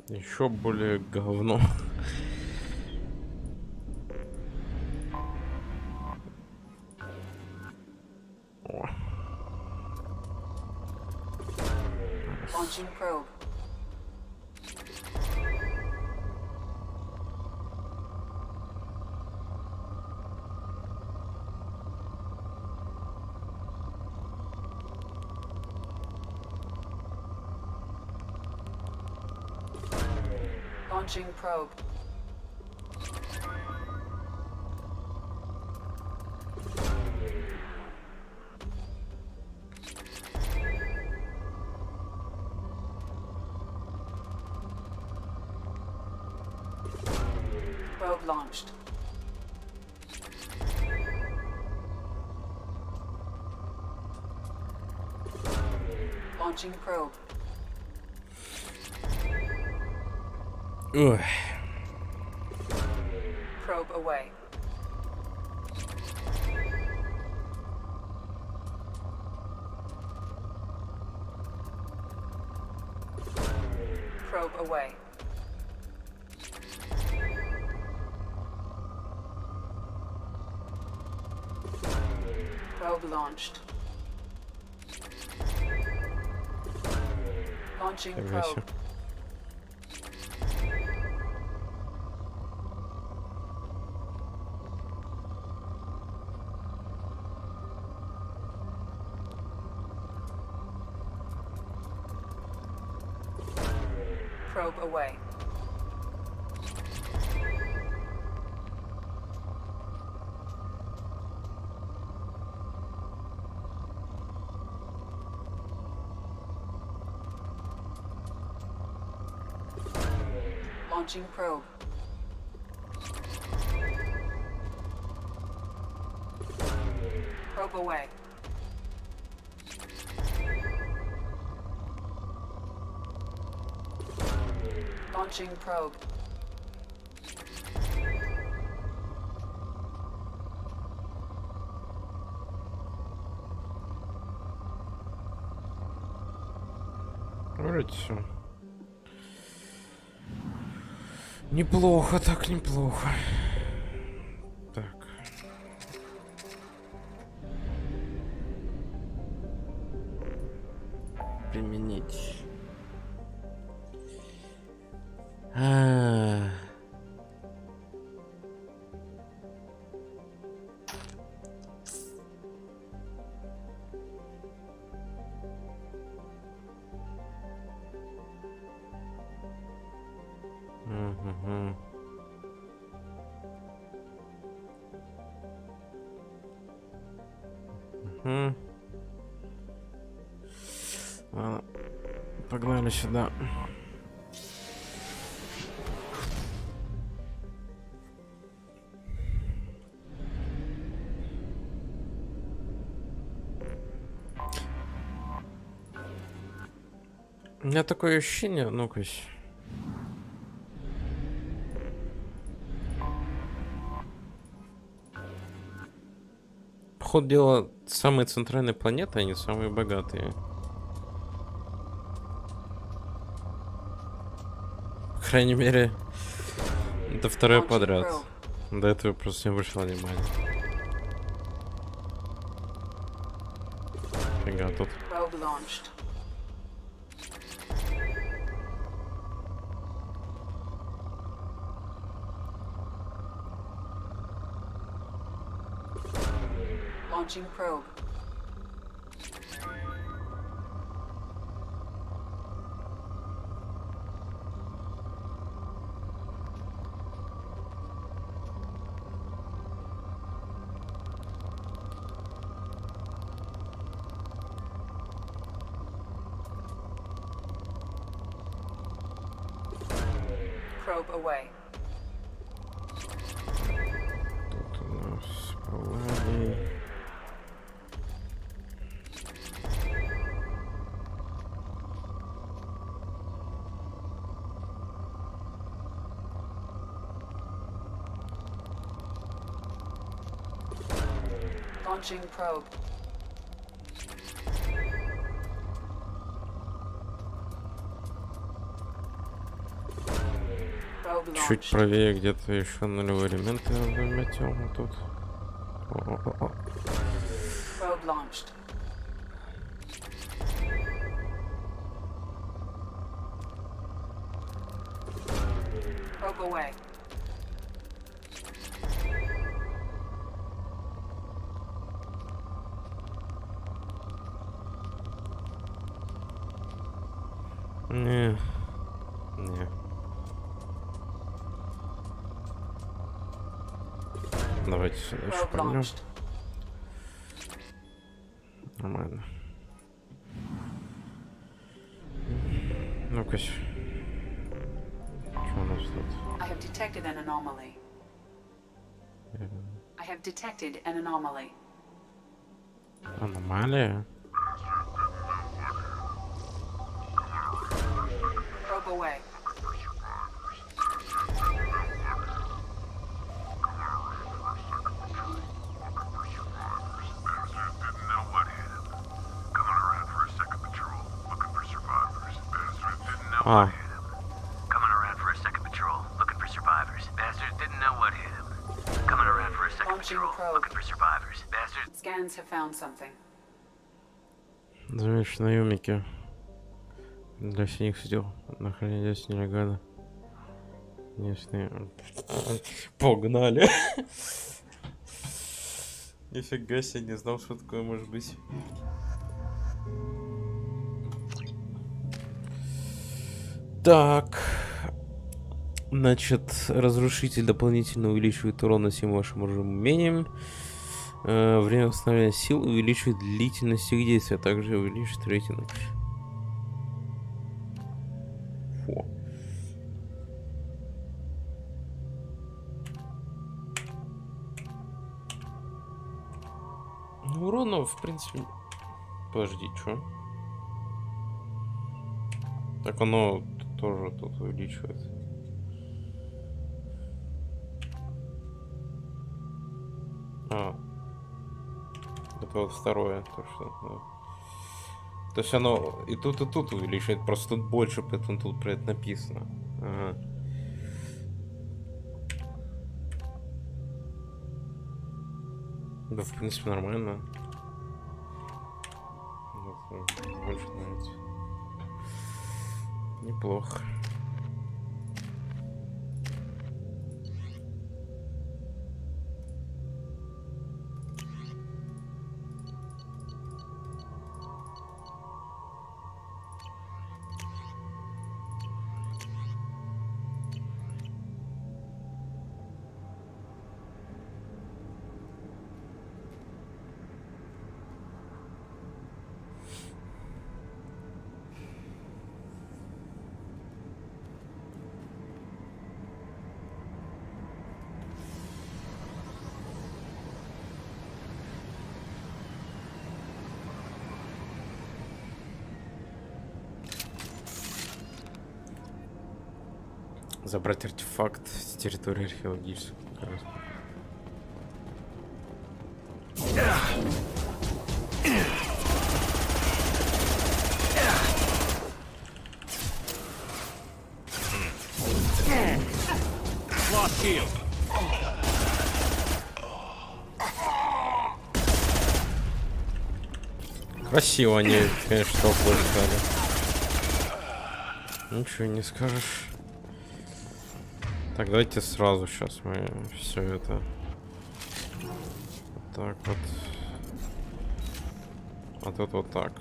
Еще более говно. О. Launching probe. Launching probe. Probe launched. Launching probe. Ugh. Probe away. Probe away. Probe launched. Launching probe. Probe away. Launching probe. Probe away. Launching probe. Вроде все. Неплохо, так неплохо. Так. Применить. Ладно, погнали сюда. У меня такое ощущение, ну-ка. Походу дела, самые центральные планеты, они самые богатые. По крайней мере, это второе подряд. До этого просто не обращал внимания. Фига тут. Launching probe. probe away. Тут у нас Палладий. Launching probe. Probe Чуть launched. правее где-то еще нулевые элементы заметил тут. О-о-о. Probe launched. Probe away. Не. Не. Давайте сюда еще Probe пойдем. launched. Нормально. Ну-ка. Что у нас тут? I have detected an anomaly. I have detected an anomaly. Аномалия? Probe away. А, Coming around for a second patrol, looking for survivors. Bastards didn't know what hit him. Coming around for a second Launching patrol, probe. looking for survivors. Bastards. Scans have found something. замечены юмики. Для синих сидел. Нахрен здесь нелегально. Местные. Погнали. Нифига себе, не знал, что такое может быть. Так. Значит, разрушитель дополнительно увеличивает урон носимым вашим оружием умением. Время восстановления сил увеличивает длительность их действия, а также увеличивает рейтинг. Фу. Ну, урона, в принципе... Подожди, чё? Так оно тоже тут увеличивает. А. Это вот второе, то что... Да. То есть оно и тут увеличивает, просто тут больше, поэтому тут про это написано. Ага. Да, в принципе, нормально. Вот, больше нравится. Неплохо. Забрать артефакт с территории археологического. Красиво они, конечно, толпой стали. Ничего не скажешь. Так, давайте сразу сейчас мы все это вот так вот. А тут вот так.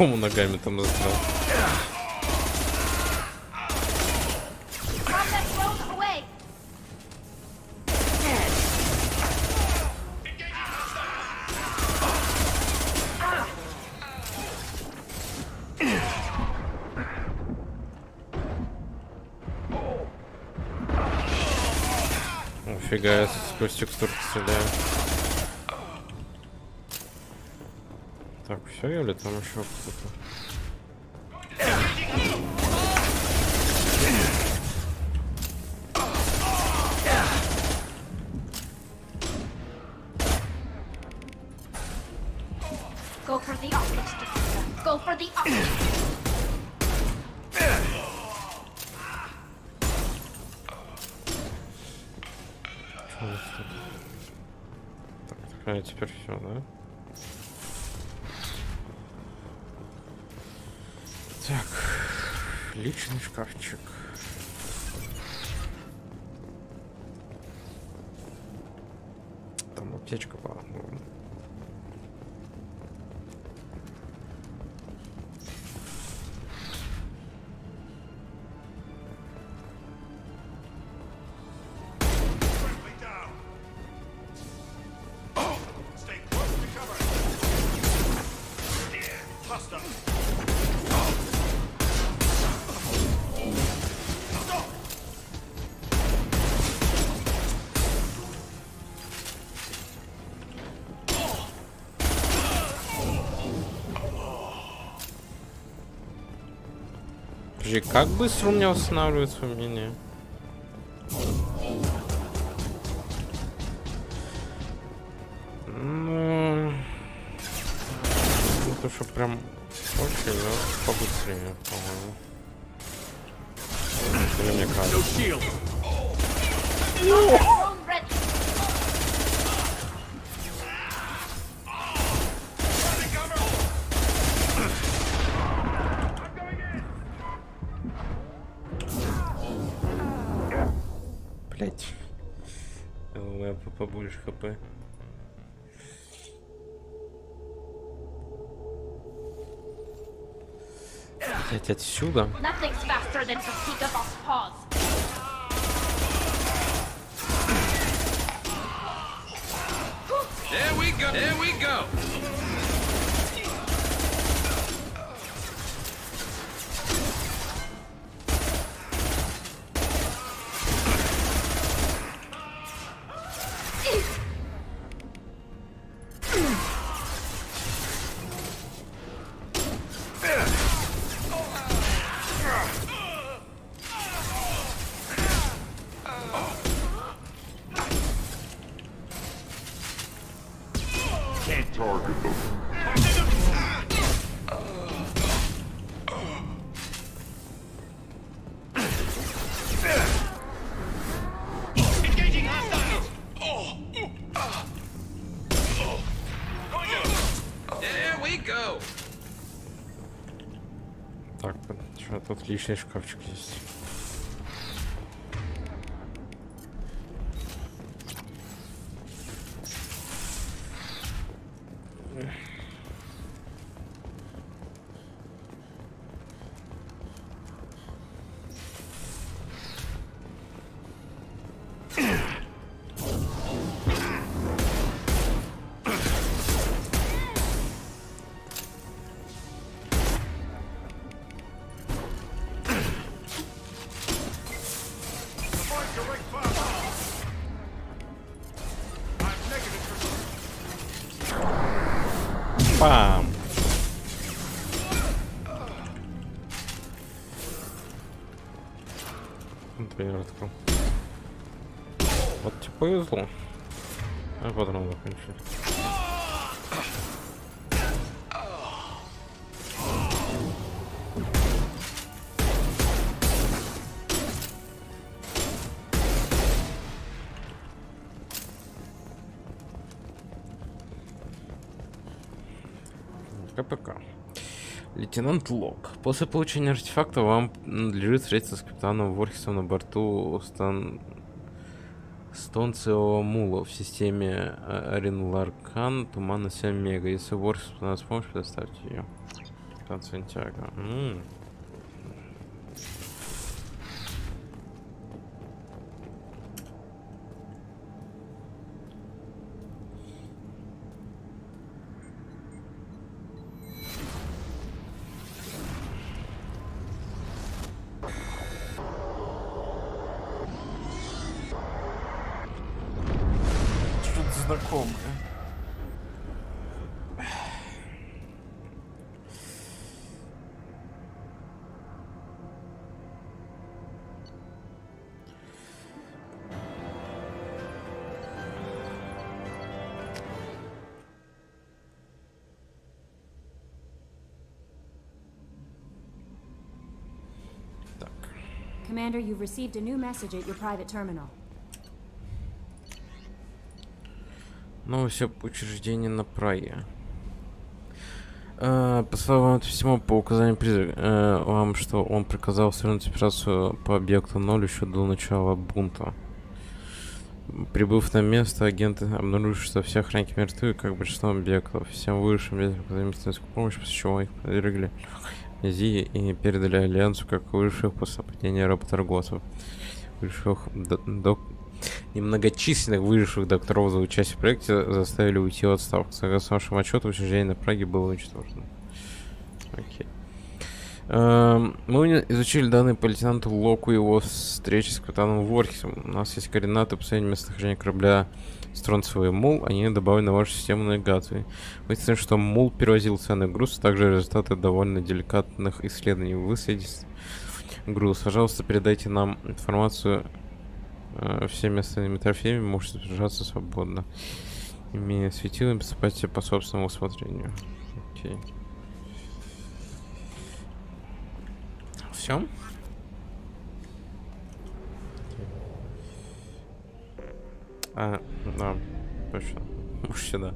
по-любому ногами там застрял. Офига, я сквозь текстурки стреляю. Так, все, или там еще кто-то? Go for the optics, Jessica. Go for the optics. Так, теперь все, да? Так, личный шкафчик. Там аптечка была. Подожди, как быстро у меня восстанавливается умение? Ну, это что прям очень, но побыстрее, по-моему. Или мне кажется. Блять. У меня побольше хп. Блять, отсюда. Nothing's faster than fatigue of us paws. There we go. There we go. Can't target them. Engaging hostiles! There we go. Так, что тут личный шкафчик есть. Пам! Например, такой. Вот тебе повезло. А патрон закончили. КПК. Лейтенант Лок. После получения артефакта вам надлежит встретиться с капитаном Ворхисом на борту Стонцио Мула в системе Арин Ларкан, туманно 7 мега. Если Ворхис понадобится помощь, предоставьте ее. Капитан Сантьяго. Что-то знакомое. Commander, you've received a new message at your private terminal. Новость об учреждении на Праге. Послал вам это письмо по указанию призрака, вам, что он приказал свернуть операцию по объекту 0 еще до начала бунта. Прибыв на место, агенты обнаружили, что все охранники мертвы, как большинство объектов. Всем высшим ветрам оказали медицинскую помощь, после чего их подвергли амнезии и передали Альянсу как высших после падения работорговцев. Высших немногочисленных выживших докторов за участие в проекте заставили уйти в отставку. Согласно вашему отчету, учреждение на Праге было уничтожено. Окей. Мы изучили данные по лейтенанту Локу и его встречи с капитаном Ворхисом. У нас есть координаты по последнему местонахождению корабля Стронцевый Мул. Они добавлены в вашу систему навигации. Выяснилось, что Мул перевозил ценный груз, а также результаты довольно деликатных исследований. Вы следите груз. Пожалуйста, передайте нам информацию всеми остальными трофеями. Можете держаться свободно. Имея светило, поступайте по собственному усмотрению. Окей. Все? Да, точно. Мы сюда.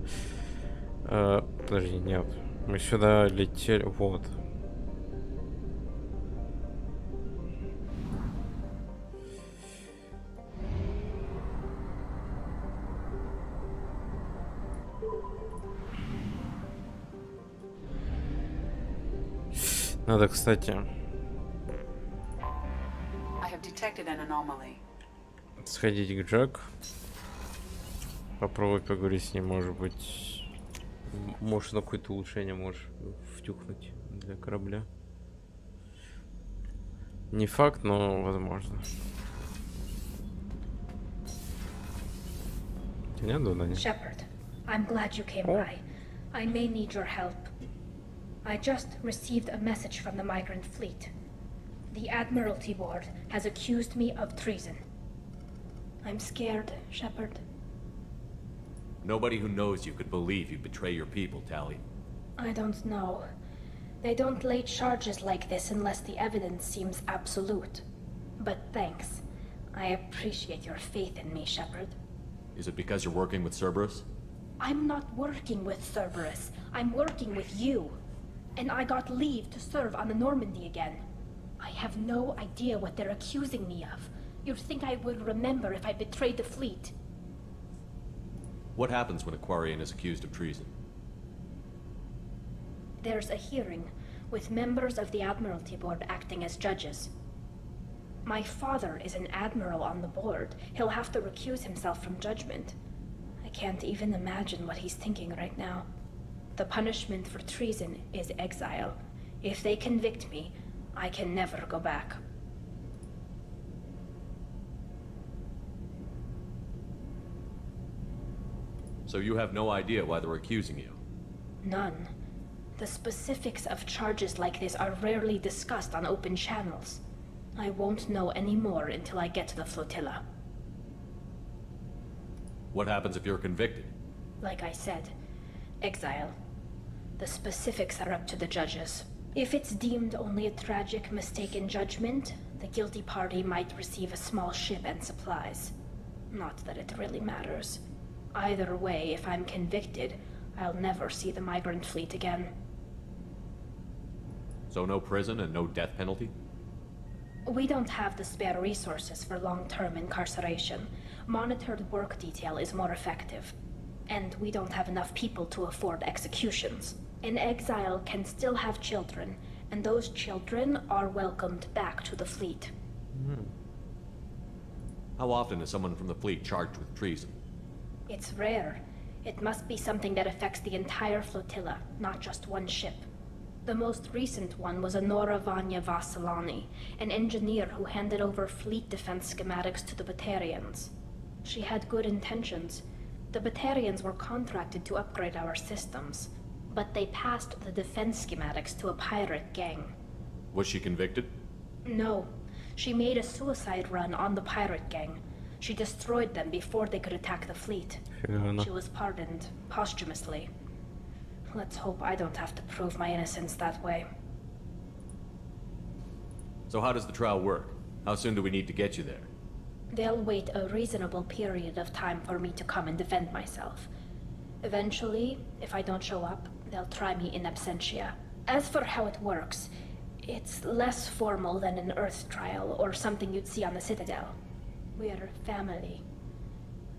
Подожди, нет. Мы сюда летели. Вот. Надо, кстати, сходить к Джек. Попробовать поговорить с ним, может быть. Может, на какое-то улучшение можешь втюхнуть для корабля. Не факт, но возможно. Нет, да, нет. Shepard, I'm glad you came by. I may need your help. I just received a message from the migrant fleet. The Admiralty Board has accused me of treason. I'm scared, Shepard. Nobody who knows you could believe you betray your people, Tali. I don't know. They don't lay charges like this unless the evidence seems absolute. But thanks. I appreciate your faith in me, Shepard. Is it because you're working with Cerberus? I'm not working with Cerberus. I'm working with you. And I got leave to serve on the Normandy again. I have no idea what they're accusing me of. You'd think I would remember if I betrayed the fleet. What happens when a Quarian is accused of treason? There's a hearing, with members of the Admiralty Board acting as judges. My father is an admiral on the board. He'll have to recuse himself from judgment. I can't even imagine what he's thinking right now. The punishment for treason is exile. If they convict me, I can never go back. So you have no idea why they're accusing you? None. The specifics of charges like this are rarely discussed on open channels. I won't know any more until I get to the flotilla. What happens if you're convicted? Like I said, exile. The specifics are up to the judges. If it's deemed only a tragic mistake in judgment, the guilty party might receive a small ship and supplies. Not that it really matters. Either way, if I'm convicted, I'll never see the migrant fleet again. So no prison and no death penalty? We don't have the spare resources for long-term incarceration. Monitored work detail is more effective. And we don't have enough people to afford executions. An exile can still have children, and those children are welcomed back to the fleet. How often is someone from the fleet charged with treason? It's rare. It must be something that affects the entire flotilla, not just one ship. The most recent one was Anora Vanya Vasilani, an engineer who handed over fleet defense schematics to the Batarians. She had good intentions. The Batarians were contracted to upgrade our systems, but they passed the defense schematics to a pirate gang. Was she convicted? No. She made a suicide run on the pirate gang. She destroyed them before they could attack the fleet. She was pardoned posthumously. Let's hope I don't have to prove my innocence that way. So how does the trial work? How soon do we need to get you there? They'll wait a reasonable period of time for me to come and defend myself. Eventually, if I don't show up, they'll try me in absentia. As for how it works, it's less formal than an Earth trial or something you'd see on the Citadel. We're family.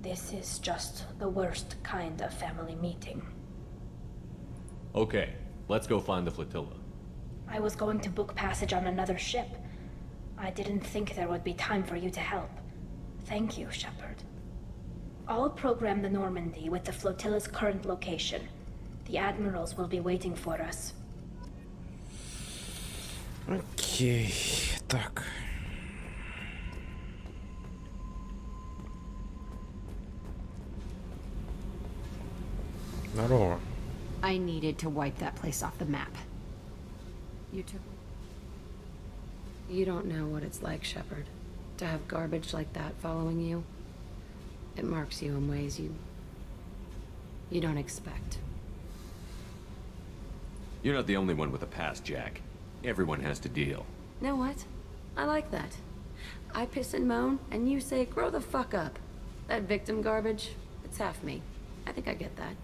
This is just the worst kind of family meeting. Okay, let's go find the flotilla. I was going to book passage on another ship. I didn't think there would be time for you to help. Thank you, Shepard. I'll program the Normandy with the flotilla's current location. The admirals will be waiting for us. Окей, так. Здорово. I needed to wipe that place off the map. You don't know what it's like, Shepard, to have garbage like that following you. It marks you in ways you don't expect. You're not the only one with a past, Jack. Everyone has to deal. Know what? I like that. I piss and moan, and you say, grow the fuck up. That victim garbage, it's half me. I think I get that.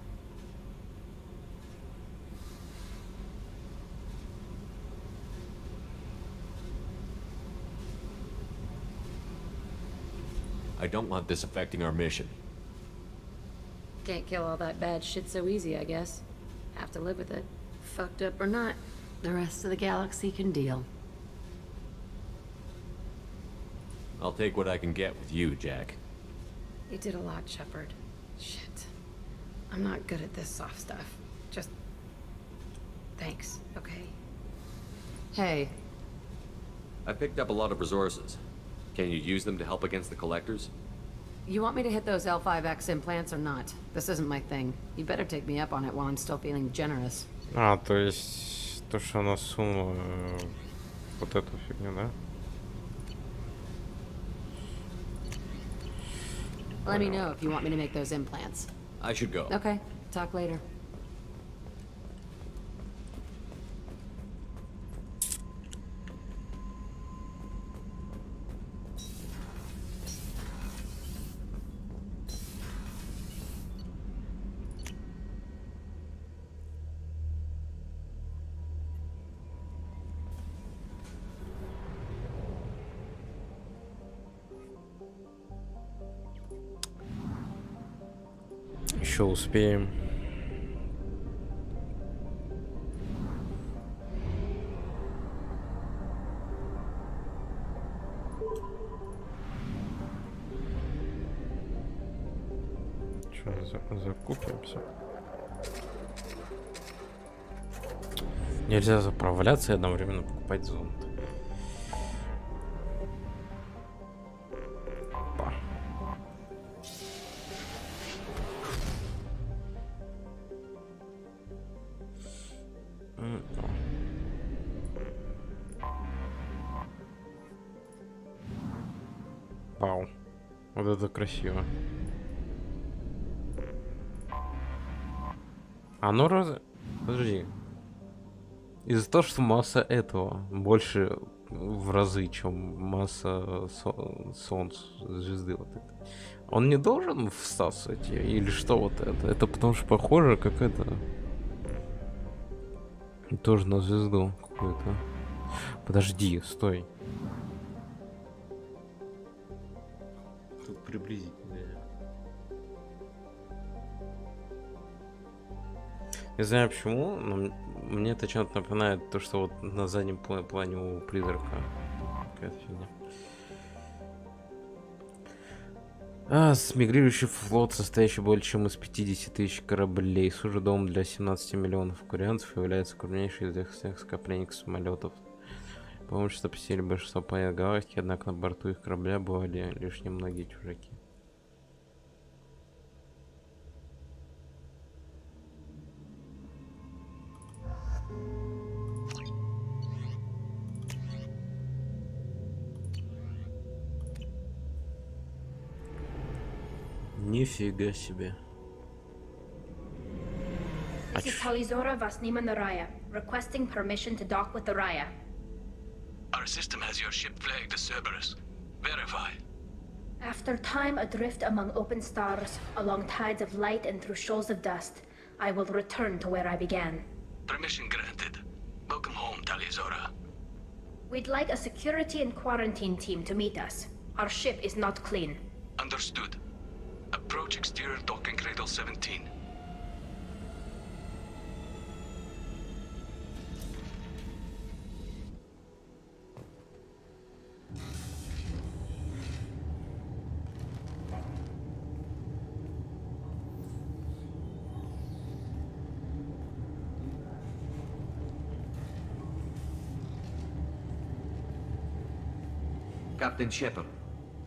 I don't want this affecting our mission. Can't kill all that bad shit so easy, I guess. Have to live with it. Fucked up or not, the rest of the galaxy can deal. I'll take what I can get with you, Jack. You did a lot, Shepard. Shit. I'm not good at this soft stuff. Just... thanks, okay? Hey. I picked up a lot of resources. Can you use them to help against the Collectors? You want me to hit those L5X implants or not? This isn't my thing. You better take me up on it while I'm still feeling generous. А, то есть то, что она сунула вот эту фигню, да? Let me know if you want me to make those implants. I should go. Okay, talk later. Еще успеем. Что, закупимся? Нельзя заправляться и одновременно покупать зонт. Вау. Вот это красиво. Оно раз... Подожди. Из-за того, что масса этого больше в разы, чем масса Солнца, звезды вот этой. Он не должен всасывать ее? Или что вот это? Это потому что похоже, как это... Тоже на звезду какую-то. Подожди, стой. Тут приблизительно. Не знаю почему, но мне это чем-то напоминает то, что вот на заднем плане у призрака. Какая-то фигня. Мигрирующий флот, состоящий более чем из 50 тысяч кораблей, служит домом для 17 миллионов курянцев и является крупнейшей из всех скоплений самолетов. По-моему, что посетили большинство планет галактики, однако на борту их корабля бывали лишь немногие чужаки. Нифига себе. This is Talizora Vasnima Naraya, requesting permission to dock with the Raya. Our system has your ship flagged as Cerberus. Verify. After time adrift among open stars, along tides of light and through shoals of dust, I will return to where I began. Permission granted. Welcome home, Talizora. We'd like a security and quarantine team to meet us. Our ship is not clean. Understood. Approach exterior docking cradle 17. Captain Shepard,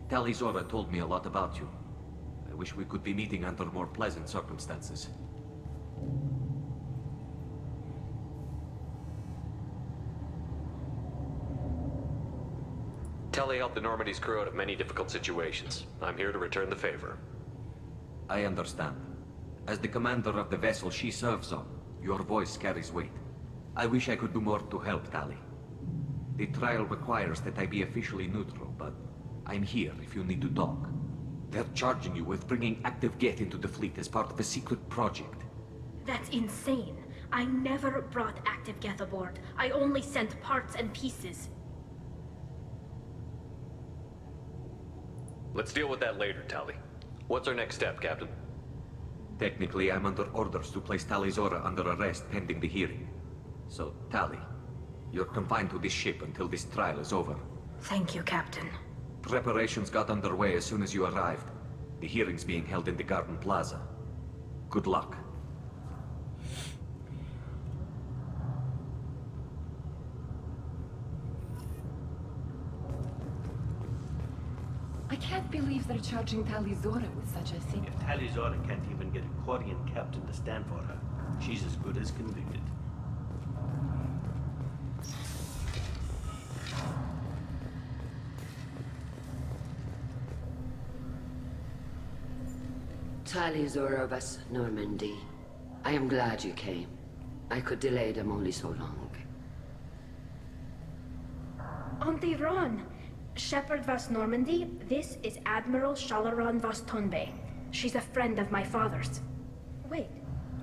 Talizora told me a lot about you. I wish we could be meeting under more pleasant circumstances. Tali helped the Normandy's crew out of many difficult situations. I'm here to return the favor. I understand. As the commander of the vessel she serves on, your voice carries weight. I wish I could do more to help, Tali. The trial requires that I be officially neutral, but I'm here if you need to talk. They're charging you with bringing active Geth into the fleet as part of a secret project. That's insane. I never brought active Geth aboard. I only sent parts and pieces. Let's deal with that later, Tali. What's our next step, Captain? Technically, I'm under orders to place Talizora under arrest pending the hearing. So, Tali, you're confined to this ship until this trial is over. Thank you, Captain. Preparations got underway as soon as you arrived. The hearing's being held in the Garden Plaza. Good luck. I can't believe they're charging Talizora with such a thing. If Talizora can't even get a Quarian captain to stand for her, she's as good as convicted. Talizora of us, Normandy. I am glad you came. I could delay them only so long. Auntie Ron! Shepard Vas Normandy, this is Admiral Shalaran Vas Tonbe. She's a friend of my father's. Wait,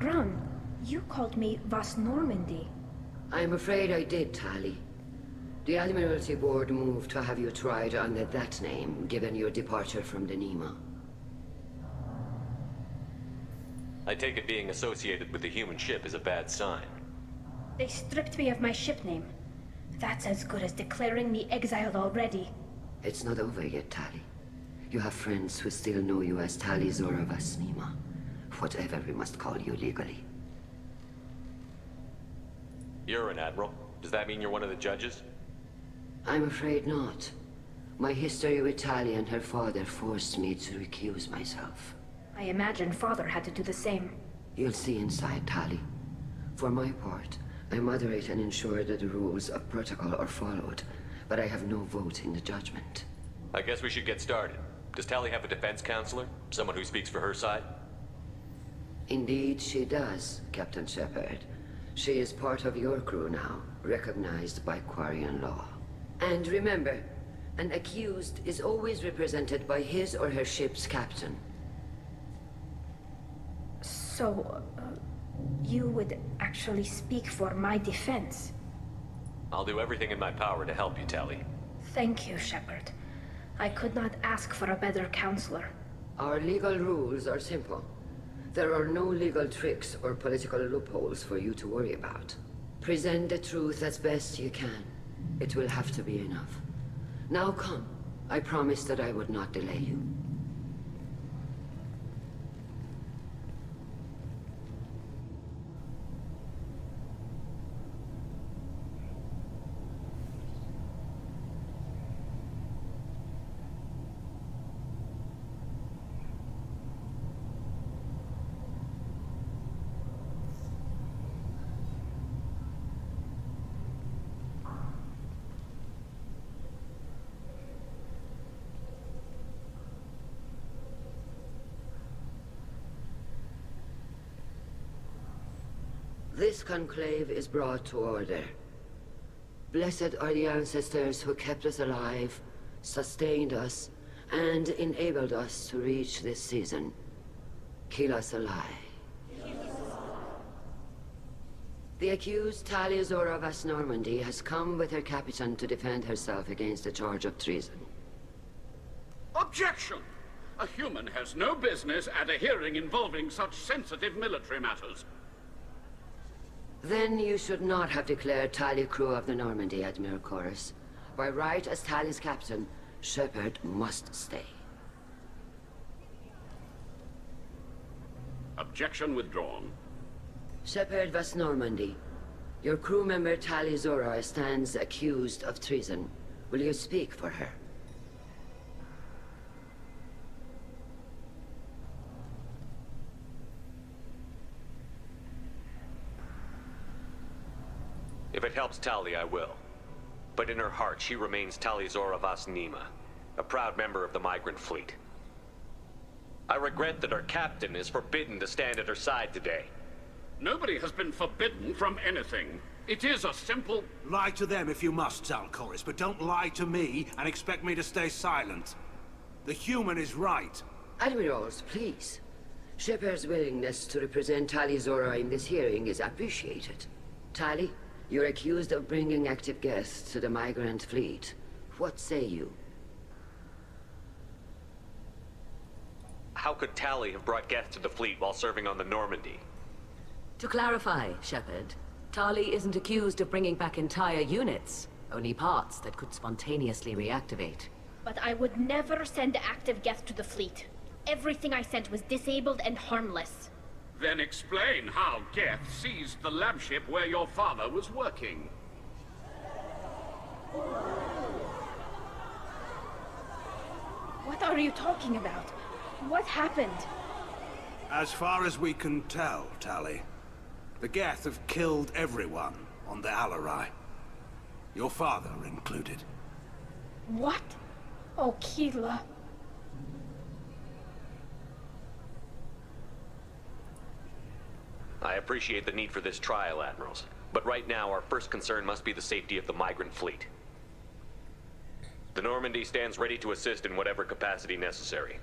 Ron, you called me Vas Normandy. I'm afraid I did, Tali. The Admiralty Board moved to have you tried under that name, given your departure from the Nima. I take it being associated with the human ship is a bad sign. They stripped me of my ship name. That's as good as declaring me exiled already. It's not over yet, Tali. You have friends who still know you as Talizora Vas Nima. Whatever we must call you legally. You're an admiral. Does that mean you're one of the judges? I'm afraid not. My history with Tali and her father forced me to recuse myself. I imagine Father had to do the same. You'll see inside, Tali. For my part, I moderate and ensure that the rules of protocol are followed, but I have no vote in the judgment. I guess we should get started. Does Tali have a defense counselor? Someone who speaks for her side? Indeed, she does, Captain Shepard. She is part of your crew now, recognized by Quarian law. And remember, an accused is always represented by his or her ship's captain. So, you would actually speak for my defense? I'll do everything in my power to help you, Tali. Thank you, Shepard. I could not ask for a better counselor. Our legal rules are simple. There are no legal tricks or political loopholes for you to worry about. Present the truth as best you can. It will have to be enough. Now come. I promised that I would not delay you. This conclave is brought to order. Blessed are the ancestors who kept us alive, sustained us, and enabled us to reach this season. Keep us alive. The accused Talia Zora Vas Normandy has come with her captain to defend herself against a charge of treason. Objection! A human has no business at a hearing involving such sensitive military matters. Then you should not have declared Talia crew of the Normandy, Admiral Chorus. By right as Talia's captain, Shepard must stay. Objection withdrawn. Shepard Vas Normandy, your crew member Talia Zora stands accused of treason. Will you speak for her? If it helps Tali, I will. But in her heart, she remains Talia Zora Vas Nima, a proud member of the migrant fleet. I regret that our captain is forbidden to stand at her side today. Nobody has been forbidden from anything. It is a simple... Lie to them if you must, Zalcoris, but don't lie to me and expect me to stay silent. The human is right. Admirals, please. Shepard's willingness to represent Talia Zora in this hearing is appreciated. Tali, you're accused of bringing active guests to the migrant fleet. What say you? How could Tali have brought Geth to the fleet while serving on the Normandy? To clarify, Shepard, Tali isn't accused of bringing back entire units, only parts that could spontaneously reactivate. But I would never send active Geth to the fleet. Everything I sent was disabled and harmless. Then explain how Geth seized the lab ship where your father was working. What are you talking about? What happened? As far as we can tell, Tali, the Geth have killed everyone on the Alarai. Your father included. What? Oh, Keela. I appreciate the need for this trial, Admirals. But right now, our first concern must be the safety of the migrant fleet. The Normandy stands ready to assist in whatever capacity necessary.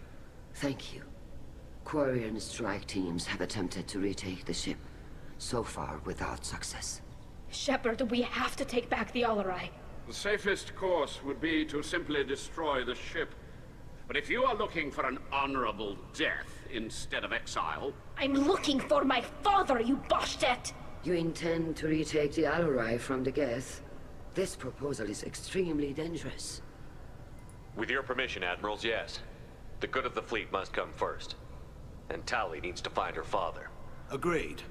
Thank you. Quarian strike teams have attempted to retake the ship, so far without success. Shepard, we have to take back the Alarai. The safest course would be to simply destroy the ship. But if you are looking for an honorable death instead of exile... I'm looking for my father, you Bastet! You intend to retake the Alarai from the Geth? This proposal is extremely dangerous. With your permission, Admirals, yes. The good of the fleet must come first. And Tali needs to find her father. Agreed.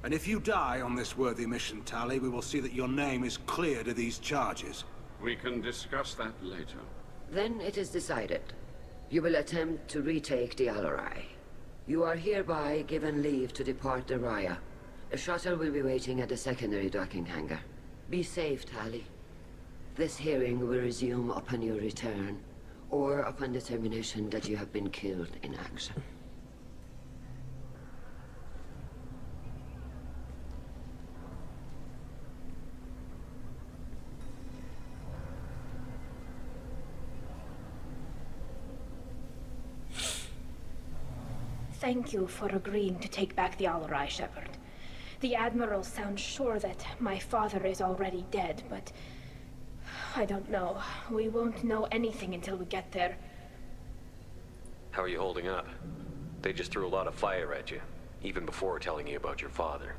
And if you die on this worthy mission, Tali, we will see that your name is cleared of these charges. We can discuss that later. Then it is decided. You will attempt to retake the Alarai. You are hereby given leave to depart the Raya. A shuttle will be waiting at the secondary docking hangar. Be safe, Tali. This hearing will resume upon your return, or upon determination that you have been killed in action. Thank you for agreeing to take back the Alarai, Shepard. The Admiral sounds sure that my father is already dead, but... I don't know. We won't know anything until we get there. How are you holding up? They just threw a lot of fire at you, even before telling you about your father.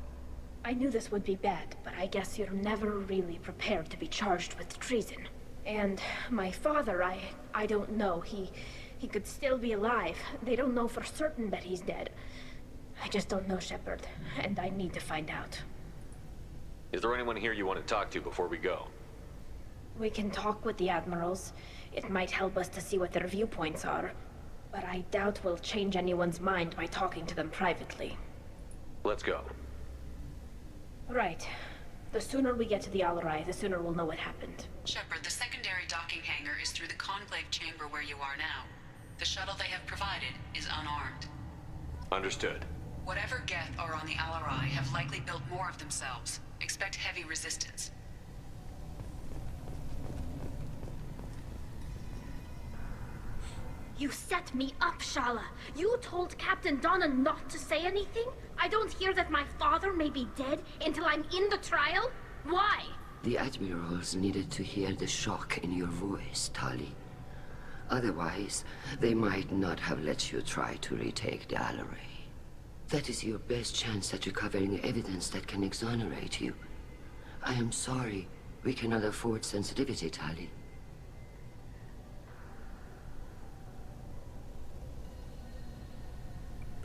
I knew this would be bad, but I guess you're never really prepared to be charged with treason. And my father, I don't know. He could still be alive. They don't know for certain that he's dead. I just don't know, Shepard, and I need to find out. Is there anyone here you want to talk to before we go? We can talk with the admirals. It might help us to see what their viewpoints are. But I doubt we'll change anyone's mind by talking to them privately. Let's go. Right. The sooner we get to the Al-Rai, the sooner we'll know what happened. Shepard, the secondary docking hangar is through the Conclave chamber where you are now. The shuttle they have provided is unarmed. Understood. Whatever Geth are on the Al-Rai have likely built more of themselves. Expect heavy resistance. You set me up, Shala. You told Captain Donna not to say anything? I don't hear that my father may be dead until I'm in the trial? Why? The admirals needed to hear the shock in your voice, Tali. Otherwise, they might not have let you try to retake the Al-Rai. That is your best chance at recovering evidence that can exonerate you. I am sorry. We cannot afford sensitivity, Tali.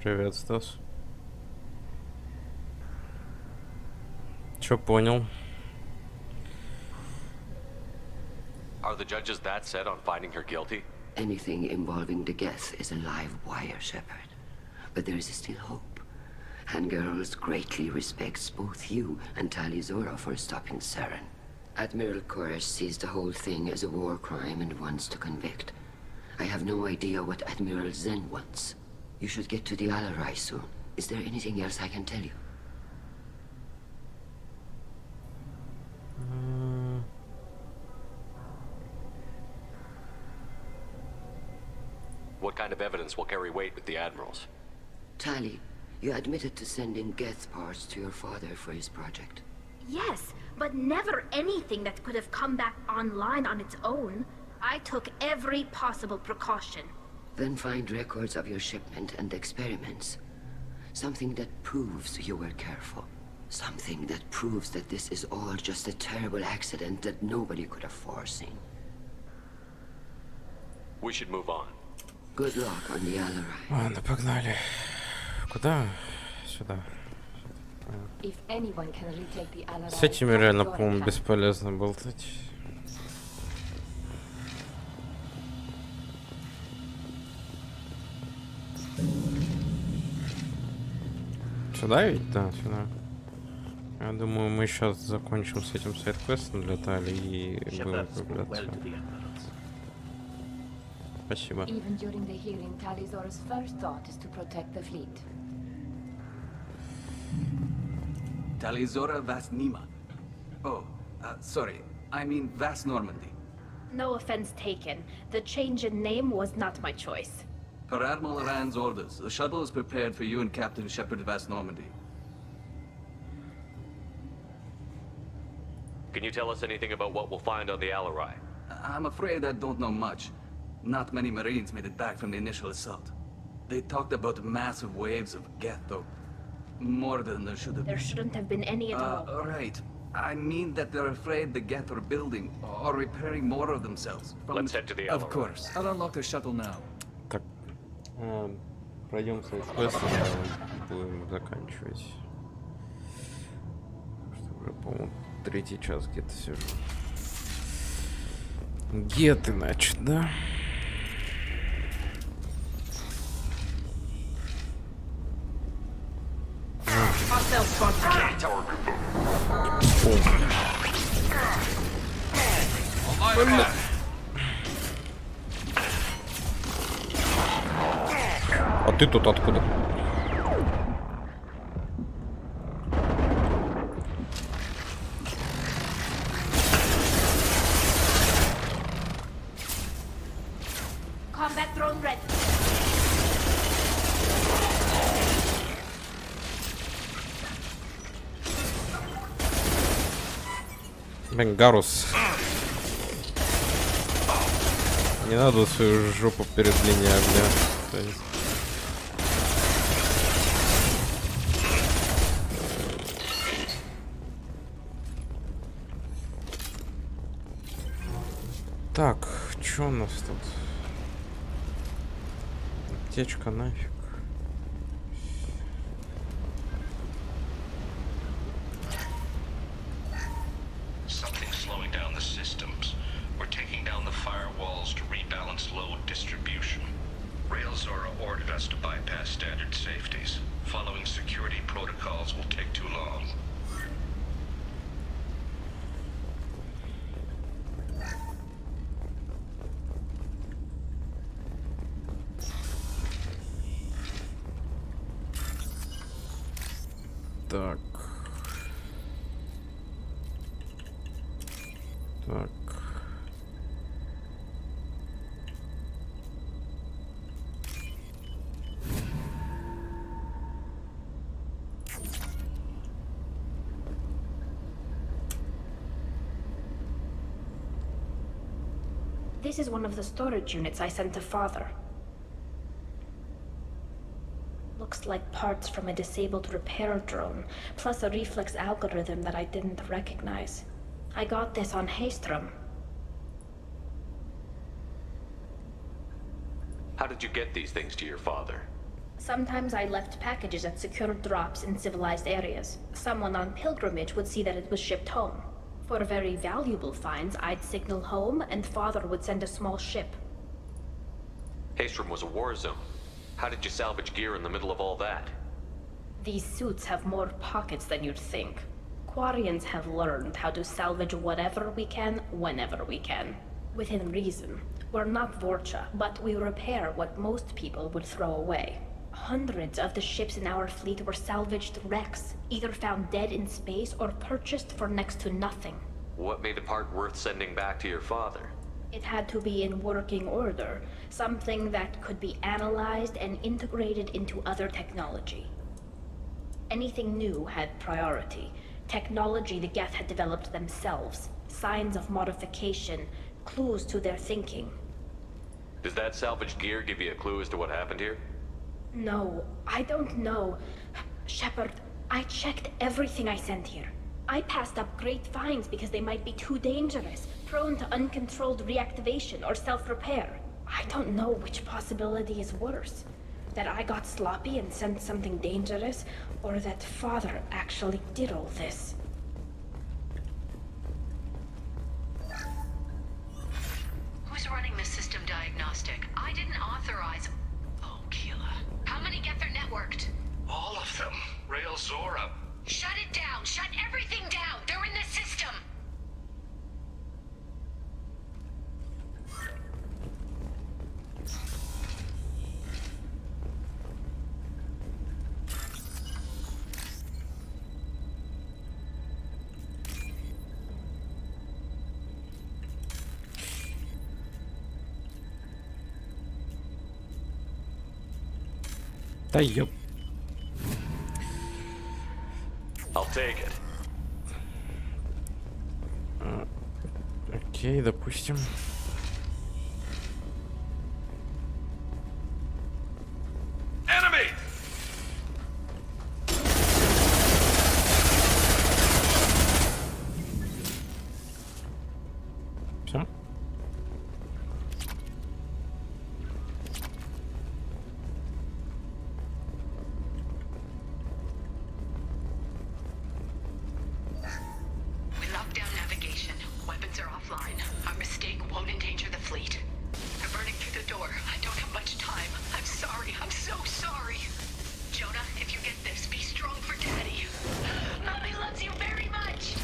Привет, Стас. Чё понял? Are the judges that set on finding her guilty? Anything involving the Geth is a live wire, Shepard. But there is still hope. And Girls greatly respects both you and Tali Zora for stopping Saren. Admiral Koresh sees the whole thing as a war crime and wants to convict. I have no idea what Admiral Zen wants. You should get to the Al-Rai soon. Is there anything else I can tell you? What kind of evidence will carry weight with the admirals? Tali, you admitted to sending Geth parts to your father for his project. Yes, but never anything that could have come back online on its own. I took every possible precaution. Then find records of your shipment and experiments. Something that proves you were careful. Something that proves that this is all just a terrible accident that nobody could have foreseen. We should move on. Good luck on the Al-Rai. Ладно, погнали. Куда? Сюда. If anyone can retake the Al-Rai, С этими реально, по-моему, бесполезно болтать. Сюда ведь? Да, сюда. Я думаю, мы сейчас закончим с этим сайд-квестом для Тали и будем отправляться. Спасибо. Even during the hearing, Tali Zora's first thought is to protect the fleet. Tali Zora Vas Nima. Oh, sorry. I mean Vas Normandy. No offense taken. The change in name was not my choice. Per Admiral Rand's orders, the shuttle is prepared for you and Captain Shepard Vas Normandy. Can you tell us anything about what we'll find on the Al-Rai? I'm afraid I don't know much. Not many Marines made it back from the initial assault. They talked about massive waves of Geth, though. More than there should have been. There shouldn't have been any at all. Right. I mean that they're afraid the Geth are building or repairing more of themselves. Let's head to the Of Al-Rai. course. I'll unlock the shuttle now. Так, пройдем сайд-квест, будем заканчивать. Что уже, по-моему, третий час где-то сижу. Гет, иначе, да? Блин. А ты тут откуда? Combat drone ready. Гарус. Не надо свою жопу перед линией огня ставить. Так, что у нас тут? Аптечка нафиг. Something's slowing down the systems. We're taking down the firewalls to rebalance load distribution. Railzora ordered us to bypass standard safeties. Following security protocols will take too long. Так. Так. This is one of the storage units I sent to Father. Looks like parts from a disabled repair drone, plus a reflex algorithm that I didn't recognize. I got this on Haystrom. How did you get these things to your father? Sometimes I left packages at secure drops in civilized areas. Someone on pilgrimage would see that it was shipped home. For very valuable finds, I'd signal home, and Father would send a small ship. Haystrom was a war zone. How did you salvage gear in the middle of all that? These suits have more pockets than you'd think. Quarians have learned how to salvage whatever we can, whenever we can. Within reason. We're not Vorcha, but we repair what most people would throw away. Hundreds of the ships in our fleet were salvaged wrecks, either found dead in space or purchased for next to nothing. What made a part worth sending back to your father? It had to be in working order, something that could be analyzed and integrated into other technology. Anything new had priority. Technology the Geth had developed themselves, signs of modification, clues to their thinking. Does that salvaged gear give you a clue as to what happened here? No, I don't know. Shepard, I checked everything I sent here. I passed up great finds because they might be too dangerous, prone to uncontrolled reactivation or self-repair. I don't know which possibility is worse. That I got sloppy and sent something dangerous, or that Father actually did all this. Who's running the system diagnostic? I didn't authorize... Oh, Keela. How many Geth are networked? All of them. Railzora. Shut it down! Shut everything down! They're in the system! Да ёп. I'll take it. Окей, допустим. Enemy! Все? We locked down navigation. Weapons are offline. Our mistake won't endanger the fleet. They're burning through the door. I don't have much time. I'm sorry. I'm so sorry. Jonah, if you get this, be strong for Daddy. Mommy loves you very much.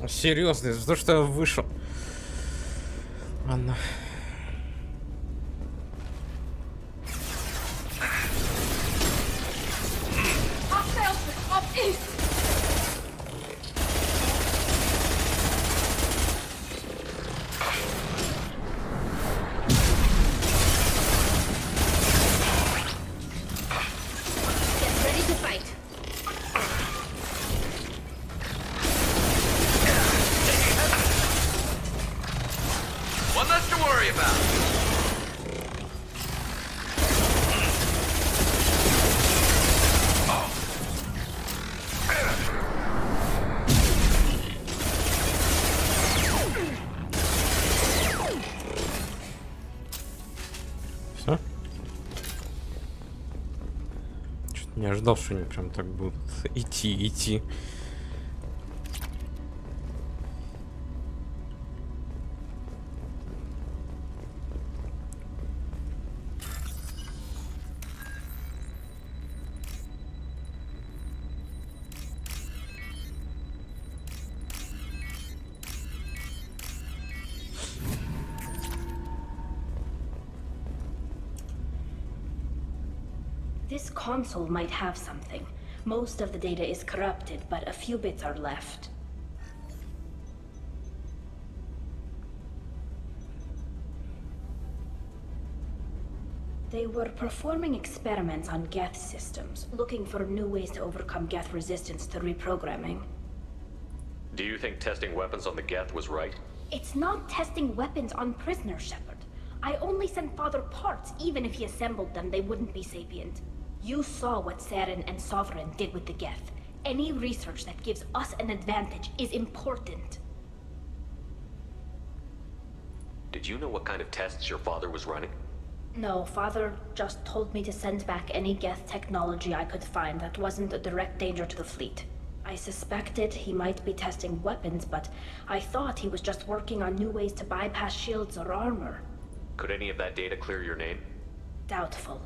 Серьезно, из-за того, что я вышел. Ладно. Up east! Get ready to fight. One less to worry about. Не ожидал, что они прям так будут идти. This console might have something. Most of the data is corrupted, but a few bits are left. They were performing experiments on Geth systems, looking for new ways to overcome Geth resistance to reprogramming. Do you think testing weapons on the Geth was right? It's not testing weapons on prisoners, Shepard. I only sent Father parts. Even if he assembled them, they wouldn't be sapient. You saw what Saren and Sovereign did with the Geth. Any research that gives us an advantage is important. Did you know what kind of tests your father was running? No, Father just told me to send back any Geth technology I could find that wasn't a direct danger to the fleet. I suspected he might be testing weapons, but I thought he was just working on new ways to bypass shields or armor. Could any of that data clear your name? Doubtful.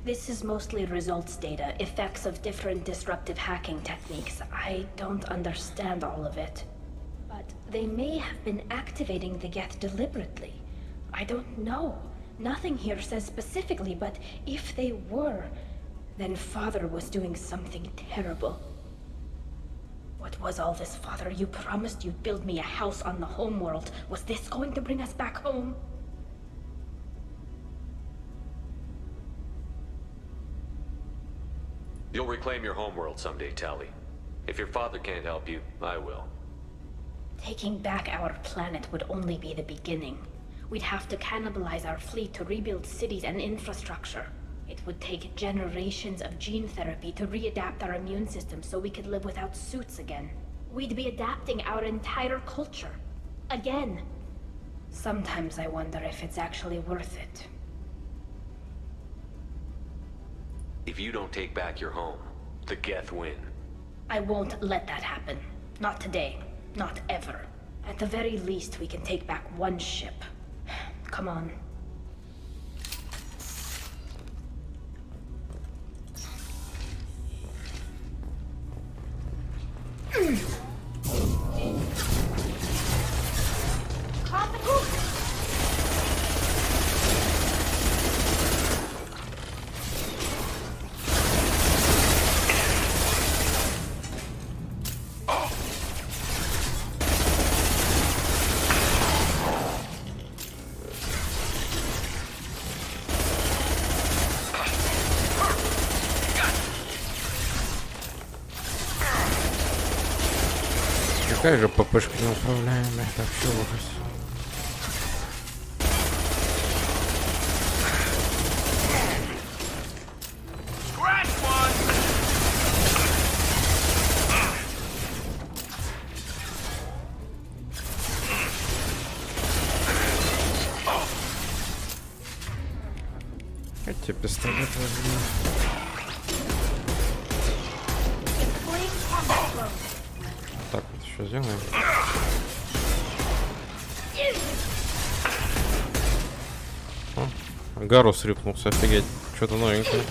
This is mostly results data, effects of different disruptive hacking techniques. I don't understand all of it. But they may have been activating the Geth deliberately. I don't know. Nothing here says specifically, but if they were, then Father was doing something terrible. What was all this, Father? You promised you'd build me a house on the homeworld. Was this going to bring us back home? You'll reclaim your homeworld someday, Tali. If your father can't help you, I will. Taking back our planet would only be the beginning. We'd have to cannibalize our fleet to rebuild cities and infrastructure. It would take generations of gene therapy to readapt our immune system so we could live without suits again. We'd be adapting our entire culture. Again. Sometimes I wonder if it's actually worth it. If you don't take back your home, the Geth win. I won't let that happen. Not today. Not ever. At the very least, we can take back one ship. Come on. Какая же ППшка неуправляемая, это вообще ужас. Хотя пистолет возьму. Так, вот еще сделаем. О, Гарус рипнулся, офигеть. Что-то новенькое.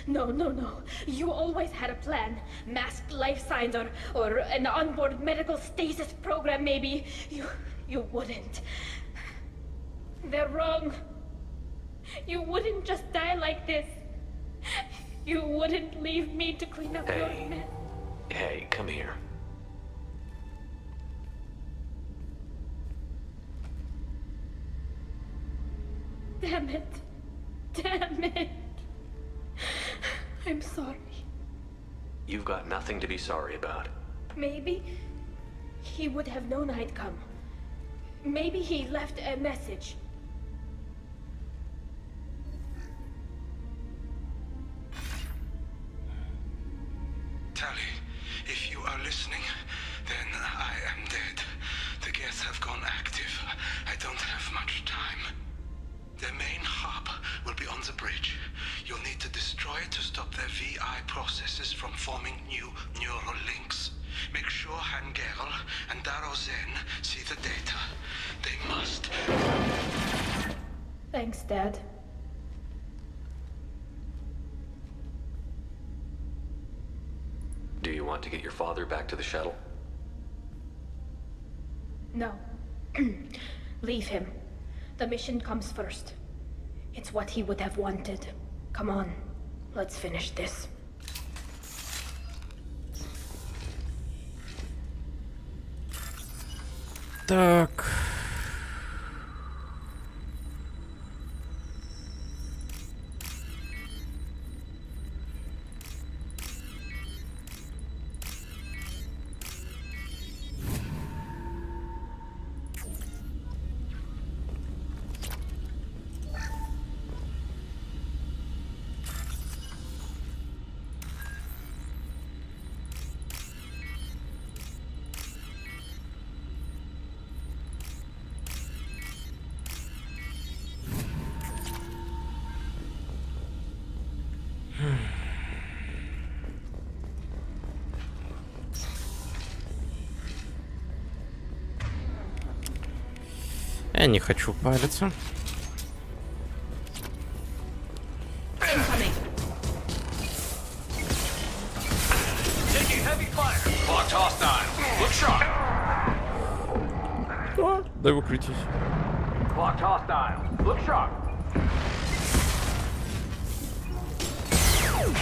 No, no, no. You always had a plan. Masked life signs or an onboard medical stasis program, maybe. You wouldn't. They're wrong. You wouldn't just die like this. You wouldn't leave me to clean up your mess. Hey, come here. Damn it. Damn it. I'm sorry. You've got nothing to be sorry about. Maybe he would have known I'd come. Maybe he left a message. Tali, if you are listening, then I am dead. The Geth have gone active. I don't have much time. Their main hub will be on the bridge. You'll need to destroy it to stop their VI processes from forming new neural links. Make sure Hangerl and Daro Zen see the data. They must. Thanks, Dad. Do you want to get your father back to the shuttle? No. Leave him. The mission comes first. It's what he would have wanted. Come on, let's finish this. Так. Я не хочу париться. Taking heavy fire. Locked hostile. Look sharp. Дай укрытись. Locked hostile. Look sharp.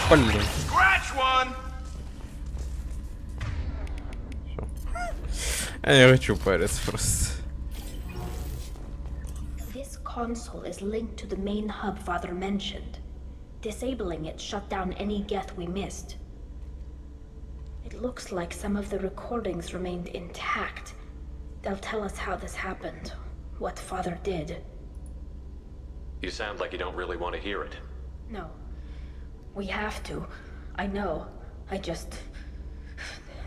Блин. Scratch one. Я не хочу париться просто. This console is linked to the main hub Father mentioned. Disabling it shut down any Geth we missed. It looks like some of the recordings remained intact. They'll tell us how this happened, what Father did. You sound like you don't really want to hear it. No. We have to. I know.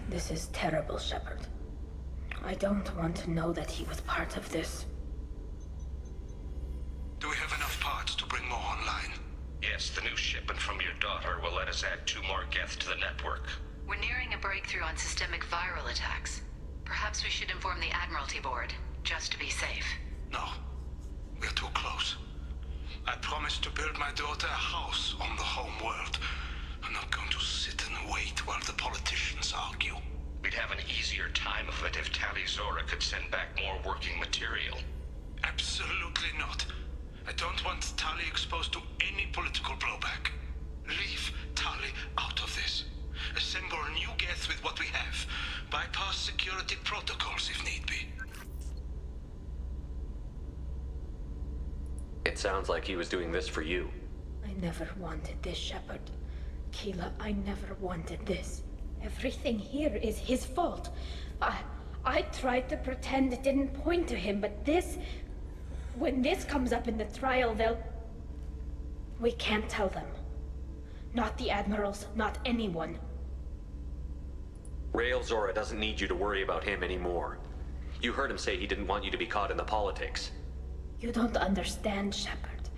This is terrible, Shepard. I don't want to know that he was part of this. Do we have enough parts to bring more online? Yes, the new shipment from your daughter will let us add 2 more Geth to the network. We're nearing a breakthrough on systemic viral attacks. Perhaps we should inform the Admiralty Board, just to be safe. No. We're too close. I promised to build my daughter a house on the home world. I'm not going to sit and wait while the politicians argue. We'd have an easier time of it if Tali Zora could send back more working material. Absolutely not. I don't want Tali exposed to any political blowback. Leave Tali out of this. Assemble new Geth with what we have. Bypass security protocols if need be. It sounds like he was doing this for you. I never wanted this, Shepard. Keela, I never wanted this. Everything here is his fault. I tried to pretend it didn't point to him, but this... When this comes up in the trial, they'll... We can't tell them. Not the Admirals, not anyone. Rael Zora doesn't need you to worry about him anymore. You heard him say he didn't want you to be caught in the politics. You don't understand, Shepard.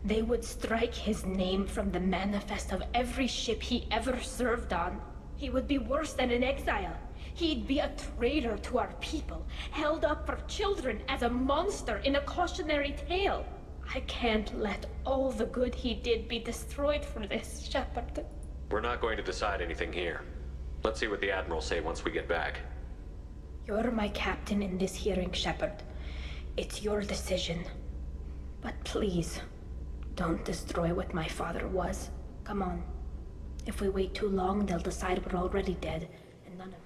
They would strike his name from the manifest of every ship he ever served on. He would be worse than an exile. He'd be a traitor to our people, held up for children as a monster in a cautionary tale. I can't let all the good he did be destroyed for this, Shepard. We're not going to decide anything here. Let's see what the Admirals say once we get back. You're my captain in this hearing, Shepard. It's your decision. But please, don't destroy what my father was. Come on. If we wait too long, they'll decide we're already dead, and none of...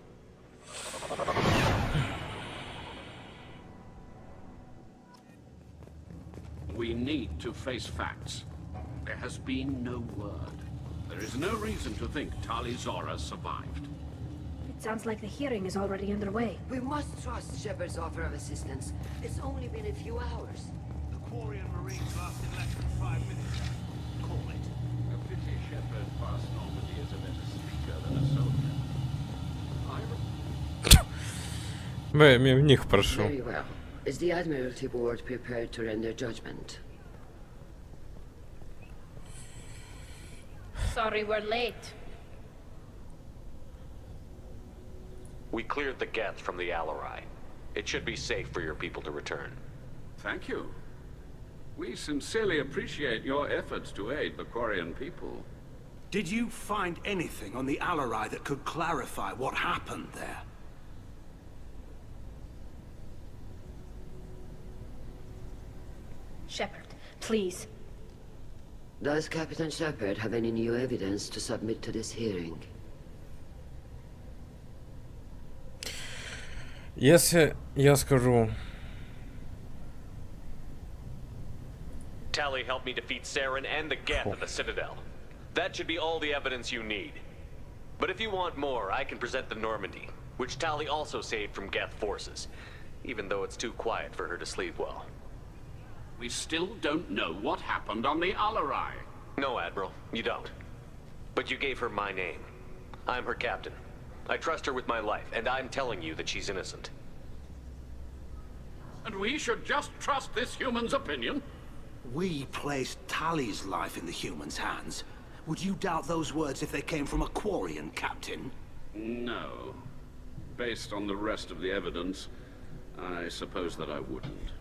We need to face facts. There has been no word. There is no reason to think Tali Zora survived. It sounds like the hearing is already underway. We must trust Shepard's offer of assistance. It's only been a few hours. The Quarian Marines lasted less than 5 minutes. Call it. A pity Shepard past Normandy is a better speaker than a soldier. Я в них прошу. Very well. Is the Admiralty Board prepared to render judgment? Sorry we're late. We cleared the Geth from the Alarai. It should be safe for your people to return. Thank you. We sincerely appreciate your efforts to aid the Quarian people. Did you find anything on the Alarai that could clarify what happened there? Shepard, please. Does Captain Shepard have any new evidence to submit to this hearing? Если я скажу... Tali helped me defeat Saren and the Geth at the Citadel. That should be all the evidence you need. But if you want more, I can present the Normandy, which Tali also saved from Geth forces, even though it's too quiet for her to sleep well. We still don't know what happened on the Alarai. No, Admiral, you don't. But you gave her my name. I'm her captain. I trust her with my life, and I'm telling you that she's innocent. And we should just trust this human's opinion? We placed Tali's life in the human's hands. Would you doubt those words if they came from a Quarian captain? No. Based on the rest of the evidence, I suppose that I wouldn't.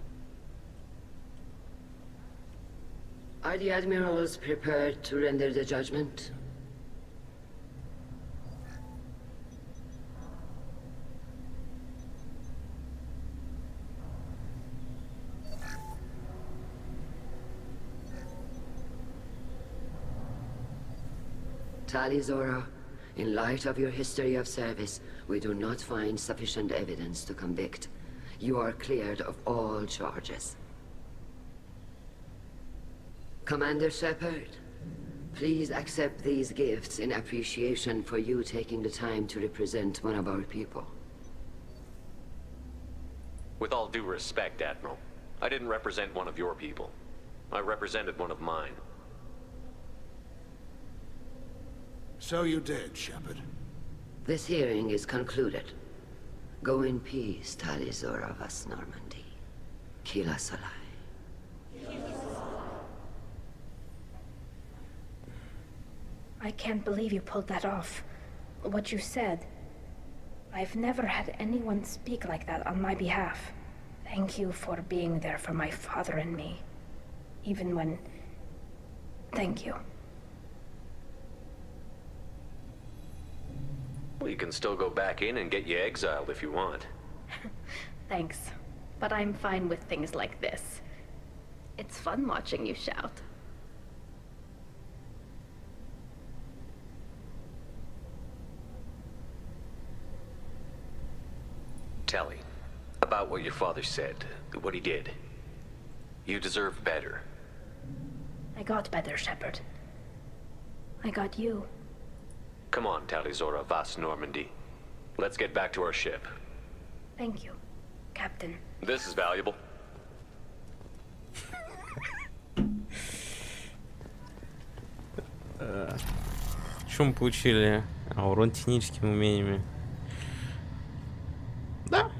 Are the Admirals prepared to render the judgment? Tali Zora, in light of your history of service, we do not find sufficient evidence to convict. You are cleared of all charges. Commander Shepard, please accept these gifts in appreciation for you taking the time to represent one of our people. With all due respect, Admiral, I didn't represent one of your people. I represented one of mine. So you did, Shepard. This hearing is concluded. Go in peace, Tali Zora Vas Normandy. Kila Solai. I can't believe you pulled that off. What you said. I've never had anyone speak like that on my behalf. Thank you for being there for my father and me. Even when... Thank you. Well, you can still go back in and get you exiled if you want. Thanks. But I'm fine with things like this. It's fun watching you shout. Tali, about what your father said, what he did. You deserve better. I got better, Shepard. I got you. Come on, Tali Zora Vas Normandy. Let's get back to our ship. Thank you, Captain. This is valuable. Что мы получили? Урон техническими умениями. Да.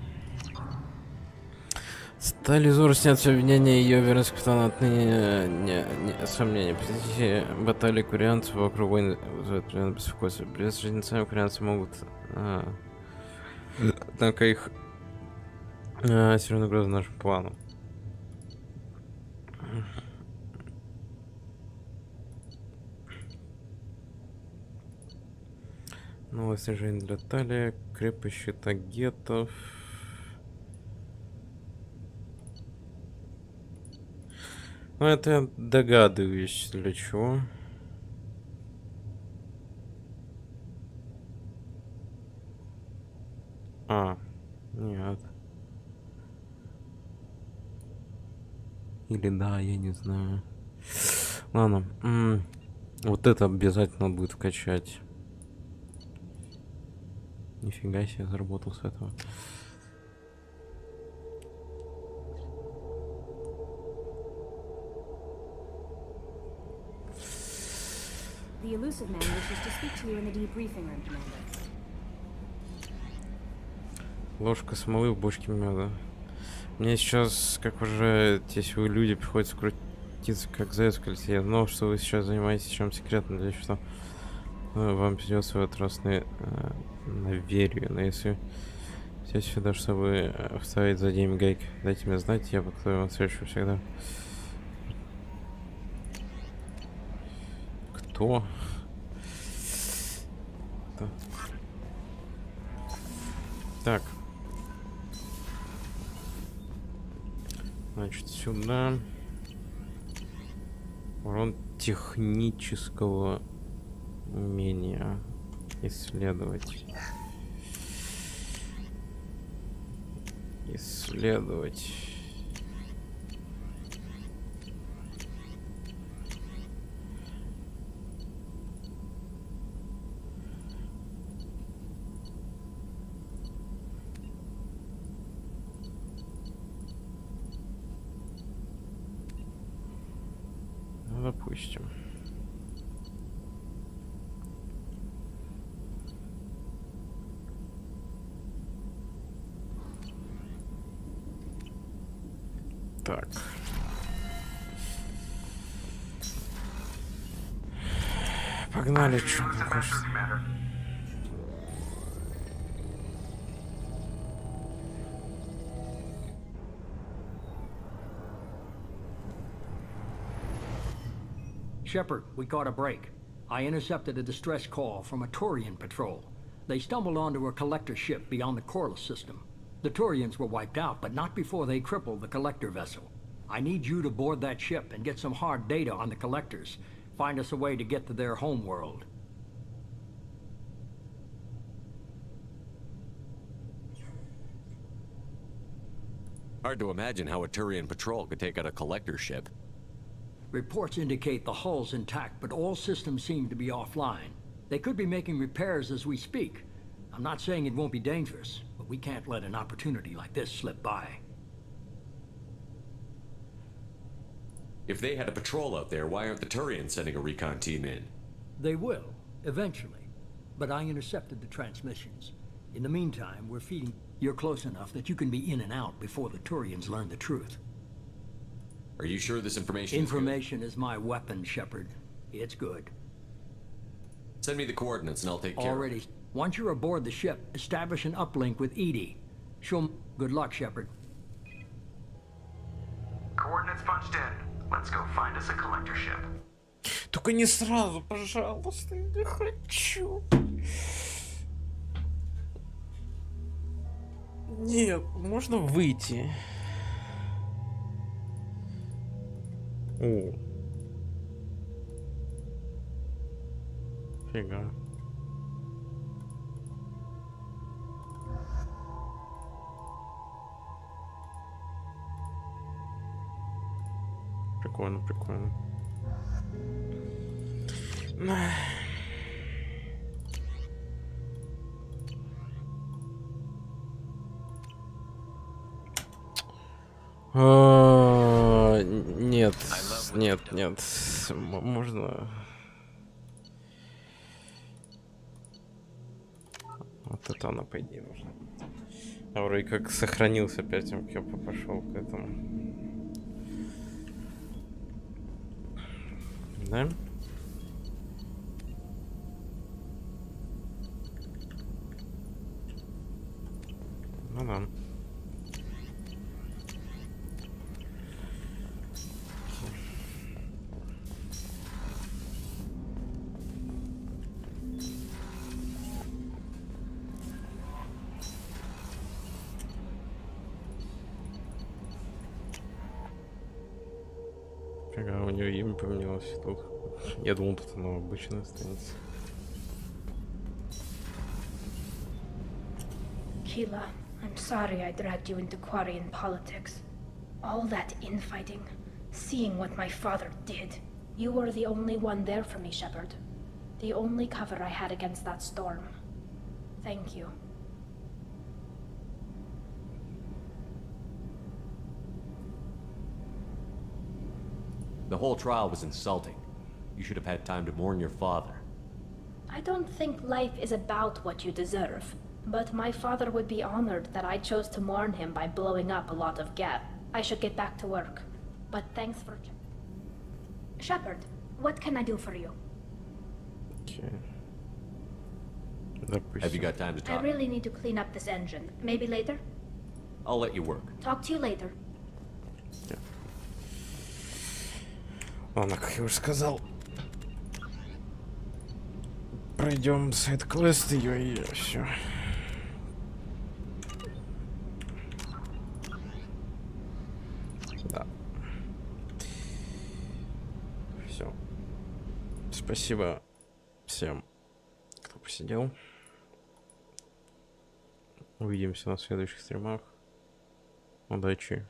Тали Зора снят все обвинения, ее верность капитана отныне не сомнений. Посетите баталии курианцев вокруг войны вызывает примерно беспокойство. При жнецами курианцы могут... Однако их серьезная угроза нашему плану. Новое снаряжение для Талии, крепость щита гетов. Ну, это я догадываюсь, для чего. А, нет. Или да, я не знаю. Ладно. Вот это обязательно будет вкачать. Нифига себе, заработал с этого. The elusive man wishes to speak to you in the debriefing room, Commander. Ложка смолы в бочке меда. Мне сейчас, как уже те вы люди, приходится крутиться как заяц в кольце. Я знал, что вы сейчас занимаетесь чем секретным, для что вам придется в этот раз на верию. Но если все сюда, чтобы вставить за день гайк, дайте мне знать, я покладу вам свечу всегда. Кто? Так. Значит, сюда. Урон технического умения. Исследовать. Исследовать. Допустим. Так. Погнали, что Shepard, we caught a break. I intercepted a distress call from a Turian patrol. They stumbled onto a collector ship beyond the Corliss system. The Turians were wiped out, but not before they crippled the collector vessel. I need you to board that ship and get some hard data on the collectors. Find us a way to get to their homeworld. Hard to imagine how a Turian patrol could take out a collector ship. Reports indicate the hull's intact, but all systems seem to be offline. They could be making repairs as we speak. I'm not saying it won't be dangerous, but we can't let an opportunity like this slip by. If they had a patrol out there, why aren't the Turians sending a recon team in? They will, eventually. But I intercepted the transmissions. In the meantime, we're feeding... You're close enough that you can be in and out before the Turians learn the truth. Are you sure this information Information is my weapon, Shepard. It's good. Send me the coordinates and I'll take care Already. of it. Once you're aboard the ship, establish an uplink with EDI. Good luck, Shepard. Coordinates punched in. Let's go find us a collector ship. Только не сразу, пожалуйста, не хочу. Нет, можно выйти. О. Фига. Прикольно, прикольно. Нет, нет, нет. Можно... Вот это она, по идее, нужна. А вроде как сохранился перед тем, как я пошел к этому. Да? Ну да. Ага, у нее имя поменялось тут. Я думал, тут оно обычно останется. Keela, I'm sorry I dragged you into Quarian politics. All that infighting, seeing what my father did. You were the only one there for me, Shepard. The only cover I had against that storm. Thank you. The whole trial was insulting. You should have had time to mourn your father. I don't think life is about what you deserve, but my father would be honored that I chose to mourn him by blowing up a lot of gas. I should get back to work, but thanks for... Shepard, what can I do for you? Okay. Have you got time to I talk? really need to clean up this engine. Maybe later? I'll let you work. Talk to you later. Ладно, как я уже сказал. Пройдем сайд-квест ее и все. Да. Все. Спасибо всем, кто посидел. Увидимся на следующих стримах. Удачи.